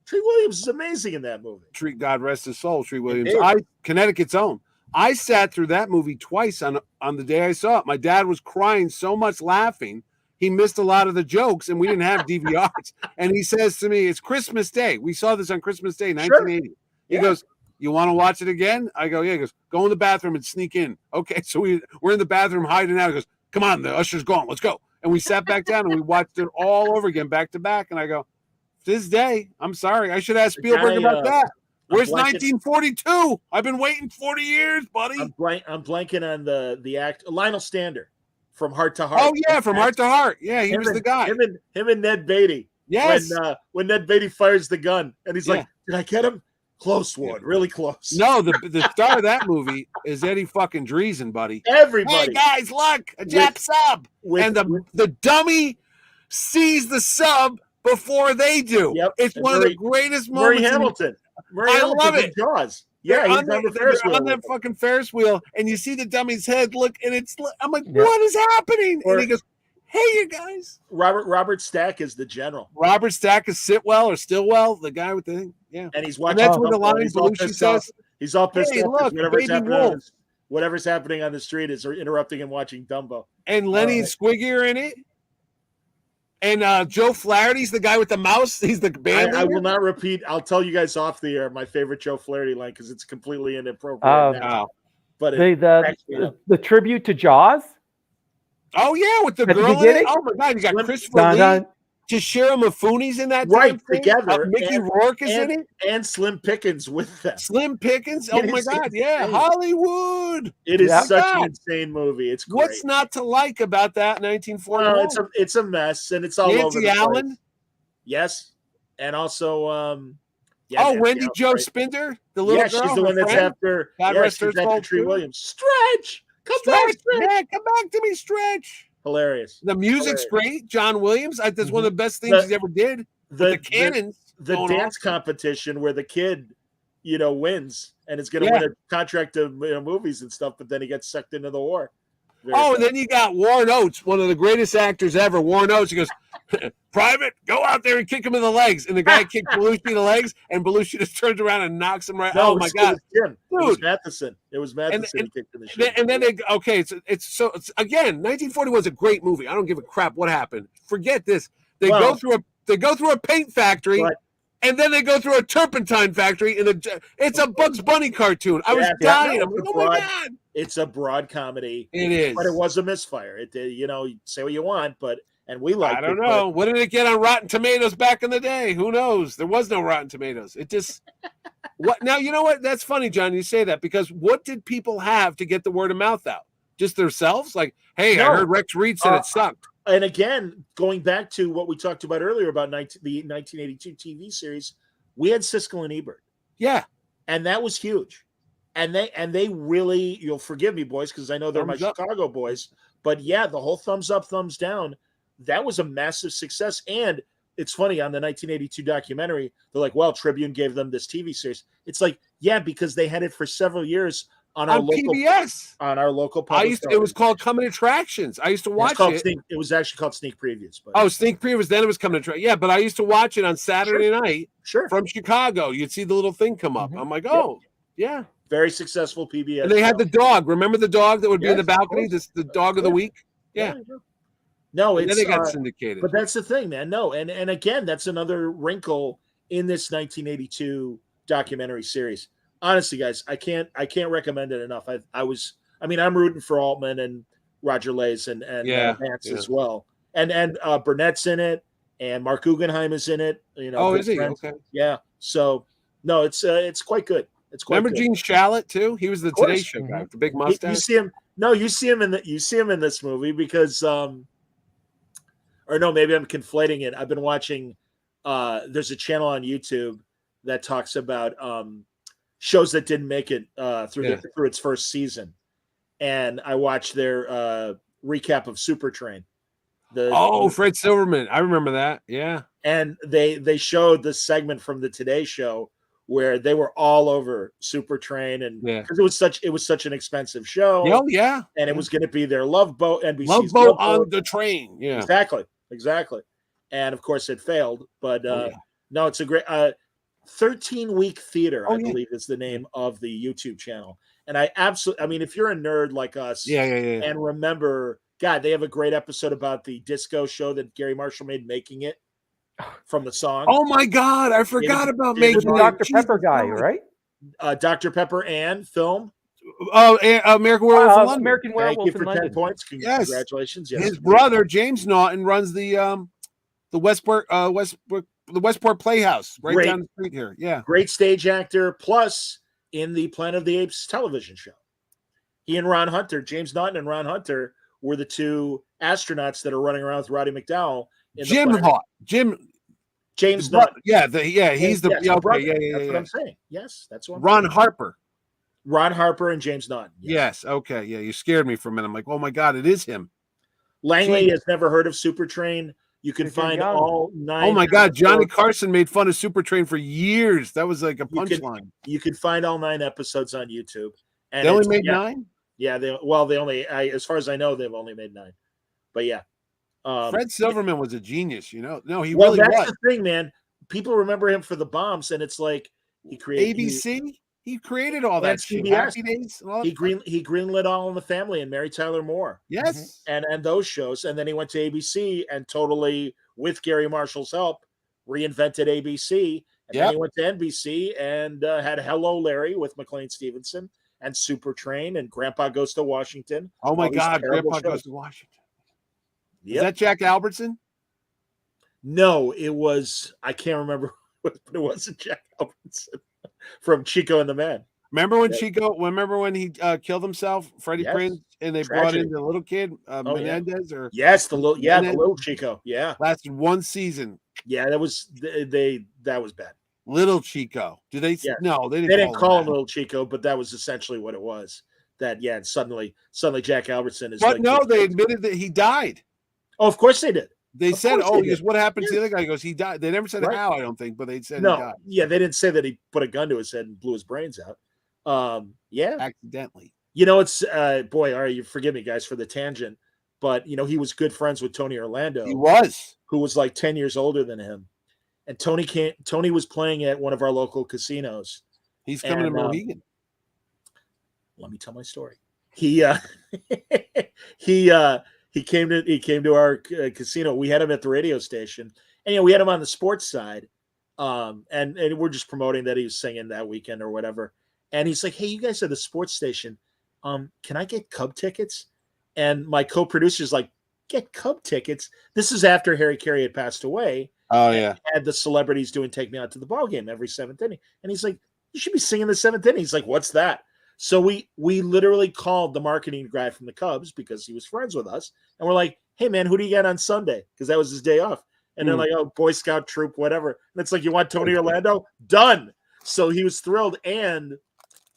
Treat Williams is amazing in that movie. God rest his soul, Treat Williams. Indeed. Connecticut's own. I sat through that movie twice on the day I saw it. My dad was crying so much laughing. He missed a lot of the jokes, and we didn't have DVRs. And he says to me, "It's Christmas Day. We saw this on Christmas Day, 1980." Sure. He goes, "You want to watch it again?" I go, "Yeah." He goes, "Go in the bathroom and sneak in." Okay, so we're in the bathroom hiding out. He goes, "Come on, the usher's gone. Let's go." And we sat back down and we watched it all over again, back to back. And I go, "This day, I'm sorry. I should ask Spielberg about that. Where's 1942? I've been waiting 40 years, buddy." I'm blanking on the act. Lionel Stander from Heart to Heart. Oh yeah, from Heart to Heart. Yeah, he was the guy. Him and Ned Beatty. Yes. When Ned Beatty fires the gun and he's like, "Did I get him?" Close one, really close. No, the star of that movie is Eddie fucking Dreesen, buddy. Everybody. Hey guys, look, a Jap sub. And the dummy sees the sub before they do. Yep. It's one of the greatest moments. Murray Hamilton. I love it. Jaws. Yeah, he's on the Ferris wheel. On that fucking Ferris wheel, and you see the dummy's head look, and I'm like, what is happening? And he goes, "Hey, you guys." Robert Stack is the general. Robert Stack is Sitwell or Stillwell, the guy with the thing. Yeah. And he's watching. And that's when the line Belushi says, he's all pissed off. Look, whatever's happening on the street is interrupting him watching Dumbo. And Lenny and Squiggy are in it. And Joe Flaherty's the guy with the mouse. He's the band. I will not repeat. I'll tell you guys off the air my favorite Joe Flaherty line because it's completely inappropriate now. But the tribute to Jaws. Oh yeah, with the girl in it. Oh my God, you got Christopher Lee, Toshiro Mifune's in that right together. Mickey Rourke is in it, and Slim Pickens with them. Slim Pickens. Oh my God, yeah, Hollywood. It is such an insane movie. It's great. What's not to like about that 1941? Well, it's a mess, and it's all over the Allen. Place. Yes, and also Wendy Jo Spinder, the little girl. She's the one that's after. God rest her soul. Tree Williams. Stretch. Come back, Stretch. Yeah, come back to me, Stretch. Hilarious. The music's great. John Williams. That's one of the best things he's ever did. The cannons. The dance competition where the kid, wins and is going to win a contract of movies and stuff, but then he gets sucked into the war. And then you got Warren Oates, one of the greatest actors ever. Warren Oates, he goes, "Private, go out there and kick him in the legs." And the guy kicked Belushi in the legs, and Belushi just turns around and knocks him right. Oh my God, It was Matheson. It was Matheson who kicked in the shit. And then it's again, 1941 was a great movie. I don't give a crap what happened. Forget this. They go through a paint factory. And then they go through a turpentine factory it's a Bugs Bunny cartoon. I was dying. I'm like, oh my God. It's a broad comedy. It is. But it was a misfire. It did, say what you want, and we like it. I don't know. What did it get on Rotten Tomatoes back in the day? Who knows? There was no Rotten Tomatoes. It just what now, you know what? That's funny, John, you say that, because what did people have to get the word of mouth out? just themselves? Like, hey, I No. heard Rex Reed said it sucked. And again, going back to what we talked about earlier about the 1982 TV series, we had Siskel and Ebert, Yeah. and that was huge. And they really, you'll forgive me, boys, because I know they're Thumbs my up. Chicago boys, but yeah, the whole thumbs up, thumbs down, that was a massive success. And it's funny, on the 1982 documentary, they're like, well, Tribune gave them this TV series. It's like, yeah, because they had it for several years on our local PBS. On our local It was television. called Coming Attractions. I used to watch it. It was actually called Sneak Previews. But Sneak Previews. Then it was Coming Attractions. Yeah, but I used to watch it on Saturday night. Sure. From Chicago. You'd see the little thing come up. I'm like, oh, yeah. Very successful PBS. And they had the dog. Remember the dog that would be in the balcony? The dog of the week? Yeah. No, and it's then they got syndicated. But that's the thing, man. No, and again, that's another wrinkle in this 1982 documentary series. Honestly, guys, I can't recommend it enough. I'm rooting for Altman and Roger Lays and Vance as well. And Burnett's in it, and Mark Guggenheim is in it. Is he? Friends. Okay. Yeah. So no, it's quite good. It's quite Remember good. Gene Shalit too? He was the Today Show guy with the big mustache. You see him. No, you see him in this movie because or no, maybe I'm conflating it. I've been watching there's a channel on YouTube that talks about shows that didn't make it through its first season. And I watched their recap of Super Train. Fred Silverman. I remember that. Yeah. And they showed the segment from the Today Show where they were all over Super Train, and because it was such an expensive show. Oh yeah. And it was going to be their Love Boat, NBC's Love Boat on the train. Yeah. Exactly. And of course it failed, but no, it's a great 13-week theater, I believe is the name of the YouTube channel. And if you're a nerd like us, and remember, God, they have a great episode about the disco show that Gary Marshall made, Making It, from the song. Oh my God, I forgot about Making It. The Dr. Pepper guy, right? Dr. Pepper and film. American Werewolf in London. American Werewolf Thank you for in 10 London. points. Yes. Congratulations. Yes. His brother James Naughton runs the Westport Playhouse right down the street here. Yeah. Great stage actor, plus in the Planet of the Apes television show. He and Ron Hunter, James Naughton and Ron Hunter, were the two astronauts that are running around with Roddy McDowell. James Naughton. He's the brother. Yeah. That's what I'm saying. Yes, that's what I'm Ron saying. Harper. Ron Harper and James Naughton. Yes. Okay. Yeah, you scared me for a minute. I'm like, oh my God, it is him. Langley has never heard of Super Train. You can find all 9. Oh my God, Johnny Carson made fun of Super Train for years. That was like a punchline. You can find all 9 episodes on YouTube. And they only made 9? Yeah, they only, as far as I know, they've only made 9. But yeah. Fred Silverman was a genius, No, he really was. That's the thing, man. People remember him for the bombs, and it's like he created ABC. He created all that shit. CBS. Happy Days. He greenlit All in the Family and Mary Tyler Moore. Yes. And those shows. And then he went to ABC and totally, with Gary Marshall's help, reinvented ABC. And then he went to NBC and had Hello, Larry with McLean Stevenson and Super Train and Grandpa Goes to Washington. Oh my God, Grandpa Goes to Washington. Is that Jack Albertson? No, it was, I can't remember, but it wasn't Jack Albertson from Chico and the Man. Remember when he killed himself, Freddie Prinze, and they brought in the little kid, Menendez, or the little Chico. Yeah. Lasted 1 season. Yeah, that was bad. Little Chico. Did they? Yeah. No, they didn't call him Little Chico, but that was essentially what it was. That and suddenly Jack Albertson is. But no, they admitted that he died. Oh, of course they did. They said, what happened to the other guy? He goes, he died. They never said how, I don't think, but they said he died. Yeah, they didn't say that he put a gun to his head and blew his brains out. Accidentally. It's all right, you forgive me, guys, for the tangent, but he was good friends with Tony Orlando. He was. Who was like 10 years older than him. And Tony was playing at one of our local casinos. He's coming to Mohegan. Let me tell my story. He came to our casino. We had him at the radio station, and we had him on the sports side. And we're just promoting that he was singing that weekend or whatever. And he's like, "Hey, you guys are the sports station. Can I get Cub tickets?" And my co-producer's like, "Get Cub tickets?" This is after Harry Carey had passed away. Oh yeah. Had the celebrities doing "Take Me Out to the Ball Game" every 7th inning. And he's like, "You should be singing the 7th inning." He's like, "What's that?" So we literally called the marketing guy from the Cubs because he was friends with us, and we're like, "Hey man, who do you got on Sunday?" Because that was his day off. And they're like, "Oh, Boy Scout troop, whatever." And it's like, "You want Tony Orlando?" Done. So he was thrilled, and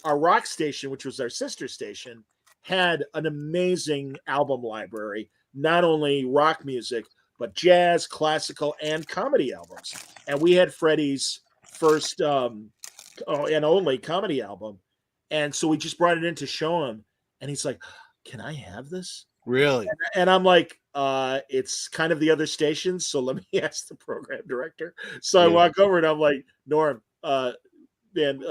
our rock station, which was our sister station, had an amazing album library, not only rock music, but jazz, classical, and comedy albums. And we had Freddie's first and only comedy album. And so we just brought it in to show him. And he's like, "Can I have this?" Really? And I'm like, it's kind of the other stations. So let me ask the program director. So I walk over and I'm like, "Norm, man,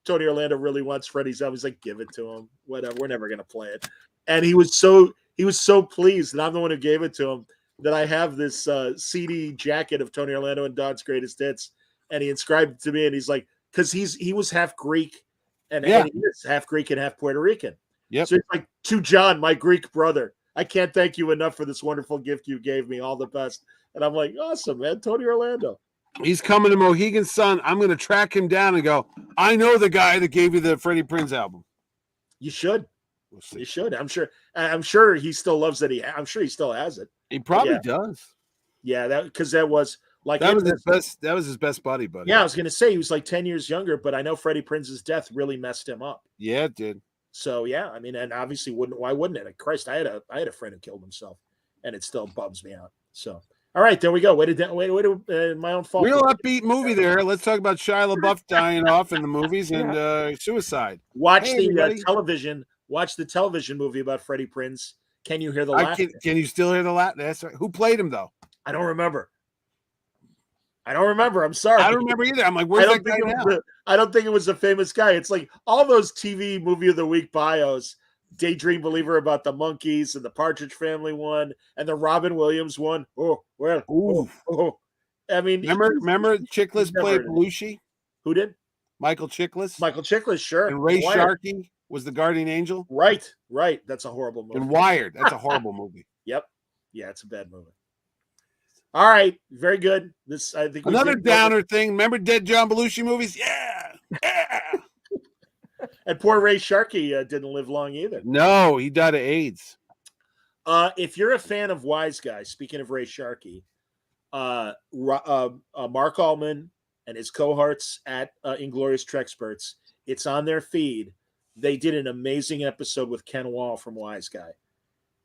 Tony Orlando really wants Freddie's album." He's like, "Give it to him. Whatever. We're never gonna play it." And he was so pleased, and I'm the one who gave it to him, that I have this CD jacket of Tony Orlando and Don's greatest hits, and he inscribed it to me, and he's like, because he was half Greek and he is half Greek and half Puerto Rican. Yep. So it's like, "To John, my Greek brother, I can't thank you enough for this wonderful gift you gave me. All the best." And I'm like, "Awesome, man, Tony Orlando." He's coming to Mohegan Sun. I'm going to track him down and go, "I know the guy that gave you the Freddie Prinze album." You should. We'll see. You should. I'm sure he still loves it. I'm sure he still has it. He probably does. Yeah, that was like that was his best. That was his best buddy. Yeah, I was gonna say he was like 10 years younger, but I know Freddie Prinze's death really messed him up. Yeah, it did. So yeah, I mean, and obviously why wouldn't it? Christ, I had a friend who killed himself, and it still bums me out. So all right, there we go. Way to my own fault. Real upbeat movie there. Let's talk about Shia LaBeouf dying off in the movies and suicide. Watch the television. Watch the television movie about Freddie Prinze. Can you hear the Latin? Can you still hear the Latin? That's right. Who played him though? I don't remember. I'm sorry. I don't remember either. I'm like, where's that guy now? I don't think it was a famous guy. It's like all those TV movie of the week bios. Daydream Believer about the Monkees and the Partridge Family one and the Robin Williams one. Oh, well. Oh. I mean, remember Chiklis played Belushi? Who did? Michael Chiklis. Michael Chiklis, sure. And Ray Sharkey was the guardian angel. Right. That's a horrible movie. And Wired. That's a horrible movie. Yep. Yeah, it's a bad movie. All right, very good. This I think another downer thing. Remember Dead John Belushi movies? Yeah. And poor Ray Sharkey didn't live long either. No, he died of AIDS. If you're a fan of Wise Guys, speaking of Ray Sharkey, Mark Allman and his cohorts at Inglorious Trexperts, it's on their feed. They did an amazing episode with Ken Wall from Wise Guy.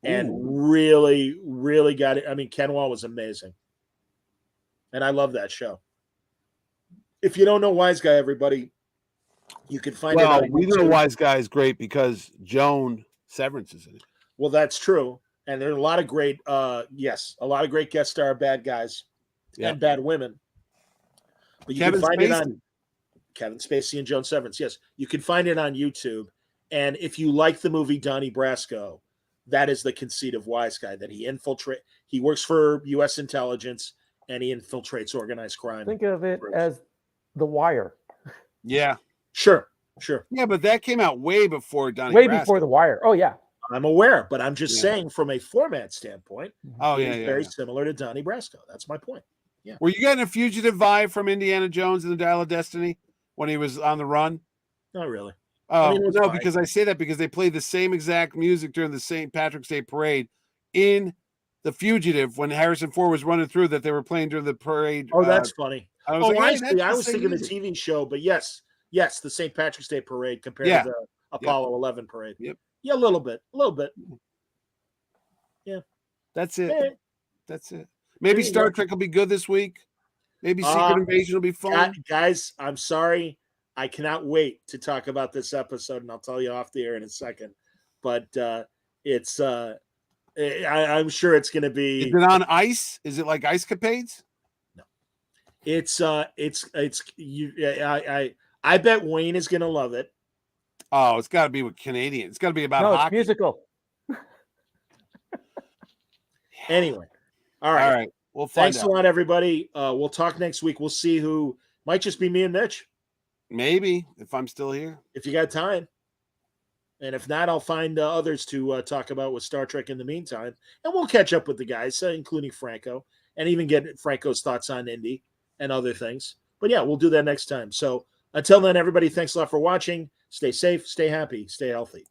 And really, really got it. I mean, Ken Wall was amazing. And I love that show. If you don't know Wise Guy, everybody, you can find it on YouTube. We know Wise Guy is great because Joan Severance is in it. Well, that's true. And there are a lot of great, a lot of great guest star bad guys and bad women. But you can find it on Kevin Spacey and Joan Severance. Yes, you can find it on YouTube. And if you like the movie Donnie Brasco, that is the conceit of Wise Guy, that he works for U.S. intelligence and he infiltrates organized crime. Think of it as The Wire. Yeah. Sure. Yeah, but that came out way before Donnie Way Brasco. before The Wire. Oh, yeah. I'm aware, but I'm just saying from a format standpoint, very similar to Donnie Brasco. That's my point. Yeah. Were you getting a fugitive vibe from Indiana Jones and the Dial of Destiny when he was on the run? Not really. Oh, no, because I say that because they played the same exact music during the St. Patrick's Day parade in The Fugitive when Harrison Ford was running through that they were playing during the parade. Oh, that's funny. I was thinking the TV show, but yes, the St. Patrick's Day parade compared to the Apollo 11 parade. Yep. Yeah, a little bit. Yeah. That's it. That's it. Maybe Star Trek will be good this week. Maybe Secret Invasion will be fun. Guys, I'm sorry. I cannot wait to talk about this episode, and I'll tell you off the air in a second. But it's I'm sure it's going to be. Is it on ice? Is it like Ice Capades? No, it's you. I bet Wayne is going to love it. Oh, it's got to be with Canadian. It's got to be about hockey. It's musical. Anyway, all right. We'll find Thanks a lot, everybody. We'll talk next week. We'll see who might just be me and Mitch. Maybe if I'm still here. If you got time. And if not, I'll find others to talk about with Star Trek in the meantime. And we'll catch up with the guys, including Franco, and even get Franco's thoughts on Indy and other things. But yeah, we'll do that next time. So Until then, everybody, thanks a lot for watching. Stay safe, stay happy, stay healthy.